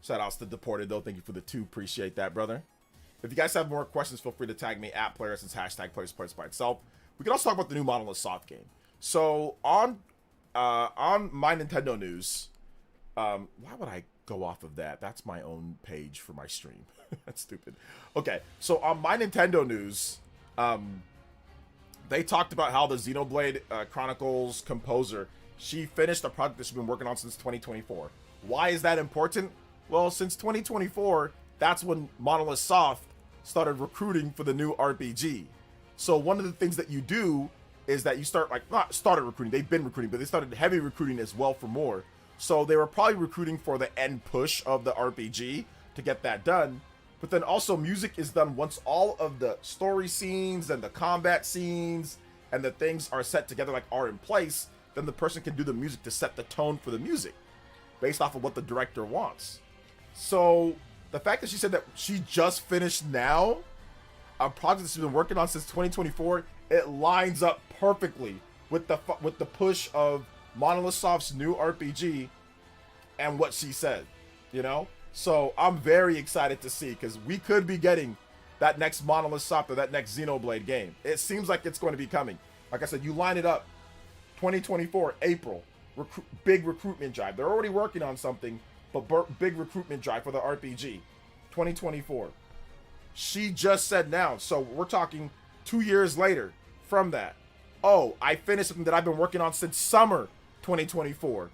Shout outs to Deported though. Thank you for the 2. Appreciate that, brother. If you guys have more questions, feel free to tag me at PlayerEssence, hashtag PlayerEssence by itself. We can also talk about the new Monolith Soft game. So on my Nintendo news, why would I go off of that? That's my own page for my stream. That's stupid. Okay, so on my Nintendo news, they talked about how the Xenoblade Chronicles composer, she finished a project that she's been working on since 2024. Why is that important? Well, since 2024, that's when Monolith Soft started recruiting for the new RPG. So one of the things that you do is that you start, like, not started recruiting, they've been recruiting, but they started heavy recruiting as well for more. So they were probably recruiting for the end push of the RPG to get that done. But then also music is done once all of the story scenes and the combat scenes and the things are set together, like are in place, then the person can do the music to set the tone for the music based off of what the director wants. So the fact that she said that she just finished now a project that she's been working on since 2024, it lines up perfectly with the push of Monolith Soft's new RPG and what she said, you know? So I'm very excited to see, because we could be getting that next Monolith Soft or that next Xenoblade game. It seems like it's going to be coming. Like I said, you line it up, 2024, April, big recruitment drive. They're already working on something, but big recruitment drive for the RPG, 2024. She just said now, so we're talking 2 years later from that. Oh, I finished something that I've been working on since summer 2024.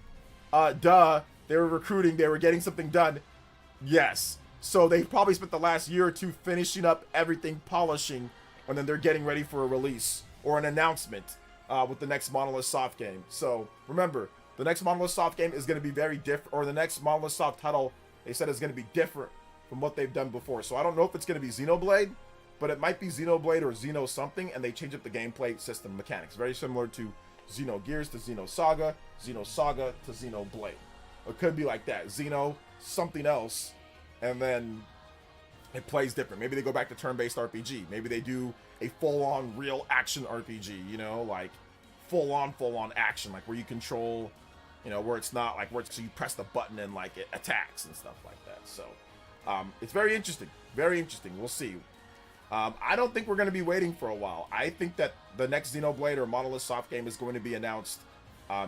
They were recruiting, they were getting something done. Yes. So they probably spent the last year or two finishing up everything, polishing, and then they're getting ready for a release or an announcement with the next Monolith Soft game. So remember, the next Monolith Soft game is going to be very different, or the next Monolith Soft title, they said, is going to be different from what they've done before. So I don't know if it's going to be Xenoblade, but it might be Xenoblade or Xeno something, and they change up the gameplay system mechanics. Very similar to Xenogears to Xenosaga to Xenoblade. It could be like that. Xeno, something else, and then it plays different. Maybe they go back to turn-based RPG. Maybe they do a full-on real action RPG, you know, like full-on action, like where you control, you know, where it's not like where so you press the button and like it attacks and stuff like that. So it's very interesting. Very interesting. We'll see. I don't think we're going to be waiting for a while. I think that the next Xenoblade or Monolith Soft game is going to be announced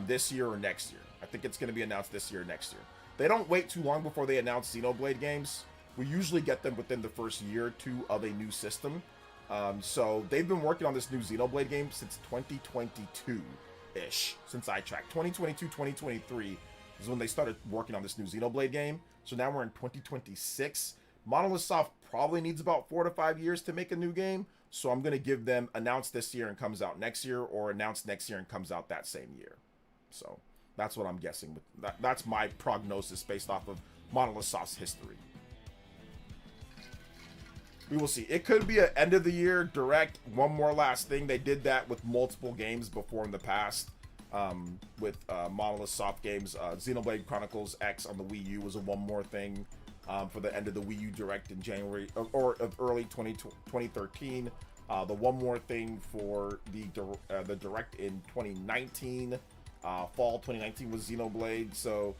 this year or next year. I think it's going to be announced this year or next year. They don't wait too long before they announce Xenoblade games. We usually get them within the first year or two of a new system. So they've been working on this new Xenoblade game since 2022-ish, since I tracked. 2022, 2023 is when they started working on this new Xenoblade game. So now we're in 2026. Monolith Soft probably needs about 4 to 5 years to make a new game. So I'm going to give them announced this year and comes out next year, or announced next year and comes out that same year. So that's what I'm guessing. That's my prognosis based off of Monolith Soft's history. We will see. It could be an end of the year direct, one more last thing. They did that with multiple games before in the past. with Monolith Soft Games. Xenoblade Chronicles X on the Wii U was a one more thing for the end of the Wii U Direct in January or of early 2013. The one more thing for the Direct in 2019, fall 2019 was Xenoblade. So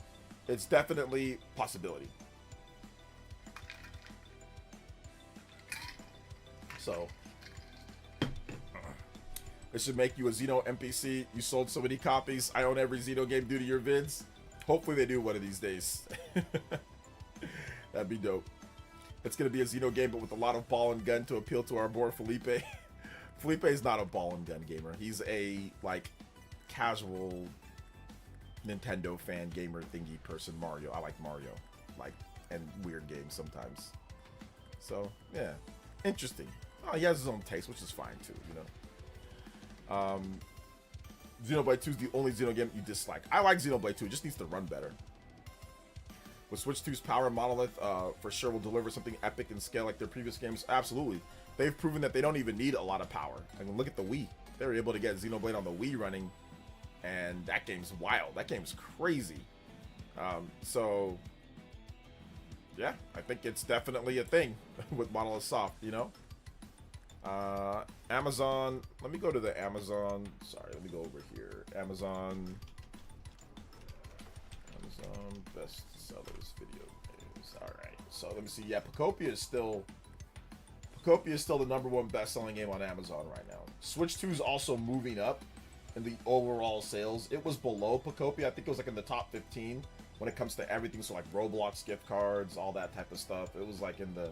it's definitely a possibility. So it should make you a Xeno NPC. You sold so many copies. I own every Xeno game due to your vids. Hopefully they do one of these days. That'd be dope. It's going to be a Xeno game, but with a lot of ball and gun to appeal to our boy Felipe. Felipe is not a ball and gun gamer. He's a, like, casual Nintendo fan gamer thingy person. Mario. I like Mario. Like, and weird games sometimes. So, yeah. Interesting. Oh, he has his own taste, which is fine, too, you know? Xenoblade 2 is the only Xeno game you dislike. I like Xenoblade 2. It just needs to run better. With Switch 2's power, Monolith for sure will deliver something epic in scale like their previous games. Absolutely. They've proven that they don't even need a lot of power. I mean, look at the Wii. They were able to get Xenoblade on the Wii running, and that game's wild. That game's crazy. So, yeah, I think it's definitely a thing with Monolith Soft, you know? Amazon, let me go to the Amazon, sorry, let me go over here. Amazon best sellers video games. Alright, so let me see. Yeah, Pokopia is still the #1 best-selling game on Amazon right now. Switch 2 is also moving up in the overall sales. It was below Pokopia. I think it was like in the top 15 when it comes to everything. So like Roblox gift cards, all that type of stuff. It was like in the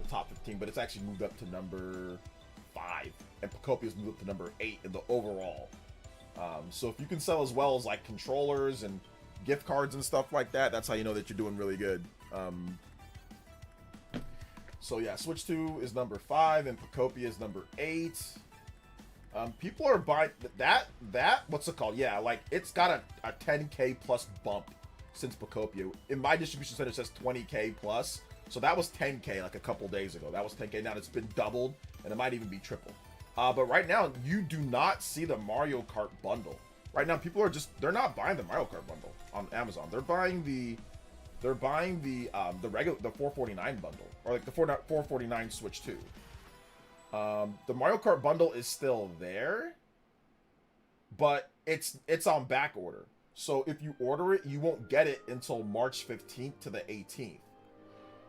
top 15, but it's actually moved up to number 5, and Pokopia's moved up to number 8 in the overall. So if you can sell as well as like controllers and gift cards and stuff like that, that's how you know that you're doing really good. So yeah, Switch 2 is number 5 and Pokopia is number 8. People are buying that what's it called? Yeah, like it's got a 10K plus bump since Pokopia. In my distribution center it says 20K plus. So that was 10K like a couple days ago. That was 10K. Now it's been doubled, and it might even be triple. But right now, you do not see the Mario Kart bundle. Right now, people are they're not buying the Mario Kart bundle on Amazon. They're buying the regular, the 449 bundle, or like the 449 Switch 2. The Mario Kart bundle is still there, but it's on back order. So if you order it, you won't get it until March 15th to the 18th.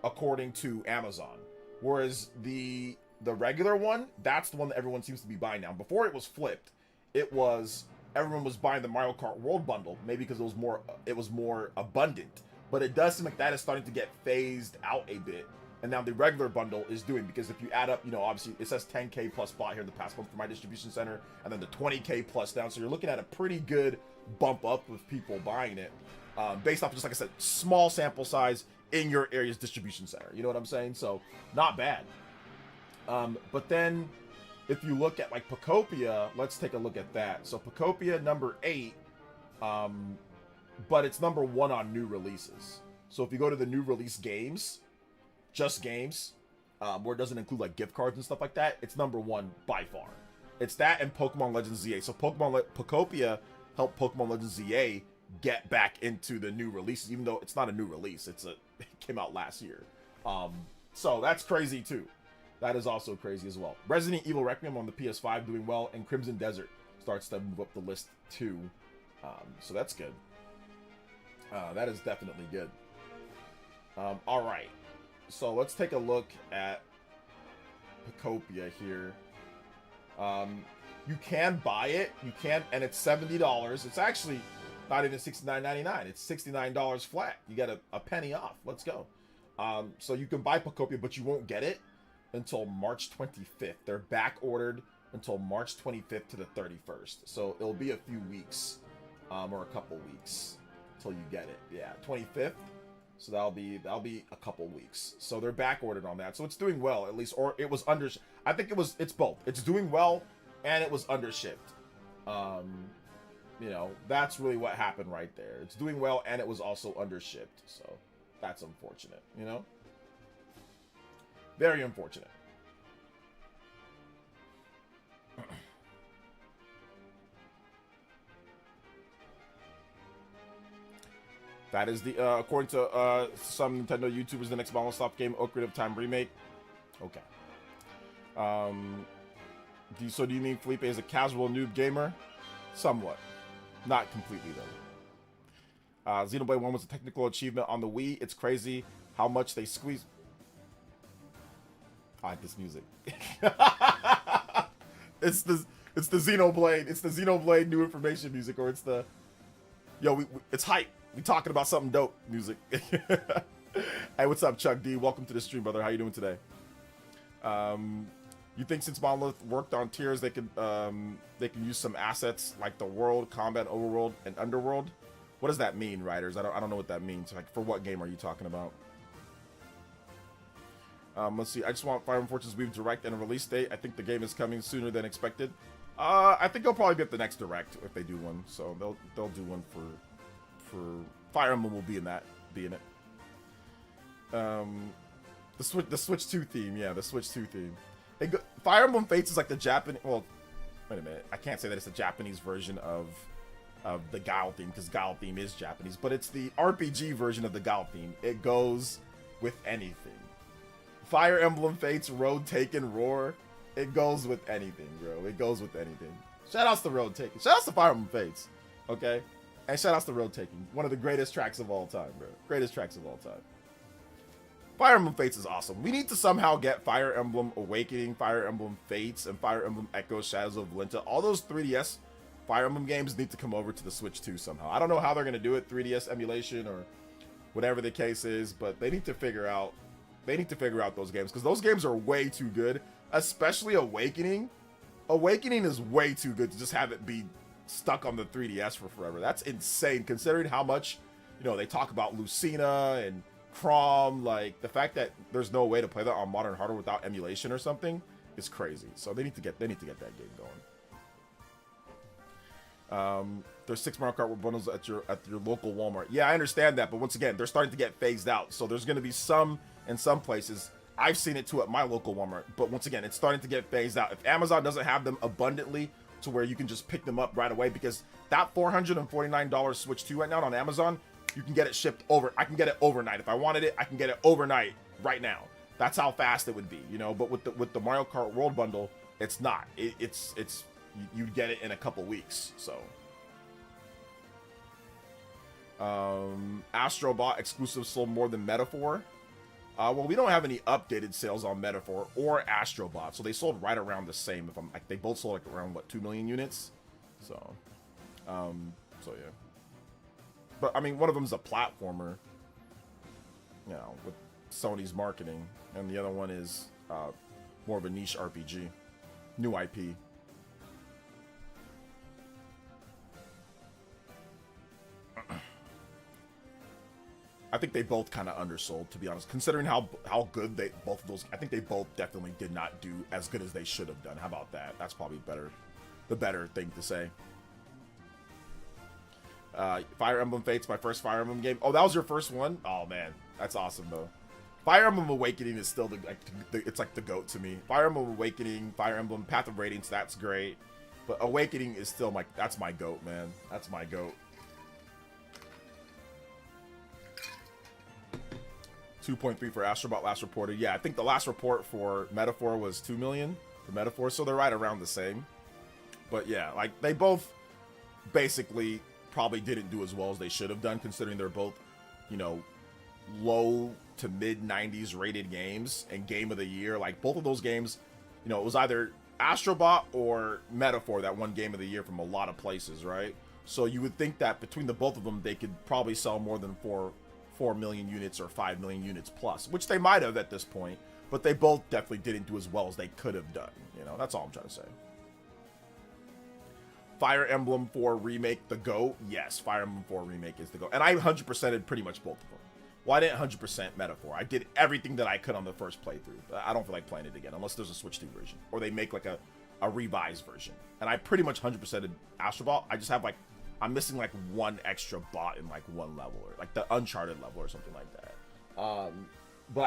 According to Amazon, whereas the regular one, that's the one that everyone seems to be buying now. Before it was flipped, it was everyone was buying the Mario Kart World bundle, maybe because it was more abundant. But it does seem like that is starting to get phased out a bit, and now the regular bundle is doing, because if you add up, you know, obviously it says 10K plus bought here in the past month for my distribution center, and then the 20K plus down, so you're looking at a pretty good bump up with people buying it, based off of just, like I said, small sample size in your area's distribution center. You know what I'm saying? So not bad. But then if you look at like Pokopia, let's take a look at that. So Pokopia number 8, but it's number 1 on new releases. So if you go to the new release games, just games, where it doesn't include like gift cards and stuff like that, it's number 1 by far. It's that and Pokemon Legends ZA. So Pokopia helped Pokemon Legends ZA get back into the new releases, even though it's not a new release. It came out last year. So that's crazy too. That is also crazy as well. Resident Evil Requiem on the PS5 doing well, and Crimson Desert starts to move up the list too. So that's good. That is definitely good. All right. So let's take a look at Pokopia here. You can buy it. You can, and it's $70. It's actually not even $69.99. It's $69 flat. You get a penny off. Let's go. So you can buy Pokopia, but you won't get it until March 25th. They're back ordered until March 25th to the 31st. So it'll be a few weeks, or a couple weeks until you get it. Yeah, 25th. So that'll be a couple weeks. So they're back ordered on that. So it's doing well, at least, or it was under. I think it's both. It's doing well, and it was undershipped. You know, that's really what happened right there. It's doing well, and it was also undershipped. So that's unfortunate, you know? Very unfortunate. That is the according to some Nintendo YouTubers, the next Model Stop game, Ocarina of Time remake. Okay. So do you mean Felipe is a casual noob gamer? Somewhat. Not completely, though. Xenoblade 1 was a technical achievement on the Wii. It's crazy how much they squeeze... I like this music. It's the Xenoblade. It's the Xenoblade new information music, or it's the... Yo, it's hype. We talking about something dope music. Hey, what's up, Chuck D? Welcome to the stream, brother. How you doing today? You think since Monolith worked on tiers, they can use some assets like the world, combat, overworld, and underworld? What does that mean, writers? I don't know what that means. Like, for what game are you talking about? Let's see. I just want Fire Emblem Fortune's Weave Direct and a release date. I think the game is coming sooner than expected. I think they'll probably be at the next Direct if they do one. So they'll do one for Fire Emblem will be in it. The Switch 2 theme, yeah, the Switch 2 theme. Fire Emblem Fates is like the Japanese. Well, wait a minute. I can't say that it's a Japanese version of the Guile theme because Guile theme is Japanese, but it's the RPG version of the Guile theme. It goes with anything. Fire Emblem Fates Road Taken Roar. It goes with anything, bro. It goes with anything. Shoutouts to Road Taken. Shoutouts to Fire Emblem Fates. Okay? And shoutouts to Road Taken. One of the greatest tracks of all time, bro. Greatest tracks of all time. Fire Emblem Fates is awesome. We need to somehow get Fire Emblem Awakening, Fire Emblem Fates, and Fire Emblem Echo Shadows of Valentia. All those 3DS Fire Emblem games need to come over to the Switch 2 somehow. I don't know how they're going to do it, 3DS emulation or whatever the case is, but they need to figure out those games because those games are way too good, especially Awakening. Awakening is way too good to just have it be stuck on the 3DS for forever. That's insane considering how much, they talk about Lucina and Crom. Like, the fact that there's no way to play that on modern hardware without emulation or something is crazy. So they need to get that game going. There's 6 Mario Kart bundles at your local Walmart. Yeah, I understand that, but once again, they're starting to get phased out. So there's going to be some in some places. I've seen it too at my local Walmart, but once again, it's starting to get phased out. If Amazon doesn't have them abundantly to where you can just pick them up right away, because that $449 Switch 2 right now on Amazon, you can get it shipped over. I can get it overnight. If I wanted it, I can get it overnight right now. That's how fast it would be, But with the Mario Kart World bundle, it's not. It's you'd get it in a couple weeks. So, Astrobot exclusive sold more than Metaphor. Well, we don't have any updated sales on Metaphor or Astrobot, so they sold right around the same. They both sold like around 2 million units. So yeah. But I mean, one of them's a platformer, with Sony's marketing, and the other one is more of a niche RPG, new IP. I think they both kind of undersold, to be honest, considering how good both of those. I think they both definitely did not do as good as they should have done. How about that? That's probably the better thing to say. Fire Emblem Fates, my first Fire Emblem game. Oh, that was your first one? Oh man, that's awesome though. Fire Emblem Awakening is still it's like the GOAT to me. Fire Emblem Awakening, Fire Emblem Path of Radiance, that's great, but Awakening is still that's my GOAT, man. That's my GOAT. 2.3 for Astrobot last reported. Yeah, I think the last report for Metaphor was 2 million for Metaphor, so they're right around the same. But yeah, like they both basically probably didn't do as well as they should have done, considering they're both, low to mid 90s rated games and Game of the Year. Like both of those games, it was either Astrobot or Metaphor that won Game of the Year from a lot of places, right? So you would think that between the both of them, they could probably sell more than 4 million units or 5 million units plus, which they might have at this point, but they both definitely didn't do as well as they could have done. That's all I'm trying to say. Fire Emblem 4 Remake, the GOAT? Yes, Fire Emblem 4 Remake is the GOAT. And I 100%ed pretty much both of them. Well, I didn't 100% Metaphor. I did everything that I could on the first playthrough. I don't feel like playing it again, unless there's a Switch 2 version. Or they make like a revised version. And I pretty much 100%ed Astrobot. I just have I'm missing one extra bot in one level, or the Uncharted level or something like that. But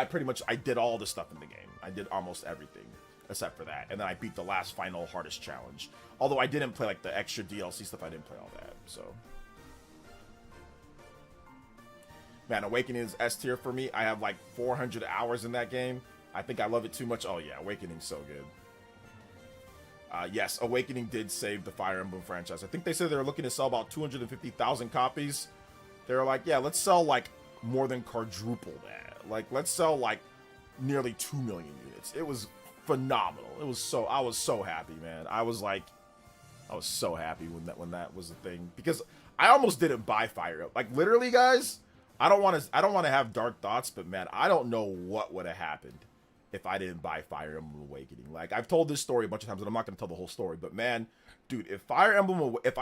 I did all the stuff in the game. I did almost everything except for that. And then I beat the last final hardest challenge. Although I didn't play the extra DLC stuff, I didn't play all that. So Man, Awakening is S tier for me. I have like 400 hours in that game. I think I love it too much. Oh yeah, Awakening's so good. Yes, Awakening did save the Fire Emblem franchise. I think they said they were looking to sell about 250,000 copies. They were like, yeah, let's sell like more than quadruple that. Like, let's sell like nearly 2 million units. It was phenomenal. It was so, I was so happy, man. I was so happy when that was a thing, because I almost didn't buy Fire Emblem. Like, literally, guys, I don't want to have dark thoughts, but man, I don't know what would have happened if I didn't buy Fire Emblem Awakening. Like, I've told this story a bunch of times, and I'm not going to tell the whole story, but man, dude, if I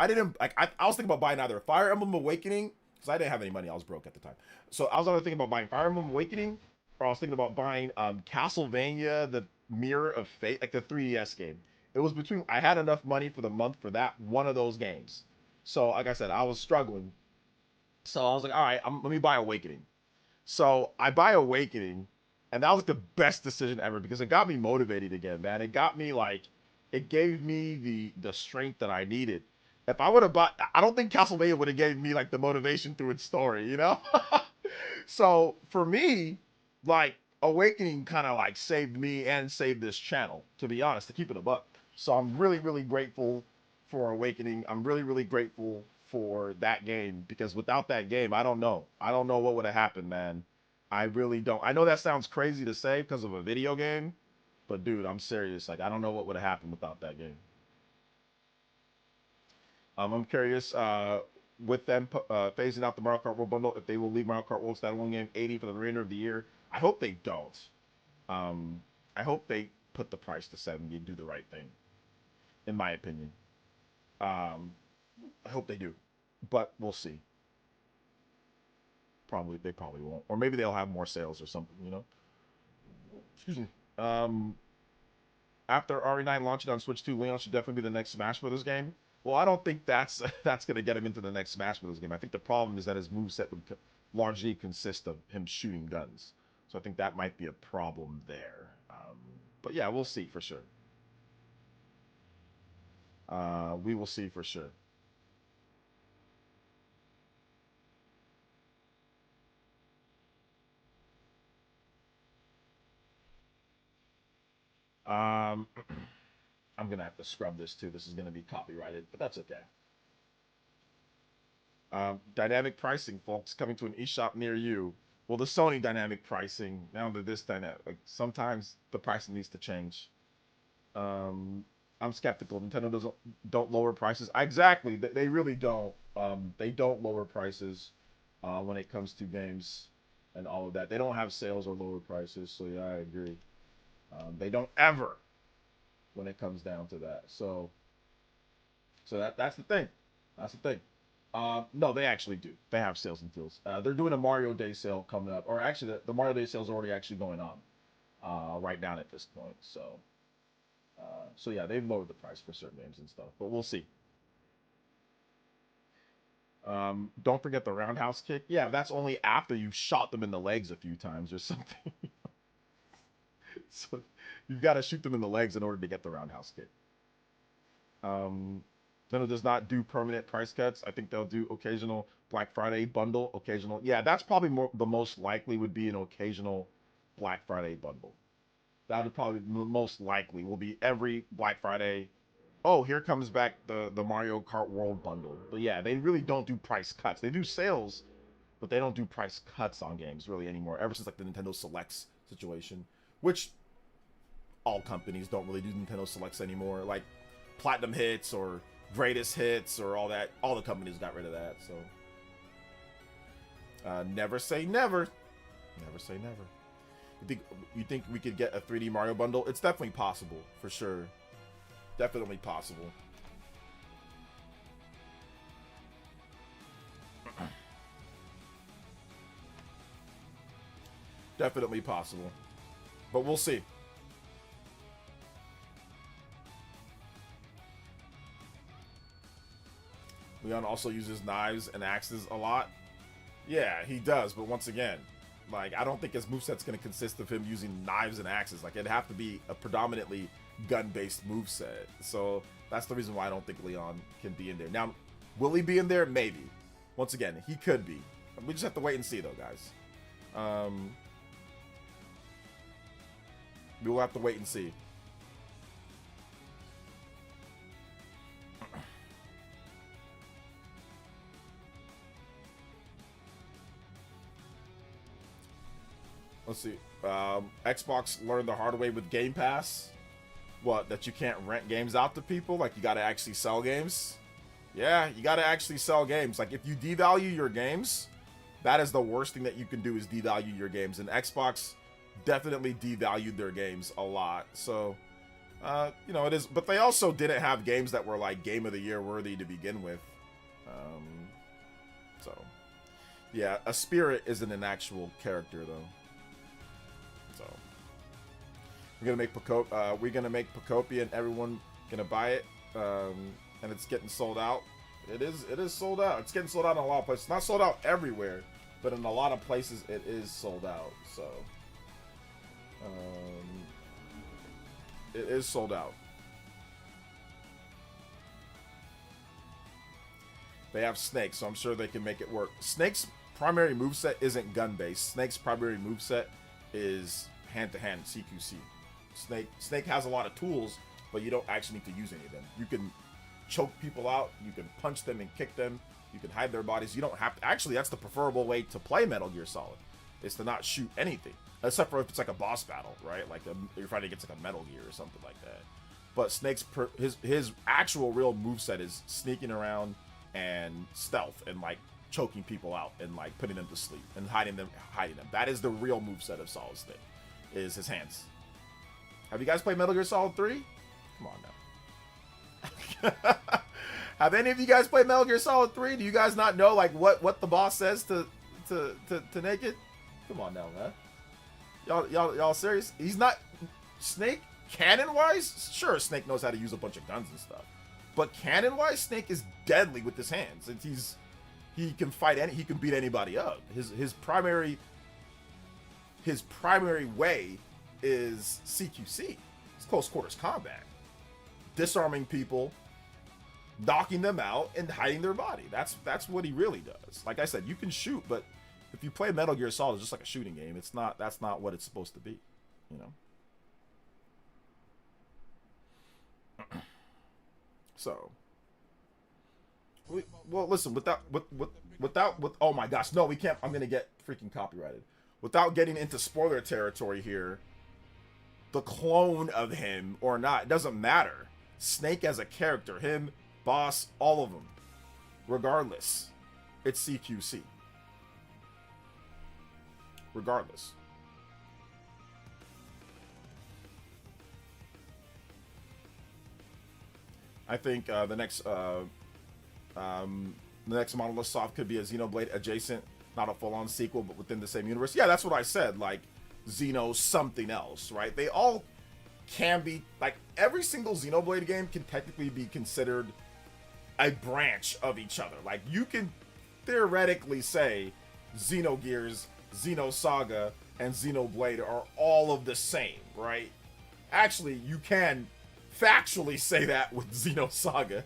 didn't, like, I was thinking about buying either Fire Emblem Awakening, because I didn't have any money, I was broke at the time. So I was either thinking about buying Fire Emblem Awakening, or I was thinking about buying Castlevania, the Mirror of Fate, like the 3DS game. It was between, I had enough money for the month for that one of those games. So, like I said, I was struggling. So I was like, all right, let me buy Awakening. So I buy Awakening, and that was like the best decision ever, because it got me motivated again, man. It got me like, it gave me the strength that I needed. If I would have bought, I don't think Castlevania would have gave me like the motivation through its story, you know? So for me, like, Awakening kind of like saved me and saved this channel, to be honest, to keep it a buck. So I'm really, really grateful for Awakening. I'm really, really grateful for that game, because without that game, I don't know what would have happened, man. I really don't. I know that sounds crazy to say because of a video game, but dude, I'm serious. Like, I don't know what would have happened without that game. I'm curious, with them phasing out the Mario Kart World bundle, if they will leave Mario Kart World standalone game 80 for the remainder of the year. I hope they don't. I hope they put the price to 70 and do the right thing, in my opinion. I hope they do, but we'll see. They probably won't, or maybe they'll have more sales or something, you know. Excuse me. After RE9 launching on Switch 2, Leon should definitely be the next Smash Bros. Game. Well, I don't think that's gonna get him into the next Smash Bros. Game. I think the problem is that his moveset would largely consist of him shooting guns. So I think that might be a problem there. But yeah, we'll see for sure. We will see for sure. I'm gonna have to scrub this too. This is gonna be copyrighted, but that's okay. Dynamic pricing, folks, coming to an eShop near you. Well, the Sony dynamic pricing, now that this dynamic, like, sometimes the pricing needs to change. I'm skeptical. Nintendo don't lower prices. Exactly, they really don't. They don't lower prices when it comes to games and all of that. They don't have sales or lower prices. So yeah, I agree. They don't ever when it comes down to that. So that's the thing. That's the thing. No, they actually do. They have sales and deals. They're doing a Mario Day sale coming up, or actually, the Mario Day sale is already actually going on right now at this point. So yeah, they've lowered the price for certain games and stuff, but we'll see. Don't forget the roundhouse kick. Yeah, that's only after you've shot them in the legs a few times or something. So you've got to shoot them in the legs in order to get the roundhouse kick. Nintendo does not do permanent price cuts. I think they'll do occasional Black Friday bundle. Occasional, yeah, that's probably the most likely would be an occasional Black Friday bundle. That would probably most likely will be every Black Friday. Oh, here comes back the Mario Kart World bundle. But yeah, they really don't do price cuts. They do sales, but they don't do price cuts on games really anymore. Ever since like the Nintendo Selects situation, which all companies don't really do Nintendo Selects anymore. Like Platinum Hits or Greatest Hits or all that. All the companies got rid of that. So never say never. Never say never. You think we could get a 3D Mario bundle? It's definitely possible, for sure. Definitely possible. Definitely possible. But we'll see. Leon also uses knives and axes a lot. Yeah, he does, but once again, like, I don't think his moveset's going to consist of him using knives and axes. Like, it'd have to be a predominantly gun-based moveset. So that's the reason why I don't think Leon can be in there. Now, will he be in there? Maybe. Once again, he could be. We just have to wait and see, though, guys. We will have to wait and see. Let's see. Xbox learned the hard way with Game Pass. What? That you can't rent games out to people? Like, you gotta actually sell games? Yeah, you gotta actually sell games. Like, if you devalue your games, that is the worst thing that you can do, is devalue your games. And Xbox definitely devalued their games a lot. So, you know, it is. But they also didn't have games that were, like, Game of the Year worthy to begin with. So, yeah, a Spirit isn't an actual character, though. So, we're gonna make Pokopia, and everyone gonna buy it. And it's getting sold out. It is sold out. It's getting sold out in a lot of places. It's not sold out everywhere, but in a lot of places it is sold out. So, it is sold out. They have Snake, so I'm sure they can make it work. Snake's primary moveset isn't gun-based. Snake's primary moveset is hand-to-hand CQC. Snake has a lot of tools, but you don't actually need to use any of them. You can choke people out, you can punch them and kick them, you can hide their bodies. You don't have to. Actually, that's the preferable way to play Metal Gear Solid, is to not shoot anything, except for if it's like a boss battle, right? Like you're fighting against like a Metal Gear or something like that. But Snake's his actual real moveset is sneaking around and stealth and like choking people out and like putting them to sleep and hiding them. That is the real moveset of Solid Snake, is his hands. Have you guys played Metal Gear Solid 3? Come on now. Have any of you guys played Metal Gear Solid 3? Do you guys not know like what the boss says to Naked? Come on now, man. Y'all serious? He's not Snake canon-wise? Sure, Snake knows how to use a bunch of guns and stuff. But canon-wise, Snake is deadly with his hands. And he can fight he can beat anybody up. His primary way is CQC. It's close quarters combat. Disarming people, knocking them out, and hiding their body. That's what he really does. Like I said, you can shoot, but if you play Metal Gear Solid, it's just like a shooting game. That's not what it's supposed to be, you know. So, well, listen. Without oh my gosh, no, we can't. I'm gonna get freaking copyrighted. Without getting into spoiler territory here, the clone of him or not, it doesn't matter. Snake as a character, him, boss, all of them, regardless, it's CQC. Regardless. I think the next Monolith Soft could be a Xenoblade adjacent, not a full-on sequel, but within the same universe. Yeah, that's what I said. Like Xeno something else, right? They all can be, like, every single Xenoblade game can technically be considered a branch of each other. Like, you can theoretically say Xenogears, Xenosaga, and Xenoblade are all of the same, right? Actually, you can factually say that with Xenosaga.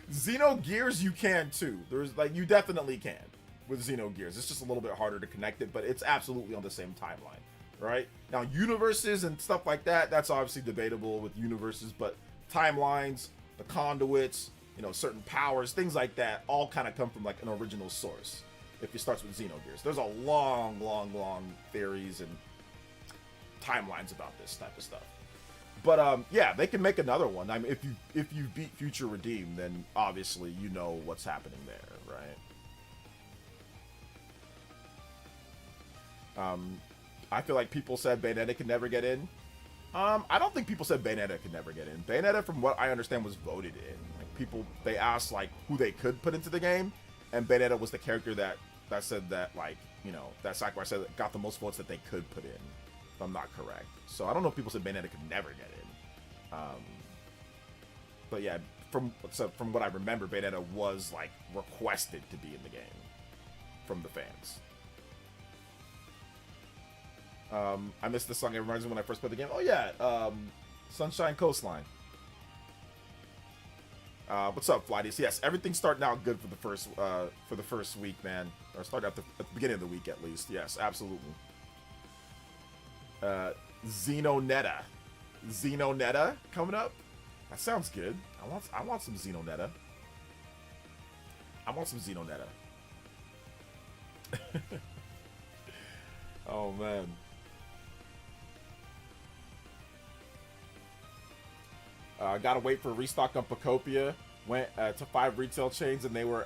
Xenogears, you can too. You definitely can with Xenogears. It's just a little bit harder to connect it, but it's absolutely on the same timeline, right? Now, universes and stuff like that, that's obviously debatable with universes, but timelines, the conduits, you know, certain powers, things like that, all kind of come from like an original source. If it starts with Xenogears, there's a long theories and timelines about this type of stuff. But yeah, they can make another one. I mean, if you beat Future Redeem, then obviously you know what's happening there, right? I feel like people said Bayonetta could never get in. I don't think people said Bayonetta could never get in. Bayonetta, from what I understand, was voted in. Like they asked like who they could put into the game, and Bayonetta was the character that said that, like, you know, that Sakurai said that got the most votes that they could put in. If I'm not correct. So I don't know if people said Bayonetta could never get in. But yeah, from what I remember, Bayonetta was like requested to be in the game from the fans. I missed this song. It reminds me when I first played the game. Oh yeah, Sunshine Coastline. What's up, Flighties? Yes, everything's starting out good for the first week, man. Or start at the beginning of the week at least. Yes, absolutely. Xenonetta coming up. That sounds good. I want some Xenonetta. I want some Xenonetta. Oh man. Gotta wait for a restock on Pokopia. Went to 5 retail chains and they were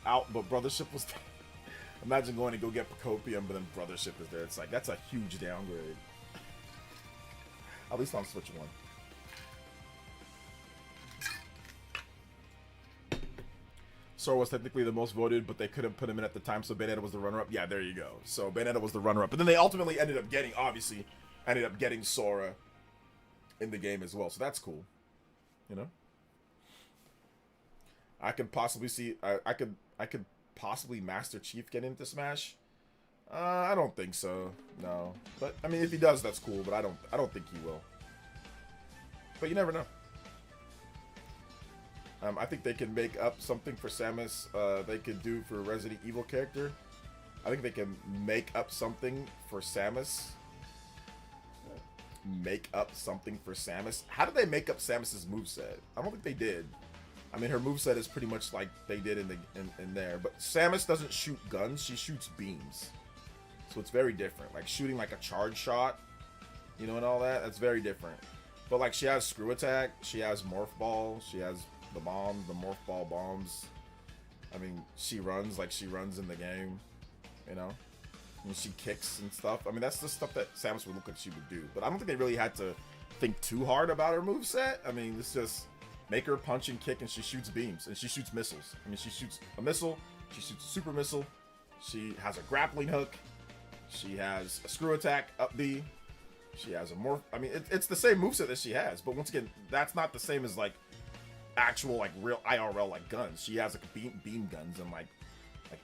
out, but Brothership was. Imagine going to go get Pokopia, but then Brothership is there. It's like that's a huge downgrade. At least on Switch 1. Sora was technically the most voted, but they couldn't put him in at the time, so Bayonetta was the runner-up. Yeah, there you go. So Bayonetta was the runner-up, but then they ultimately ended up getting Sora in the game as well. So that's cool, you know. I could possibly see. I could possibly Master Chief get into Smash. I don't think so. No, but I mean, if he does, that's cool. But I don't think he will. But you never know. I think they can make up something for Samus. They could do for a Resident Evil character. I think they can make up something for Samus. Make up something for Samus. How did they make up Samus's moveset? I don't think they did. I mean, her moveset is pretty much like they did in there. But Samus doesn't shoot guns. She shoots beams. So it's very different. Like shooting like a charge shot, you know, and all that. That's very different. But like she has screw attack. She has morph ball. She has the bomb, the morph ball bombs. I mean, she runs like she runs in the game, you know? And she kicks and stuff. I mean, that's the stuff that Samus would look like she would do. But I don't think they really had to think too hard about her moveset. I mean, it's just make her punch and kick and she shoots beams and she shoots missiles. I mean, she shoots a missile, she shoots a super missile, she has a grappling hook, she has a screw attack, up B, she has a morph. I mean, it's the same moveset that she has, but once again, that's not the same as like actual like real IRL like guns. She has like beam guns and like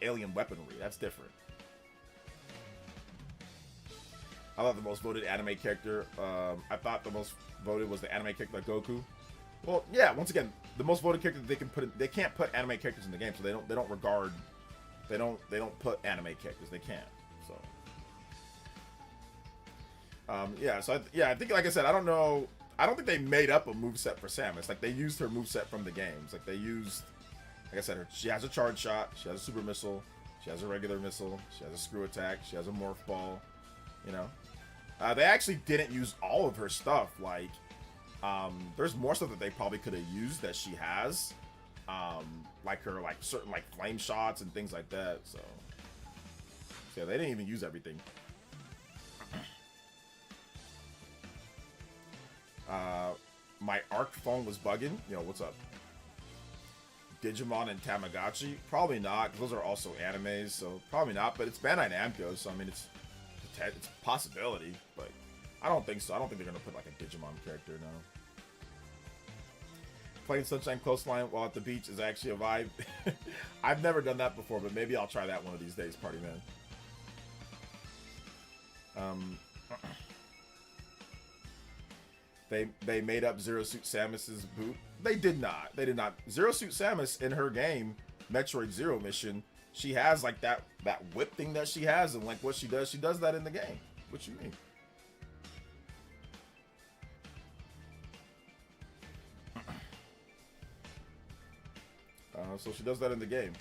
alien weaponry. That's different. I thought the most voted anime character. I thought the most voted was the anime character like Goku. Well, yeah. Once again, the most voted character they can put in, they can't put anime characters in the game, so they don't put anime characters. They can't. So yeah. So I think like I said, I don't know. I don't think they made up a moveset for Samus. Like they used her moveset from the games. Like they used, like I said, she has a charge shot. She has a super missile. She has a regular missile. She has a screw attack. She has a morph ball. You know. They actually didn't use all of her stuff. Like, there's more stuff that they probably could have used that she has, like her like certain like flame shots and things like that. So yeah, they didn't even use everything. My ARC phone was bugging. Yo, what's up? Digimon and Tamagotchi? Probably not, because those are also animes, so probably not. But it's Bandai Namco, so I mean it's a possibility, but I don't think so. I don't think they're gonna put like a Digimon character, no. Playing Sunshine Coastline while at the beach is actually a vibe. I've never done that before, but maybe I'll try that one of these days, Party Man. They made up Zero Suit Samus's boot. They did not. They did not. Zero Suit Samus in her game, Metroid Zero Mission, she has like that whip thing that she has, and like what she does that in the game. What you mean? So she does that in the game.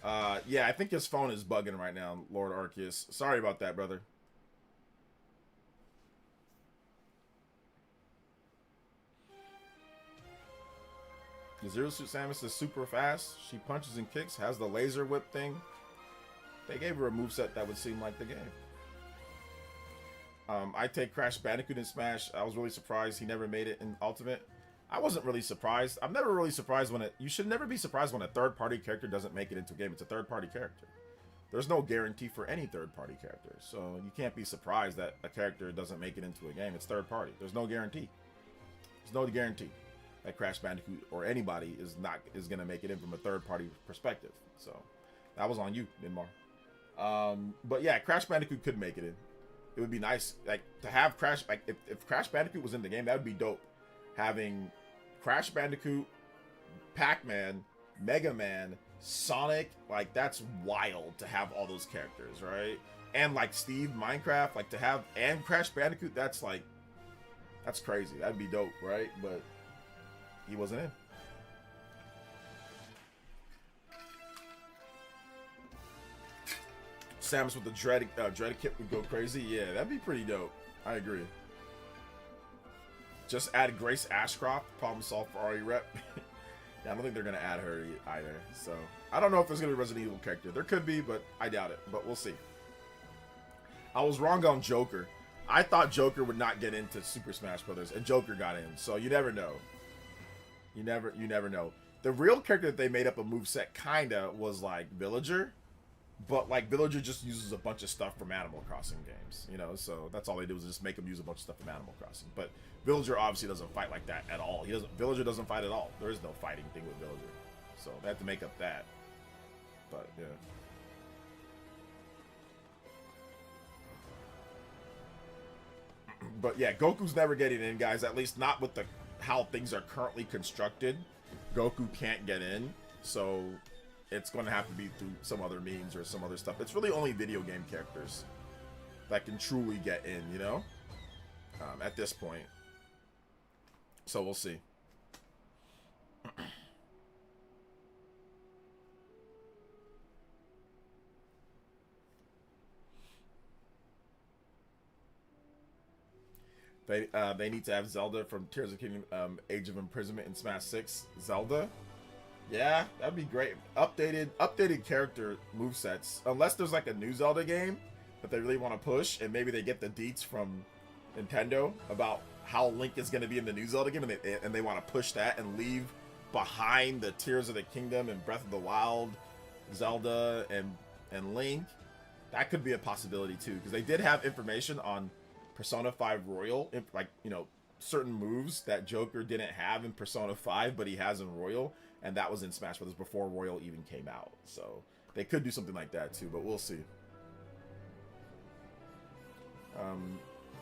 Yeah, I think his phone is bugging right now, Lord Arceus. Sorry about that, brother. The Zero Suit Samus is super fast. She punches and kicks, has the laser whip thing. They gave her a moveset that would seem like the game. I take Crash Bandicoot in Smash. I was really surprised he never made it in Ultimate. I wasn't really surprised. I'm never really surprised when you should never be surprised when a third-party character doesn't make it into a game. It's a third-party character. There's no guarantee for any third-party character. So you can't be surprised that a character doesn't make it into a game. It's third-party. There's no guarantee. There's no guarantee that Crash Bandicoot or anybody is going to make it in from a third-party perspective. So that was on you, Minmar. But yeah, Crash Bandicoot could make it in. It would be nice, like, to have Crash, like, if Crash Bandicoot was in the game, that would be dope. Having Crash Bandicoot, Pac-Man, Mega Man, Sonic, like that's wild to have all those characters, right? And like Steve, Minecraft, like to have, and Crash Bandicoot, that's like, that's crazy. That'd be dope, right? But he wasn't in. Samus with the Dread kit would go crazy. Yeah, that'd be pretty dope. I agree. Just add Grace Ashcroft, problem solved for RE Rep. Yeah, I don't think they're gonna add her either. So I don't know if there's gonna be a Resident Evil character. There could be, but I doubt it. But we'll see. I was wrong on Joker. I thought Joker would not get into Super Smash Brothers, and Joker got in. So you never know. You never know. The real character that they made up a moveset kinda was like Villager. But like Villager just uses a bunch of stuff from Animal Crossing games, you know, so that's all they do is just make him use a bunch of stuff from Animal Crossing. But Villager obviously doesn't fight like that at all. Villager doesn't fight at all. There is no fighting thing with Villager. So they have to make up that. But yeah. But yeah, Goku's never getting in, guys, at least not with the how things are currently constructed. Goku can't get in. So it's going to have to be through some other means or some other stuff. It's really only video game characters that can truly get in, you know? At this point. So we'll see. They need to have Zelda from Tears of the Kingdom, Age of Imprisonment in Smash 6. Zelda? Yeah, that'd be great. Updated character movesets. Unless there's like a new Zelda game that they really want to push, and maybe they get the deets from Nintendo about how Link is going to be in the new Zelda game, and they want to push that and leave behind the Tears of the Kingdom and Breath of the Wild, Zelda and Link. That could be a possibility too, because they did have information on Persona 5 Royal, like, you know, certain moves that Joker didn't have in Persona 5, but he has in Royal. And that was in Smash Brothers before Royal even came out. So they could do something like that too, but we'll see.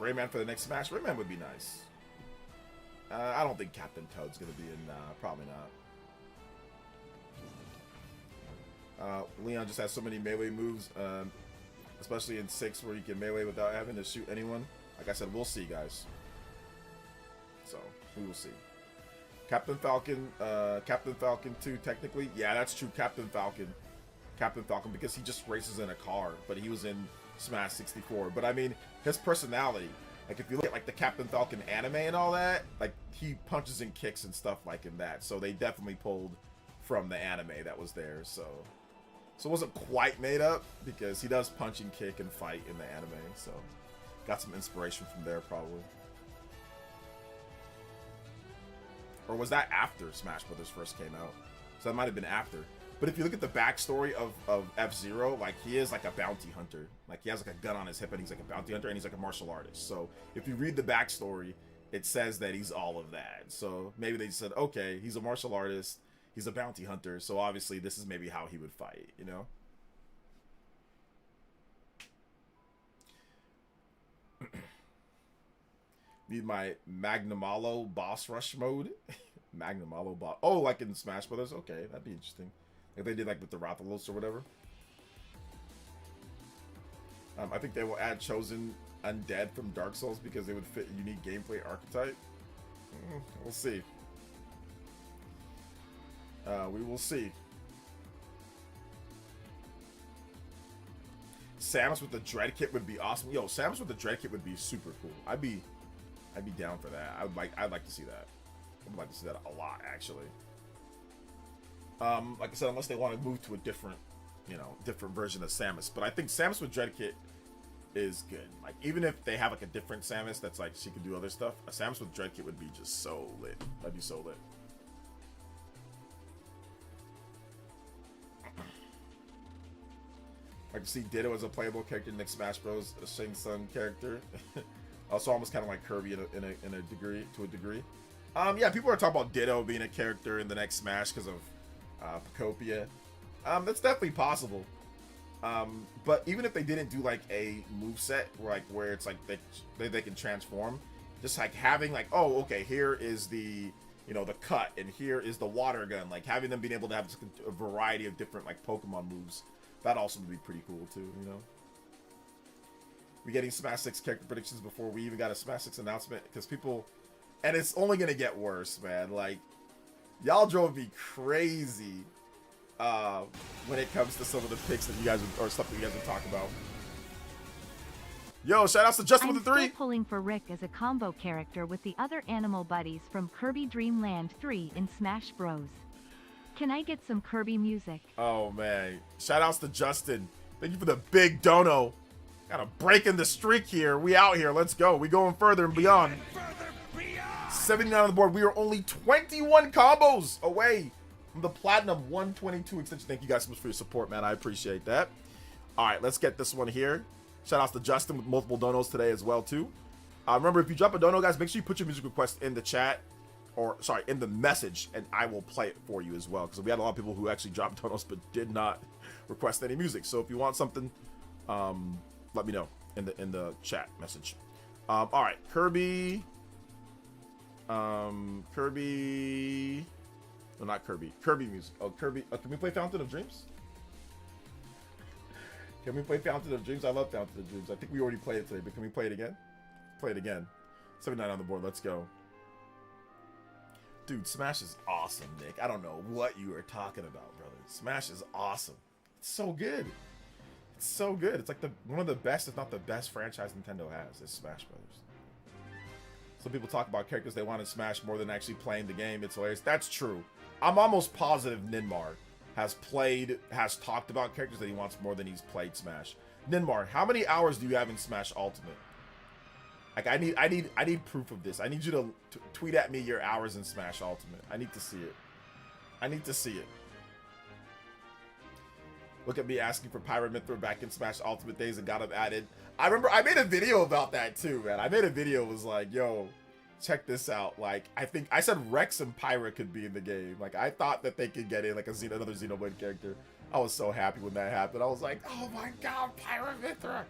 Rayman for the next Smash. Rayman would be nice. I don't think Captain Toad's going to be in. Probably not. Leon just has so many melee moves, especially in 6 where you can melee without having to shoot anyone. Like I said, we'll see, guys. So, we will see. Captain Falcon 2, technically. Yeah, that's true, Captain Falcon, because he just races in a car, but he was in Smash 64. But I mean, his personality, like if you look at like the Captain Falcon anime and all that, like he punches and kicks and stuff like in that. So they definitely pulled from the anime that was there. So it wasn't quite made up, because he does punch and kick and fight in the anime. So got some inspiration from there probably. Or was that after Smash Brothers first came out? So that might have been after. But if you look at the backstory of F-Zero, like he is like a bounty hunter. Like he has like a gun on his hip and he's like a bounty hunter and he's like a martial artist. So if you read the backstory, it says that he's all of that. So maybe they said, okay, he's a martial artist, he's a bounty hunter, so obviously this is maybe how he would fight, you know? Need my Magnamalo boss rush mode. Magnamalo boss. Oh, like in Smash Brothers? Okay, that'd be interesting. If they did like with the Rathalos or whatever. I think they will add Chosen Undead from Dark Souls because they would fit a unique gameplay archetype. We'll see. We will see. Samus with the Dread Kit would be awesome. Yo, Samus with the Dread Kit would be super cool. I'd be down for that. I'd like to see that. I'd like to see that a lot, actually. Like I said, unless they want to move to a different, you know, different version of Samus. But I think Samus with Dread Kit is good. Like, even if they have like a different Samus that's like she can do other stuff, a Samus with Dread Kit would be just so lit. That'd be so lit. I can see Ditto as a playable character in next Smash Bros. A Shang Tsung character. Also, almost kind of like Kirby in a degree, to a degree. Yeah, people are talking about Ditto being a character in the next Smash because of Pokopia. That's definitely possible. But even if they didn't do like a moveset where it's like they can transform, just like having like, oh, okay, here is the you know, the cut, and here is the water gun. Like, having them being able to have a variety of different, like, Pokemon moves, that also would be pretty cool, too, you know? We getting Smash 6 character predictions before we even got a Smash 6 announcement, because people... And it's only gonna get worse, man. Like, y'all drove me crazy when it comes to some of the picks that you guys would, or stuff that you guys would talk about. Yo, shout outs to Justin with the 3. I'm still pulling for Rick as a combo character with the other animal buddies from Kirby Dream Land 3 in Smash Bros. Can I get some Kirby music? Oh man, shout outs to Justin. Thank you for the big dono. Got a break in the streak here. We out here. Let's go. We going further and beyond. 79 on the board. We are only 21 combos away from the Platinum 122 extension. Thank you guys so much for your support, man. I appreciate that. All right, let's get this one here. Shout outs to Justin with multiple donos today as well, too. Remember, if you drop a dono, guys, make sure you put your music request in the chat. Or, sorry, in the message, and I will play it for you as well. Because we had a lot of people who actually dropped donos but did not request any music. So if you want something, let me know in the chat message. All right, Kirby. Kirby. No, not Kirby. Kirby music. Oh, Kirby. Can we play Fountain of Dreams? Can we play Fountain of Dreams? I love Fountain of Dreams. I think we already played it today, but can we play it again? Play it again. 79 on the board. Let's go. Dude, Smash is awesome, Nick. I don't know what you are talking about, brother. Smash is awesome. It's so good. It's so good. It's like one of the best, if not the best franchise Nintendo has is Smash Brothers. Some people talk about characters they want in Smash more than actually playing the game. It's hilarious. That's true. I'm almost positive Ninmar has talked about characters that he wants more than he's played Smash. Ninmar, how many hours do you have in Smash Ultimate? Like, I need proof of this. I need you to tweet at me your hours in Smash Ultimate. I need to see it. I need to see it. Look at me asking for Pyramithra back in Smash Ultimate days and got him added. I remember I made a video about that too, man. I made a video, was like, yo, check this out. Like, I think I said Rex and Pyra could be in the game. Like, I thought that they could get in like another Xenoblade character. I was so happy when that happened. I was like, oh my god, Pyramithra.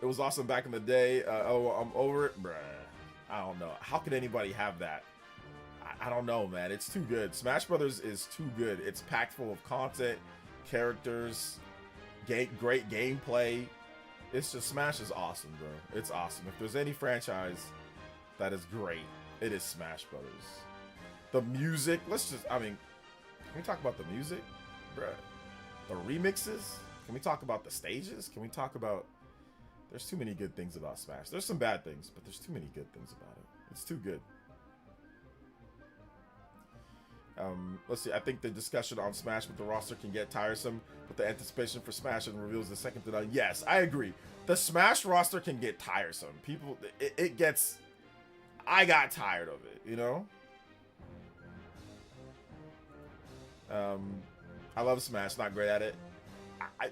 It was awesome back in the day. Oh, I'm over it. Bruh. I don't know. How could anybody have that? I don't know, man. It's too good. Smash Brothers is too good. It's packed full of content, characters, great gameplay. It's just, Smash is awesome, bro. It's awesome. If there's any franchise that is great, it is Smash Brothers. The music, I mean, can we talk about the music? Bruh. The remixes? Can we talk about the stages? Can we talk about... There's too many good things about Smash. There's some bad things, but there's too many good things about it. It's too good. Let's see. I think the discussion on Smash with the roster can get tiresome, but the anticipation for Smash and reveals the second to none. Yes, I agree. The Smash roster can get tiresome. People, it gets... I got tired of it, you know? I love Smash. Not great at it. I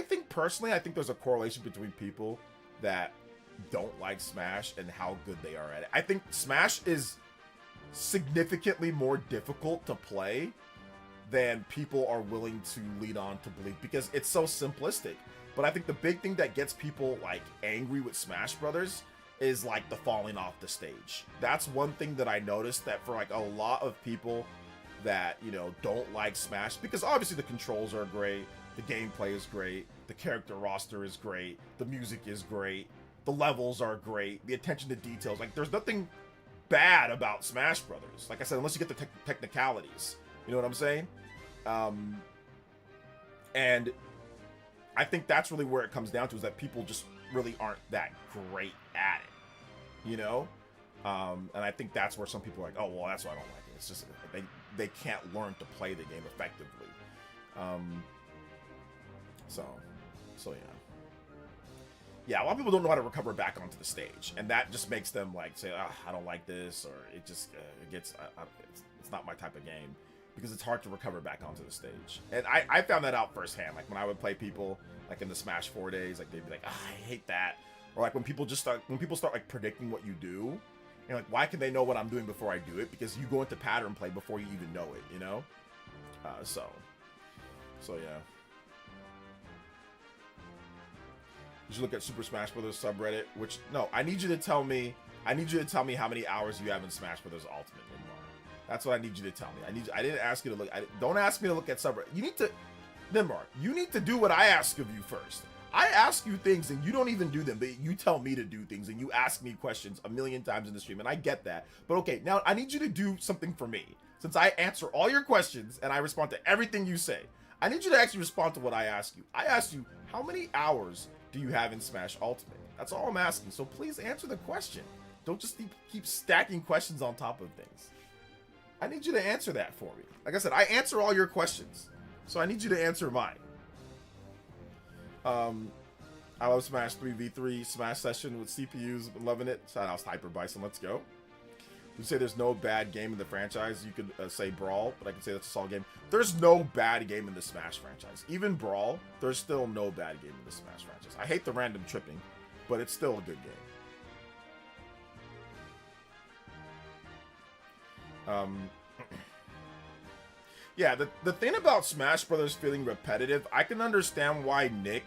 think personally, I think there's a correlation between people that don't like Smash and how good they are at it. I think Smash is significantly more difficult to play than people are willing to lead on to believe, because it's so simplistic. But I think the big thing that gets people like angry with Smash Brothers is like the falling off the stage. That's one thing that I noticed, that for like a lot of people that, you know, don't like Smash, because obviously the controls are great, the gameplay is great, the character roster is great, the music is great, the levels are great, the attention to details. Like, there's nothing bad about Smash Brothers. Like I said, unless you get the technicalities. You know what I'm saying? And I think that's really where it comes down to, is that people just really aren't that great at it. You know? And I think that's where some people are like, oh, well, that's why I don't like it. It's just they can't learn to play the game effectively. So yeah. Yeah, a lot of people don't know how to recover back onto the stage, and that just makes them like say, I don't like this, or it just it's not my type of game, because it's hard to recover back onto the stage. And I found that out firsthand. Like when I would play people like in the Smash 4 days, like they'd be like, I hate that, or like when people start like predicting what you do, and like, why can they know what I'm doing before I do it? Because you go into pattern play before you even know it, you know. So yeah. You should look at Super Smash Bros. Subreddit, which, no, I need you to tell me I need you to tell me how many hours you have in Smash Bros. Ultimate, Nimbar. That's what I need you to tell me. I didn't ask you to look. Don't ask me to look at subreddit. You need to, Nimbar. You need to do what I ask of you first. I ask you things and you don't even do them, but you tell me to do things and you ask me questions a million times in the stream, and I get that. But okay, now I need you to do something for me. Since I answer all your questions and I respond to everything you say, I need you to actually respond to what I ask you. I asked you, how many hours do you have in Smash Ultimate? That's all I'm asking. So please answer the question. Don't just keep stacking questions on top of things. I need you to answer that for me. Like I said, I answer all your questions. So I need you to answer mine. I love Smash 3v3 Smash session with CPUs. Loving it. Shout out Hyper Bison. Let's go. You say there's no bad game in the franchise. You could say Brawl, but I can say that's a solid game. There's no bad game in the Smash franchise. Even Brawl, there's still no bad game in the Smash franchise. I hate the random tripping, but it's still a good game. Yeah, the thing about Smash Brothers feeling repetitive, I can understand why Nick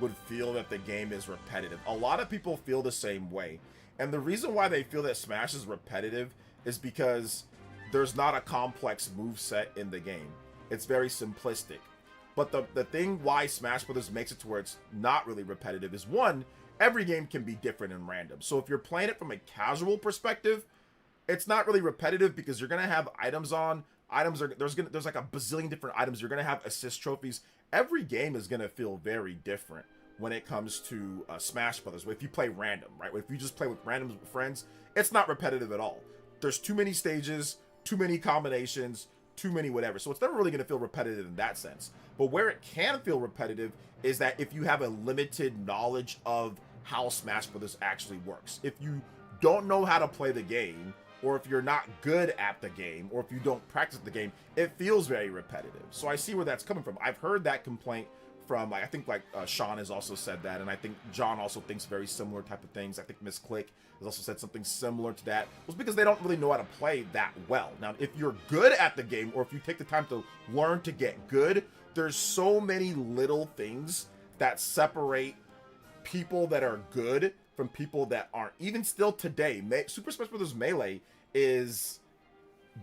would feel that the game is repetitive. A lot of people feel the same way. And the reason why they feel that Smash is repetitive is because there's not a complex move set in the game. It's very simplistic. But the thing why Smash Brothers makes it to where it's not really repetitive is, one, every game can be different and random. So if you're playing it from a casual perspective, it's not really repetitive because you're gonna have items on. There's like a bazillion different items. You're gonna have assist trophies. Every game is gonna feel very different when it comes to Smash Brothers. If you play random, right? If you just play with random friends, it's not repetitive at all. There's too many stages, too many combinations, too many whatever. So it's never really gonna feel repetitive in that sense. But where it can feel repetitive is that if you have a limited knowledge of how Smash Brothers actually works. If you don't know how to play the game, or if you're not good at the game, or if you don't practice the game, it feels very repetitive. So I see where that's coming from. I've heard that complaint from, I think Sean has also said that, and I think John also thinks very similar type of things. I think Miss Click has also said something similar to that. It's because they don't really know how to play that well. Now, if you're good at the game, or if you take the time to learn to get good, there's so many little things that separate people that are good from people that aren't. Even still today, Super Smash Bros. Melee is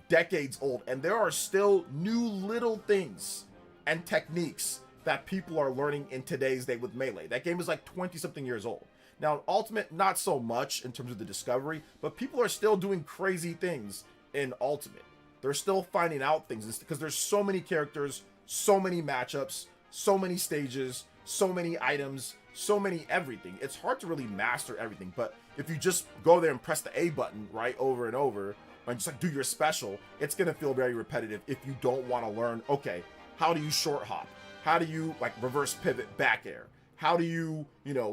decades old, and there are still new little things and techniques that people are learning in today's day with Melee. That game is like 20-something years old. Now, Ultimate, not so much in terms of the discovery, but people are still doing crazy things in Ultimate. They're still finding out things because there's so many characters, so many matchups, so many stages, so many items, so many everything. It's hard to really master everything, but if you just go there and press the A button, right, over and over, and just like do your special, it's gonna feel very repetitive if you don't want to learn, okay, how do you short hop? How do you like reverse pivot back air? How do you,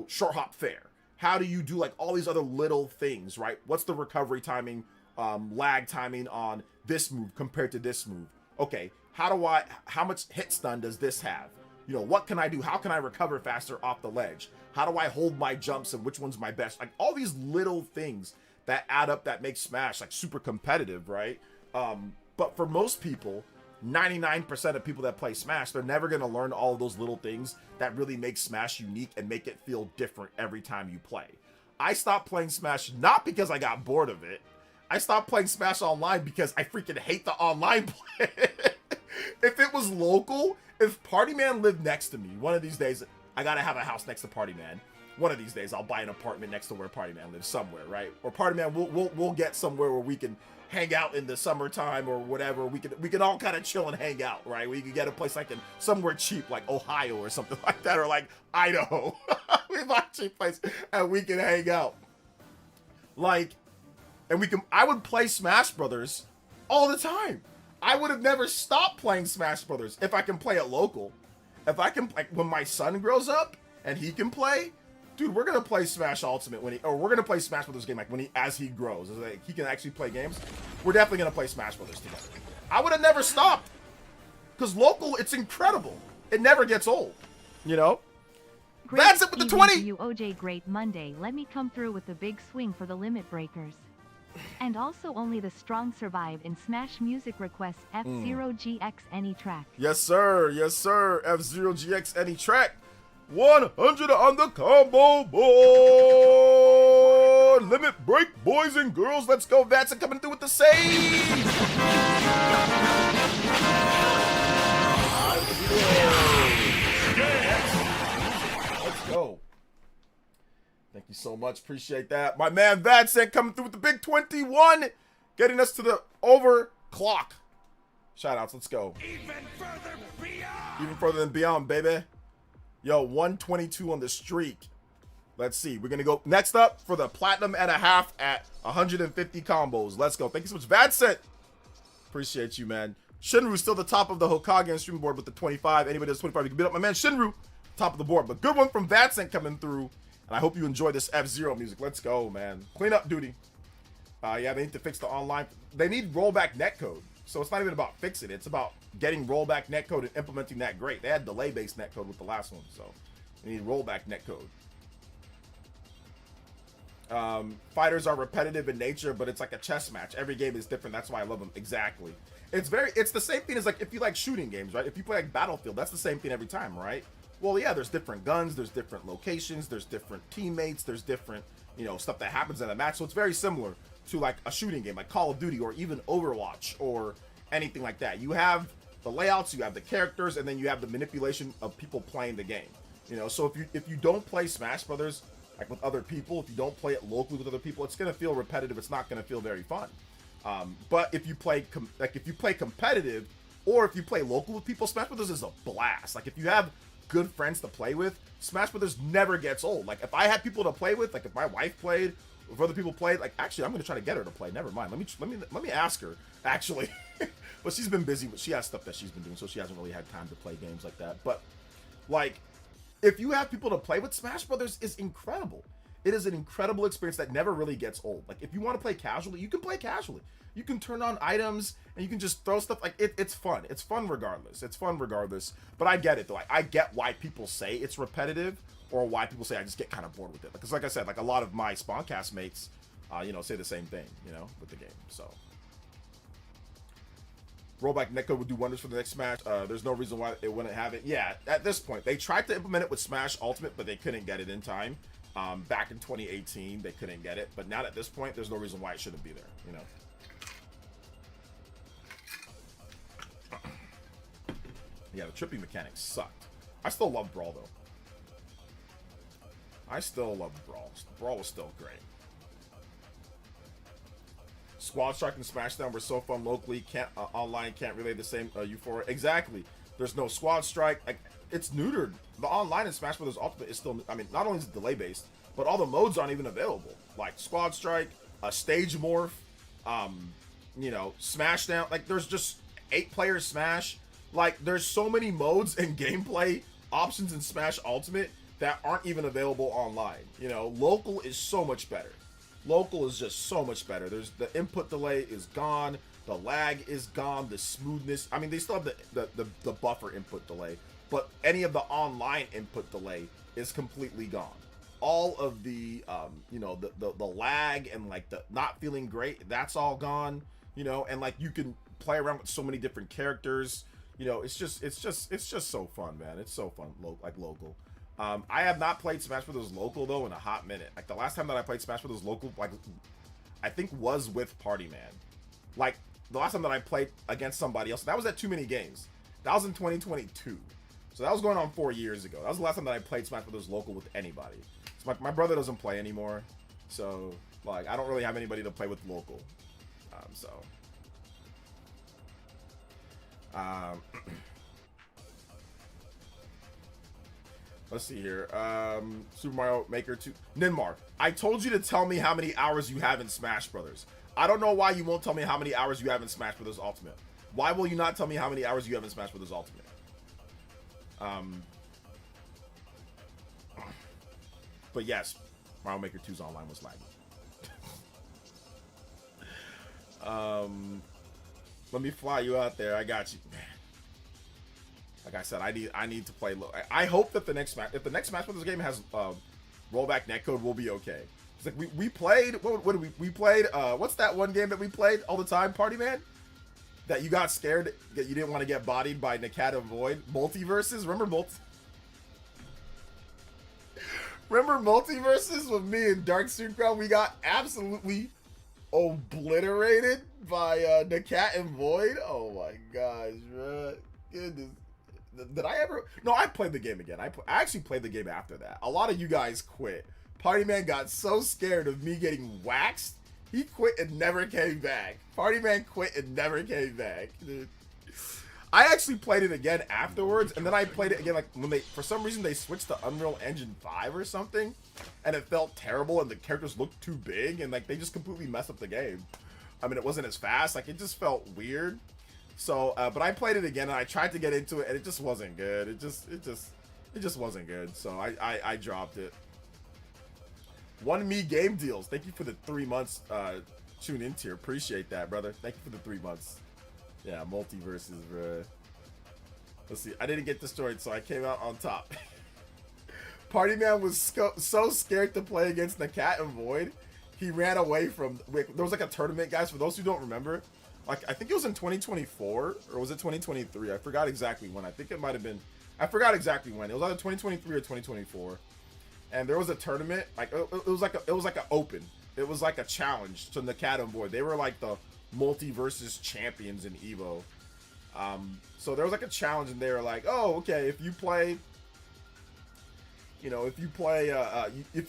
short hop fair? How do you do like all these other little things, right? What's the recovery timing, lag timing on this move compared to this move? Okay, how much hit stun does this have? What can I do? How can I recover faster off the ledge? How do I hold my jumps and which one's my best? Like all these little things that add up that make Smash like super competitive, right? But for most people, 99% of people that play Smash, they're never going to learn all of those little things that really make Smash unique and make it feel different every time you play. I stopped playing Smash not because I got bored of it. I stopped playing Smash Online because I freaking hate the online play. If it was local, if Party Man lived next to me, one of these days, I gotta have a house next to Party Man. One of these days, I'll buy an apartment next to where Party Man lives somewhere, right? Or Party Man, we'll get somewhere where we can hang out in the summertime or whatever. We can all kind of chill and hang out, right? We can get a place like somewhere cheap, like Ohio or something like that, or like Idaho. We buy a cheap place and we can hang out. I would play Smash Brothers all the time. I would have never stopped playing Smash Brothers if I can play it local. If I can, like, when my son grows up and he can play, dude, we're gonna play Smash Ultimate we're gonna play Smash Brothers game as he grows, he can actually play games. We're definitely gonna play Smash Brothers together. I would have never stopped, cause local, it's incredible. It never gets old, Great. That's it with the 20. You OJ, great Monday. Let me come through with the big swing for the limit breakers. And also only the strong survive in Smash music request F0GX any track. Yes, sir. Yes, sir. F0GX any track. 100 on the combo board. your limit break, boys and girls. Let's go. Vatson coming through with the save. Let's go. Thank you so much. Appreciate that. My man Vatson coming through with the big 21. Getting us to the overclock. Shout outs. Let's go. Even further than beyond, baby. Yo, 122 on the streak. Let's see. We're going to go next up for the platinum and a half at 150 combos. Let's go. Thank you so much, Vatson. Appreciate you, man. Shinru's still the top of the Hokage and stream board with the 25. Anybody that's 25, you can beat up my man Shinru, top of the board. But good one from Vatson coming through. And I hope you enjoy this F-Zero music. Let's go, man. Clean up duty. Yeah, they need to fix the online. They need rollback netcode. So it's not even about fixing it. It's about getting rollback netcode and implementing that great. They had delay-based netcode with the last one. So they need rollback netcode. Fighters are repetitive in nature, but it's like a chess match. Every game is different. That's why I love them. Exactly. It's the same thing as like if you like shooting games, right? If you play like Battlefield, that's the same thing every time, right? Well, yeah, there's different guns, there's different locations, there's different teammates, there's different, you know, stuff that happens in a match. So it's very similar to like a shooting game, like Call of Duty or even Overwatch or anything like that. You have the layouts, you have the characters, and then you have the manipulation of people playing the game. You know, so if you don't play Smash Brothers like with other people, if you don't play it locally with other people, it's gonna feel repetitive. It's not gonna feel very fun. But if you play competitive, or if you play local with people, Smash Brothers is a blast. Like if you have good friends to play with, Smash Brothers never gets old. Like if I had people to play with, like if my wife played, if other people played, like actually I'm gonna try to get her to play. Never mind. Let me ask her actually. But she's been busy. But she has stuff that she's been doing, so she hasn't really had time to play games like that. But like, if you have people to play with, Smash Brothers is incredible. It is an incredible experience that never really gets old. Like if you want to play casually, you can play casually. You can turn on items and you can just throw stuff. Like it's fun. It's fun regardless. It's fun regardless. But I get it though. I get why people say it's repetitive, or why people say I just get kind of bored with it. Because like I said, like a lot of my Spawncast mates, you know, say the same thing, you know, with the game. So rollback netcode would do wonders for the next Smash. There's no reason why it wouldn't have it. Yeah, at this point, they tried to implement it with Smash Ultimate, but they couldn't get it in time. Back in 2018, they couldn't get it. But now at this point, there's no reason why it shouldn't be there, you know. Yeah, the tripping mechanics sucked. I still love Brawl, though. I still love Brawl. Brawl was still great. Squad Strike and Smashdown were so fun locally. Can't online can't relay the same euphoria. Exactly. There's no Squad Strike. Like it's neutered. The online in Smash Bros. Ultimate is still. I mean, not only is it delay based, but all the modes aren't even available. Like Squad Strike, a Stage Morph, you know, Smashdown. Like there's just 8-player Smash. Like there's so many modes and gameplay options in Smash Ultimate that aren't even available online. You know, local is so much better. Local is just so much better. There's the input delay is gone, the lag is gone, the smoothness. I mean, they still have the buffer input delay, but any of the online input delay is completely gone. All of the you know, the lag and like the not feeling great, that's all gone. You know, and like you can play around with so many different characters. You know, it's just so fun, man. It's so fun, like local. I have not played Smash Bros. Local though in a hot minute. Like the last time that I played Smash Bros. Local, like I think was with Party Man. Like the last time that I played against somebody else, that was at Too Many Games. That was in 2022. So that was going on 4 years ago. That was the last time that I played Smash Bros. Local with anybody. So my brother doesn't play anymore, so like I don't really have anybody to play with local. Let's see here. Super Mario Maker 2. Ninmar, I told you to tell me how many hours you have in Smash Brothers. I don't know why you won't tell me how many hours you have in Smash Brothers Ultimate. Why will you not tell me how many hours you have in Smash Brothers Ultimate? But yes, Mario Maker 2's online was laggy. Let me fly you out there. I got you. Man. Like I said, I need to play low. I hope that if the next Smash Brothers game has rollback netcode, we'll be okay. It's like we played. What did we played? What's that one game that we played all the time? Party Man. That you got scared that you didn't want to get bodied by Nakata Void. Multiverses. Remember Multiverses with me and Dark Sucrown? We got absolutely obliterated by the Cat and Void. Oh my gosh, bro. Goodness. Did I ever? No, I played the game again. I actually played the game after that. A lot of you guys quit. Party Man got so scared of me getting waxed, he quit and never came back. Party Man quit and never came back. Dude. I actually played it again afterwards, and then I played it again like when they, for some reason, they switched to Unreal Engine 5 or something, and it felt terrible, and the characters looked too big, and like they just completely messed up the game. I mean, it wasn't as fast, like it just felt weird. So, but I played it again, and I tried to get into it, and it just wasn't good. It just wasn't good. So I dropped it. One Me Game Deals. Thank you for the 3 months tune in tier. Appreciate that, brother. Thank you for the 3 months. Yeah, Multiverses, bro. Let's see. I didn't get destroyed, so I came out on top. Party Man was so scared to play against the Cat and Void, he ran away from. Wait, there was like a tournament, guys. For those who don't remember, like I think it was in 2024 or was it 2023? I forgot exactly when. I think it might have been. I forgot exactly when. It was either 2023 or 2024. And there was a tournament. Like it was like an open. It was like a challenge to the Cat and Void. They were like the Multiverses champions in Evo. So there was like a challenge, and they were like, "Oh, okay, if you play, you know, if you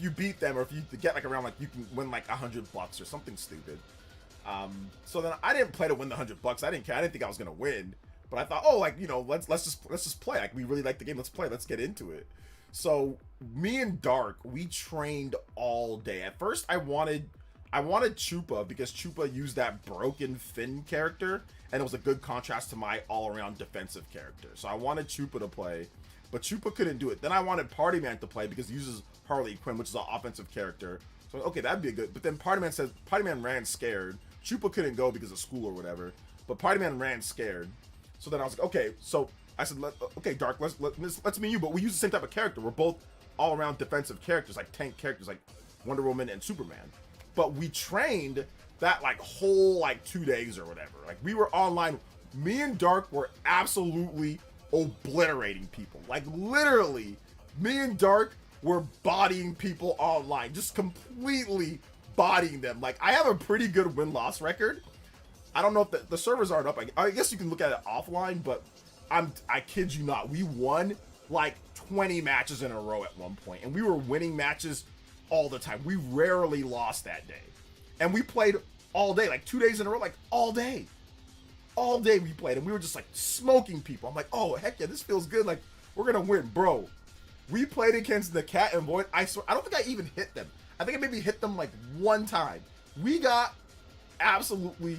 beat them, or if you get like around, like you can win like $100 or something stupid." So then I didn't play to win the $100. I didn't care. I didn't think I was gonna win, but I thought, oh, like, you know, let's just play. Like, we really like the game. Let's play. Let's get into it. So me and Dark, we trained all day. At first, I wanted Chupa because Chupa used that broken Finn character, and it was a good contrast to my all-around defensive character. So I wanted Chupa to play, but Chupa couldn't do it. Then I wanted Party Man to play because he uses Harley Quinn, which is an offensive character. So okay, that'd be a good. But then Party Man ran scared. Chupa couldn't go because of school or whatever. But Party Man ran scared. So then I was like, okay. So I said, okay, Dark, let's me and you, but we use the same type of character. We're both all-around defensive characters, like tank characters, like Wonder Woman and Superman. But we trained that like whole like 2 days or whatever. Like we were online. Me and Dark were absolutely obliterating people. Like literally, me and Dark were bodying people online, just completely bodying them. Like I have a pretty good win-loss record. I don't know if the servers aren't up. I guess you can look at it offline, but I kid you not, we won like 20 matches in a row at one point, and we were winning matches all the time. We rarely lost that day, and we played all day, like 2 days in a row, like all day we played, and we were just like smoking people. I'm like, oh heck yeah, this feels good. Like we're gonna win, bro. We played against the Cat and Void. I swear, I don't think I even hit them. I think I maybe hit them like one time. We got absolutely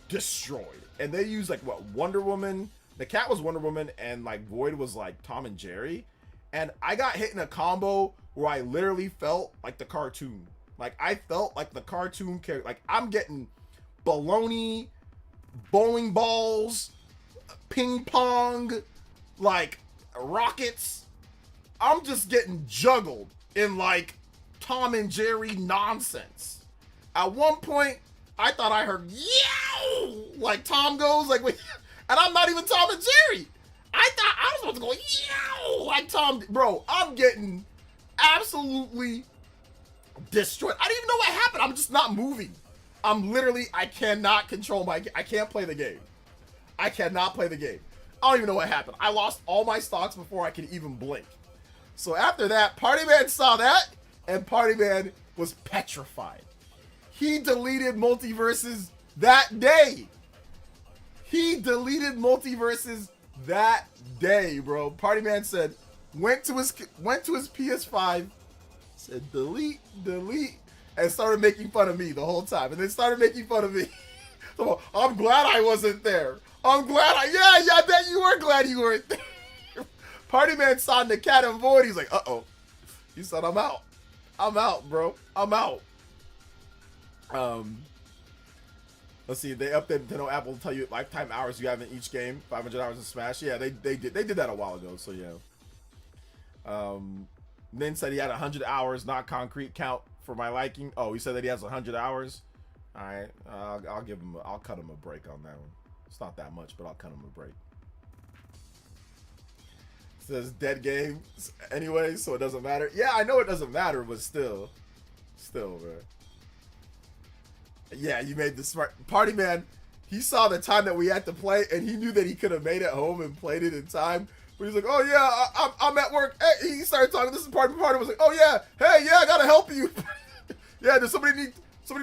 destroyed, and they used like what, Wonder Woman. The Cat was Wonder Woman, and like Void was like Tom and Jerry, and I got hit in a combo where I literally felt like the cartoon. Like I felt like the cartoon character. Like I'm getting baloney, bowling balls, ping pong, like rockets. I'm just getting juggled in like Tom and Jerry nonsense. At one point, I thought I heard yow, like Tom goes, like, and I'm not even Tom and Jerry. I thought I was supposed to go yow, like Tom. Bro, I'm getting absolutely destroyed. I didn't even know what happened. I'm just not moving. I'm literally, I cannot control I can't play the game. I cannot play the game. I don't even know what happened. I lost all my stocks before I could even blink. So after that, Party Man saw that, and Party Man was petrified. He deleted Multiverses that day. He deleted Multiverses that day, bro. Party Man said, went to his PS5, said delete, and started making fun of me the whole time. And then started making fun of me. So I'm glad I wasn't there. I'm glad yeah, I bet you were glad you weren't there. Party Man saw the Cat and Void. He's like, uh-oh. He said, I'm out. I'm out, bro. I'm out. Let's see. They updated Nintendo app will tell you lifetime hours you have in each game. 500 hours in Smash. Yeah, they did that a while ago. So yeah. Nin said he had 100 hours, not concrete count for my liking. Oh, he said that he has 100 hours. All right. I'll cut him a break on that one. It's not that much, but I'll cut him a break. says dead games anyway, so it doesn't matter. Yeah, I know it doesn't matter, but still, man. Yeah, you made the smart party man. He saw the time that we had to play, and he knew that he could have made it home and played it in time. But he's like, "Oh yeah, I'm at work." Hey, he started talking. This is party. Was like, "Oh yeah, hey yeah, I gotta help you." Yeah, does somebody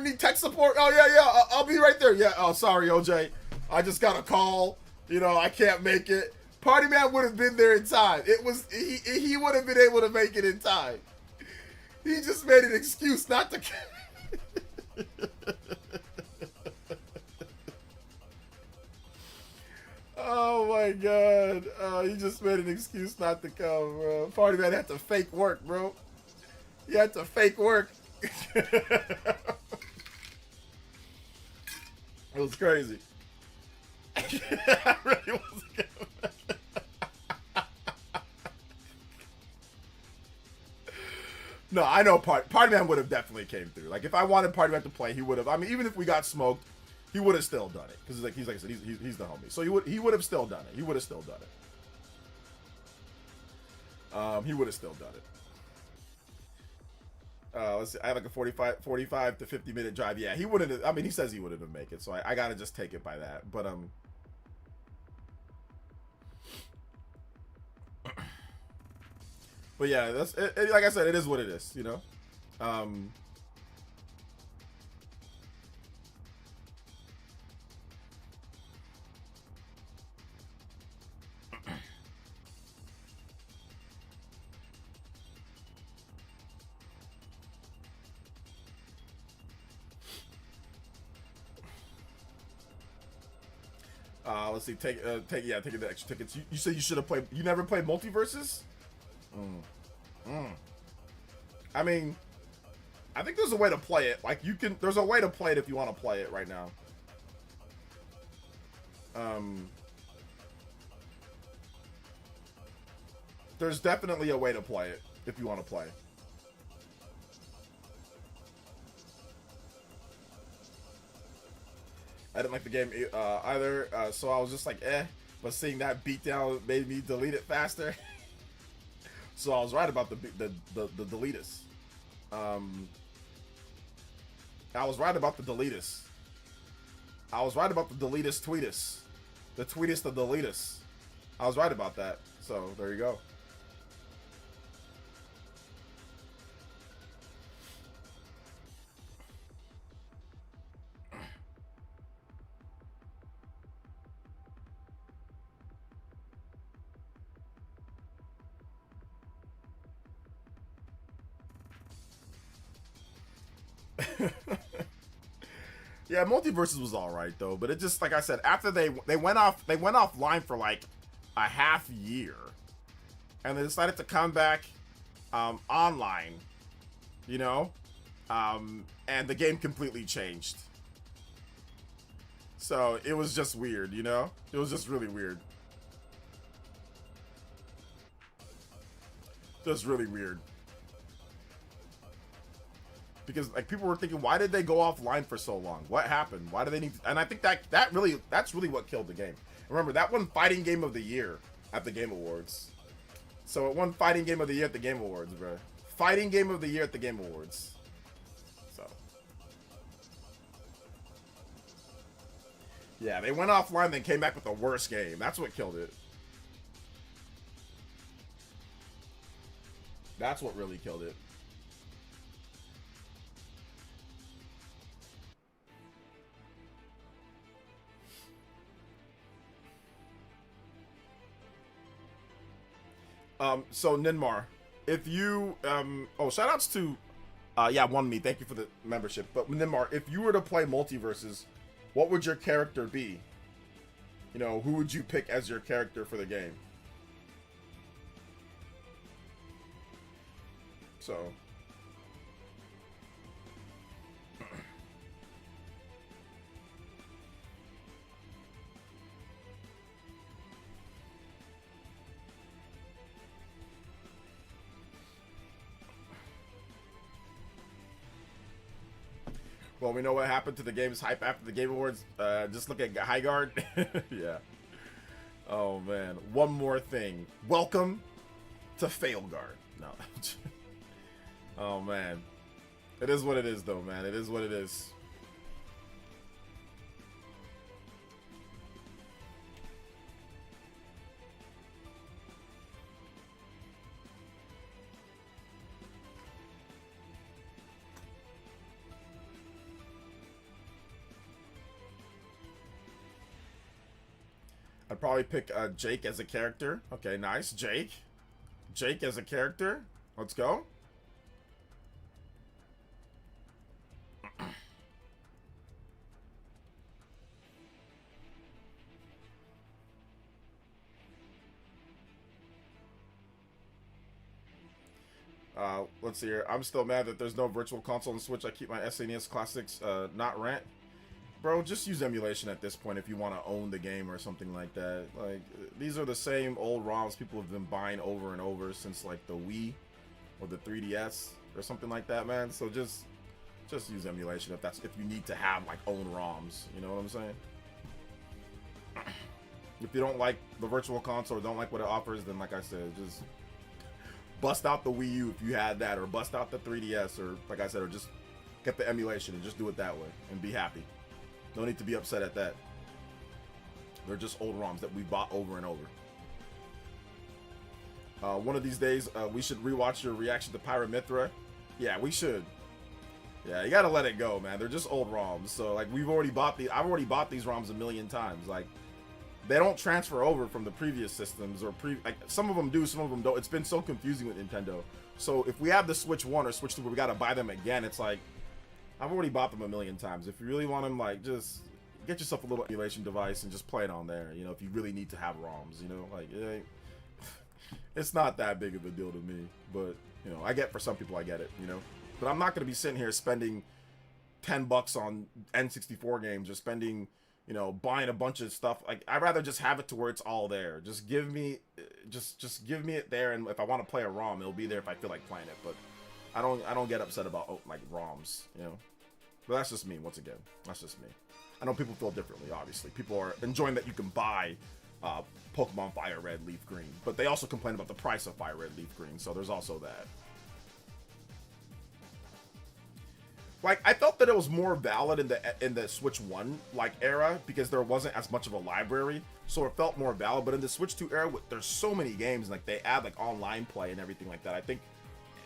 need tech support? Oh yeah, I'll be right there. Yeah. Oh sorry, OJ, I just got a call. You know, I can't make it. Party man would have been there in time. He would have been able to make it in time. He just made an excuse not to. Oh my god. He just made an excuse not to come, bro. Party man had to fake work, bro. He had to fake work. It was crazy. I really wasn't gonna. No, I know Party Man would have definitely came through. Like, if I wanted Party Man to play, he would have. I mean, even if we got smoked, he would have still done it. Because like I said, he's the homie. So he would have still done it. He would have still done it. He would have still done it. Let's see. I have like a 45 to 50 minute drive. Yeah, he wouldn't. I mean, he says he wouldn't have make it. So I gotta just take it by that. But But yeah, that's it, like I said, it is what it is, you know. Let's see. Take the extra tickets. You said you should have played. You never played Multiverses? I mean, I think there's a way to play it. Like, you can. There's a way to play it if you want to play it right now. There's definitely a way to play it if you want to play. I didn't like the game either, so I was just like, eh. But seeing that beatdown made me delete it faster. So I was right about the deletus. I was right about the deletus. I was right about the deletus tweetus. The tweetus the deletus. I was right about that. So there you go. Yeah, Multiverses was all right though, but it just, like I said, after they went offline for like a half year, and they decided to come back online, you know, and the game completely changed. So it was just weird, you know. It was just really weird. Just really weird. Because like people were thinking, why did they go offline for so long? What happened? Why do they need to? And I think that's really what killed the game. Remember, that won Fighting Game of the Year at the Game Awards. So it won Fighting Game of the Year at the Game Awards, bro. Fighting Game of the Year at the Game Awards. So yeah, they went offline, then came back with the worst game. That's what killed it. That's what really killed it. So Ninmar, if you shout outs to One Me, thank you for the membership. But Ninmar, if you were to play Multiverses, what would your character be? You know, who would you pick as your character for the game? So well, we know what happened to the game's hype after the Game Awards. Just look at Highguard. Yeah. Oh, man. One more thing. Welcome to fail guard. No. Oh man, it is what it is, though, man. It is what it is. I'd probably pick Jake as a character. Okay, nice. Jake as a character. Let's go. Let's see here. I'm still mad that there's no virtual console on Switch. I keep my SNES classics not rent. Bro, just use emulation at this point if you want to own the game or something like that. Like, these are the same old ROMs people have been buying over and over since, like, the Wii or the 3DS or something like that, man. So just use emulation if you need to have, like, own ROMs. You know what I'm saying? If you don't like the virtual console or don't like what it offers, then, like I said, just bust out the Wii U if you had that, or bust out the 3DS, or, like I said, or just get the emulation and just do it that way and be happy. No need to be upset at that. They're just old ROMs that we bought over and over. One of these days, we should rewatch your reaction to Pyra Mythra. Yeah, we should. Yeah, you gotta let it go, man. They're just old ROMs. So, like, I've already bought these ROMs a million times. Like, they don't transfer over from the previous systems, or like, some of them do, some of them don't. It's been so confusing with Nintendo. So if we have the Switch 1 or Switch 2 where we gotta buy them again, it's like, I've already bought them a million times. If you really want them, like, just get yourself a little emulation device and just play it on there. You know, if you really need to have ROMs, you know, like, it's not that big of a deal to me. But, you know, I get, for some people, I get it, you know. But I'm not going to be sitting here spending $10 on N64 games, or spending, you know, buying a bunch of stuff. Like, I'd rather just have it to where it's all there. Just give me, just give me it there, and if I want to play a ROM, it'll be there if I feel like playing it. But I don't get upset about, like, ROMs, you know. But that's just me, once again. That's just me. I know people feel differently, obviously. People are enjoying that you can buy Pokemon Fire Red, Leaf Green. But they also complain about the price of Fire Red, Leaf Green, so there's also that. Like, I felt that it was more valid in the Switch 1 like era, because there wasn't as much of a library, so it felt more valid. But in the Switch 2 era, there's so many games, and, like, they add, like, online play and everything like that. I think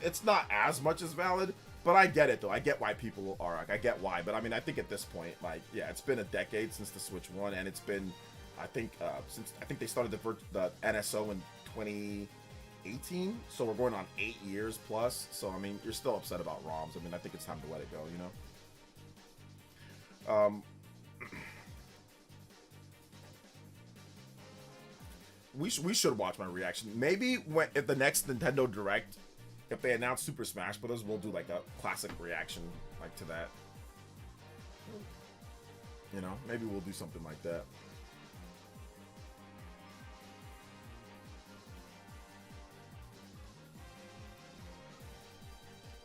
it's not as much as valid, but I get it, though. I get why people are, like, I get why. But I mean, I think at this point, like, yeah, it's been a decade since the Switch 1, and it's been, I think they started the NSO in 2018, so we're going on 8 years plus. So I mean, you're still upset about ROMs. I mean, I think it's time to let it go, you know. We should watch my reaction. Maybe if the next Nintendo Direct, if they announce Super Smash Bros., we'll do, like, a classic reaction, like, to that. You know, maybe we'll do something like that.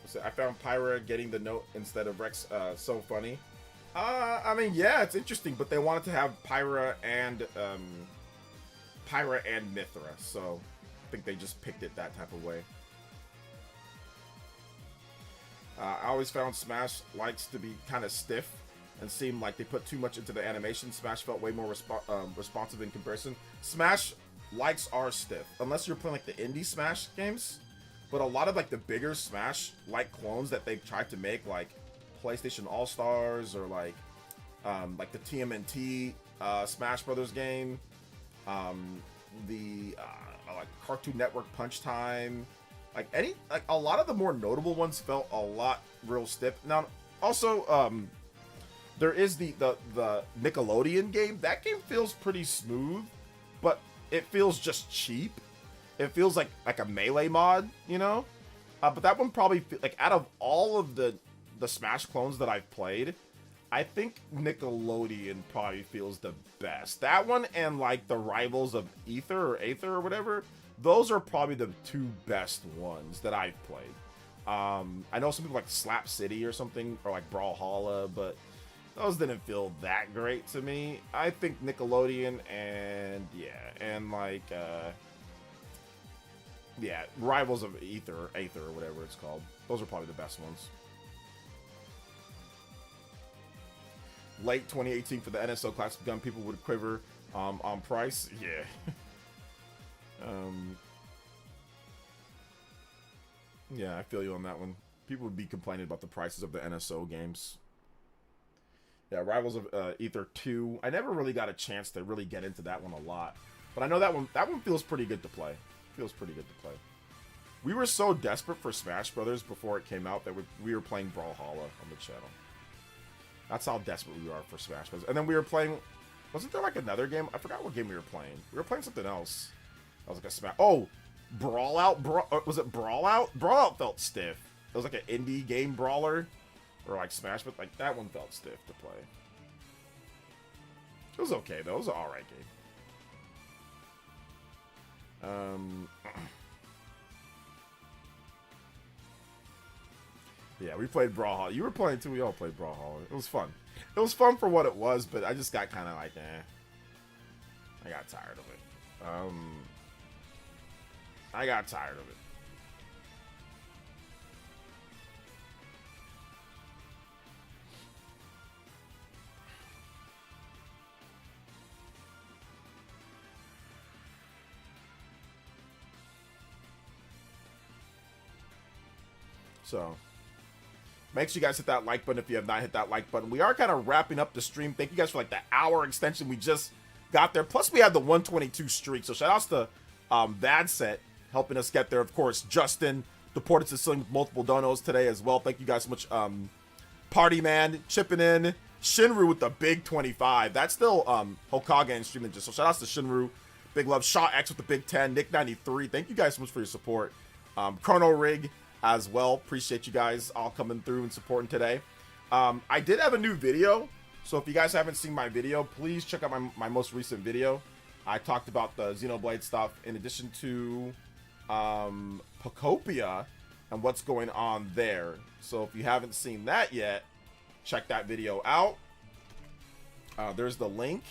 So I found Pyra getting the note instead of Rex so funny. I mean, yeah, it's interesting, but they wanted to have Pyra and Mythra, so I think they just picked it that type of way. I always found Smash likes to be kind of stiff and seemed like they put too much into the animation. Smash felt way more responsive in comparison. Smash likes are stiff, unless you're playing, like, the indie Smash games. But a lot of, like, the bigger Smash-like clones that they've tried to make, like PlayStation All-Stars, or like the TMNT Smash Brothers game, like Cartoon Network Punch Time, like a lot of the more notable ones felt a lot real stiff. Now, also, there is the Nickelodeon game. That game feels pretty smooth, but it feels just cheap. It feels like a Melee mod, you know? But that one probably, like, out of all of the Smash clones that I've played, I think Nickelodeon probably feels the best. That one and, like, the Rivals of Aether or whatever, those are probably the two best ones that I've played. I know some people like Slap City or something, or like Brawlhalla, but those didn't feel that great to me. I think Nickelodeon and, yeah, and like, Yeah, Rivals of Aether, or whatever it's called. Those are probably the best ones. Late 2018 for the NSO classic gun, people would quiver on price. Yeah. Yeah, I feel you on that one. People would be complaining about the prices of the NSO games. Yeah, Rivals of Aether 2. I never really got a chance to really get into that one a lot. But I know that one feels pretty good to play. Feels pretty good to play. We were so desperate for Smash Brothers before it came out that we were playing Brawlhalla on the channel. That's how desperate we are for Smash Brothers. And then we were playing... Wasn't there like another game? I forgot what game we were playing. We were playing something else. That was like a Smash... Oh! Brawl Out? Was it Brawl Out? Brawl Out felt stiff. It was like an indie game brawler. Or like Smash, but like that one felt stiff to play. It was okay though. It was an alright game. Yeah, we played Brawlhalla. You were playing too. We all played Brawlhalla. It was fun. It was fun for what it was, but I just got kind of like, I got tired of it. I got tired of it. So, make sure you guys hit that like button if you have not hit that like button. We are kind of wrapping up the stream. Thank you guys for like the hour extension we just got there. Plus, we had the 122 streak. So, shout outs to Bad Set helping us get there. Of course, Justin, deported to Sling with multiple donos today as well. Thank you guys so much. Party Man chipping in. Shinru with the big 25. That's still Hokage and streaming. So, shout outs to Shinru. Big love. Shaw X with the big 10. Nick 93. Thank you guys so much for your support. Chrono Rig as well. Appreciate you guys all coming through and supporting today. I did have a new video, so if you guys haven't seen my video, please check out my most recent video. I talked about the Xenoblade stuff in addition to Pokopia and what's going on there. So if you haven't seen that yet, check that video out. There's the link.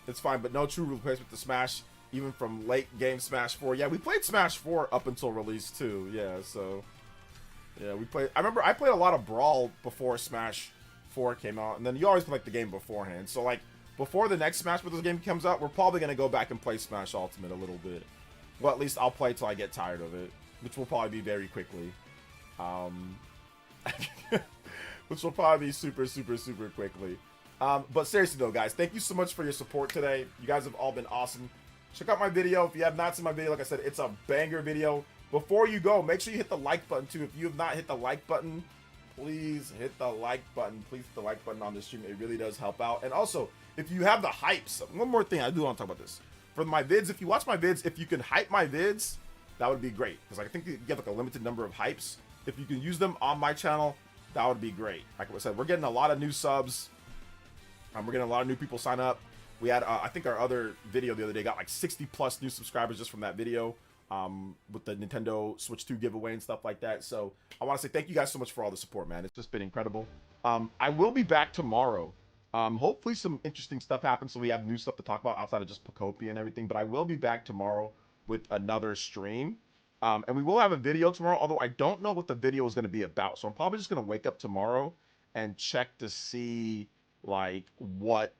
It's fine, but no true replacement to Smash. Even from late game Smash 4. Yeah, we played Smash 4 up until release too. Yeah, so... Yeah, we played... I remember I played a lot of Brawl before Smash 4 came out. And then you always play like the game beforehand. So like, before the next Smash Bros. Game comes out, we're probably going to go back and play Smash Ultimate a little bit. Well, at least I'll play till I get tired of it. Which will probably be very quickly. Which will probably be super, super, super quickly. But seriously though, guys, thank you so much for your support today. You guys have all been awesome. Check out my video. If you have not seen my video, like I said, it's a banger video. Before you go, make sure you hit the like button too. If you have not hit the like button, please hit the like button. Please hit the like button on this stream. It really does help out. And also, if you have the hypes, one more thing, I do want to talk about this. For my vids, if you watch my vids, if you can hype my vids, that would be great. Because I think you get like a limited number of hypes. If you can use them on my channel, that would be great. Like I said, we're getting a lot of new subs. We're getting a lot of new people sign up. We had, I think our other video the other day got like 60 plus new subscribers just from that video with the Nintendo Switch 2 giveaway and stuff like that. So I want to say thank you guys so much for all the support, man. It's just been incredible. I will be back tomorrow. Hopefully some interesting stuff happens so we have new stuff to talk about outside of just Pokopia and everything. But I will be back tomorrow with another stream. And we will have a video tomorrow, although I don't know what the video is going to be about. So I'm probably just going to wake up tomorrow and check to see like what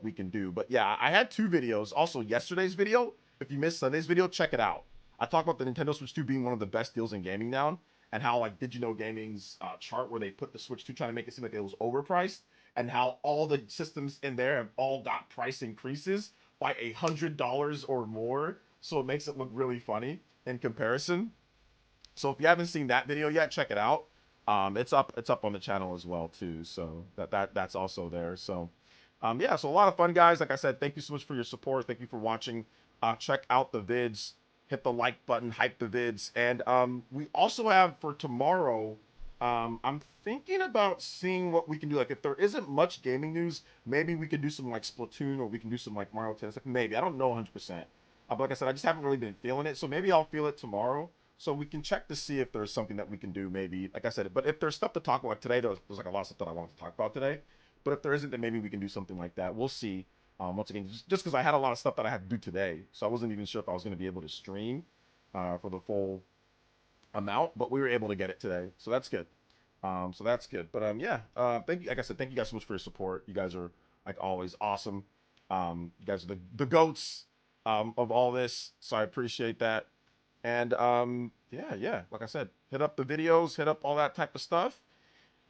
we can do. But yeah, I had two videos. Also, yesterday's video, if you missed Sunday's video, check it out. I talked about the Nintendo Switch 2 being one of the best deals in gaming now, and how like Did You Know Gaming's chart where they put the Switch 2 trying to make it seem like it was overpriced, and how all the systems in there have all got price increases by $100 or more. So it makes it look really funny in comparison. So if you haven't seen that video yet, check it out. It's up on the channel as well too. So that's also there. So yeah, so a lot of fun, guys. Like I said, thank you so much for your support. Thank you for watching. Check out the vids. Hit the like button. Hype the vids. And we also have for tomorrow, I'm thinking about seeing what we can do. Like if there isn't much gaming news, maybe we could do some like Splatoon, or we can do some like Mario Tennis. Like maybe. I don't know 100%. But like I said, I just haven't really been feeling it. So maybe I'll feel it tomorrow. So we can check to see if there's something that we can do, maybe. Like I said, but if there's stuff to talk about today, there's like a lot of stuff that I want to talk about today. But if there isn't, then maybe we can do something like that. We'll see. Once again, just because I had a lot of stuff that I had to do today, so I wasn't even sure if I was going to be able to stream for the full amount, but we were able to get it today, so that's good. So that's good. But yeah, thank you. Like I said, thank you guys so much for your support. You guys are like always awesome. You guys are the goats of all this, so I appreciate that. And yeah, like I said, hit up the videos, hit up all that type of stuff.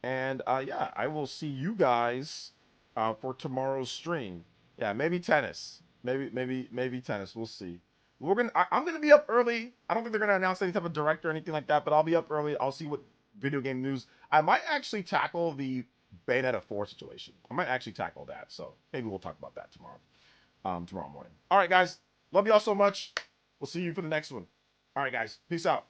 And yeah, I will see you guys for tomorrow's stream. Yeah, maybe tennis. Maybe tennis. We'll see. I'm gonna be up early. I don't think they're gonna announce any type of direct or anything like that, but I'll be up early. I'll see what video game news. I might actually tackle the Bayonetta 4 situation. I might actually tackle that. So maybe we'll talk about that tomorrow. Tomorrow morning. All right, guys. Love you all so much. We'll see you for the next one. All right, guys. Peace out.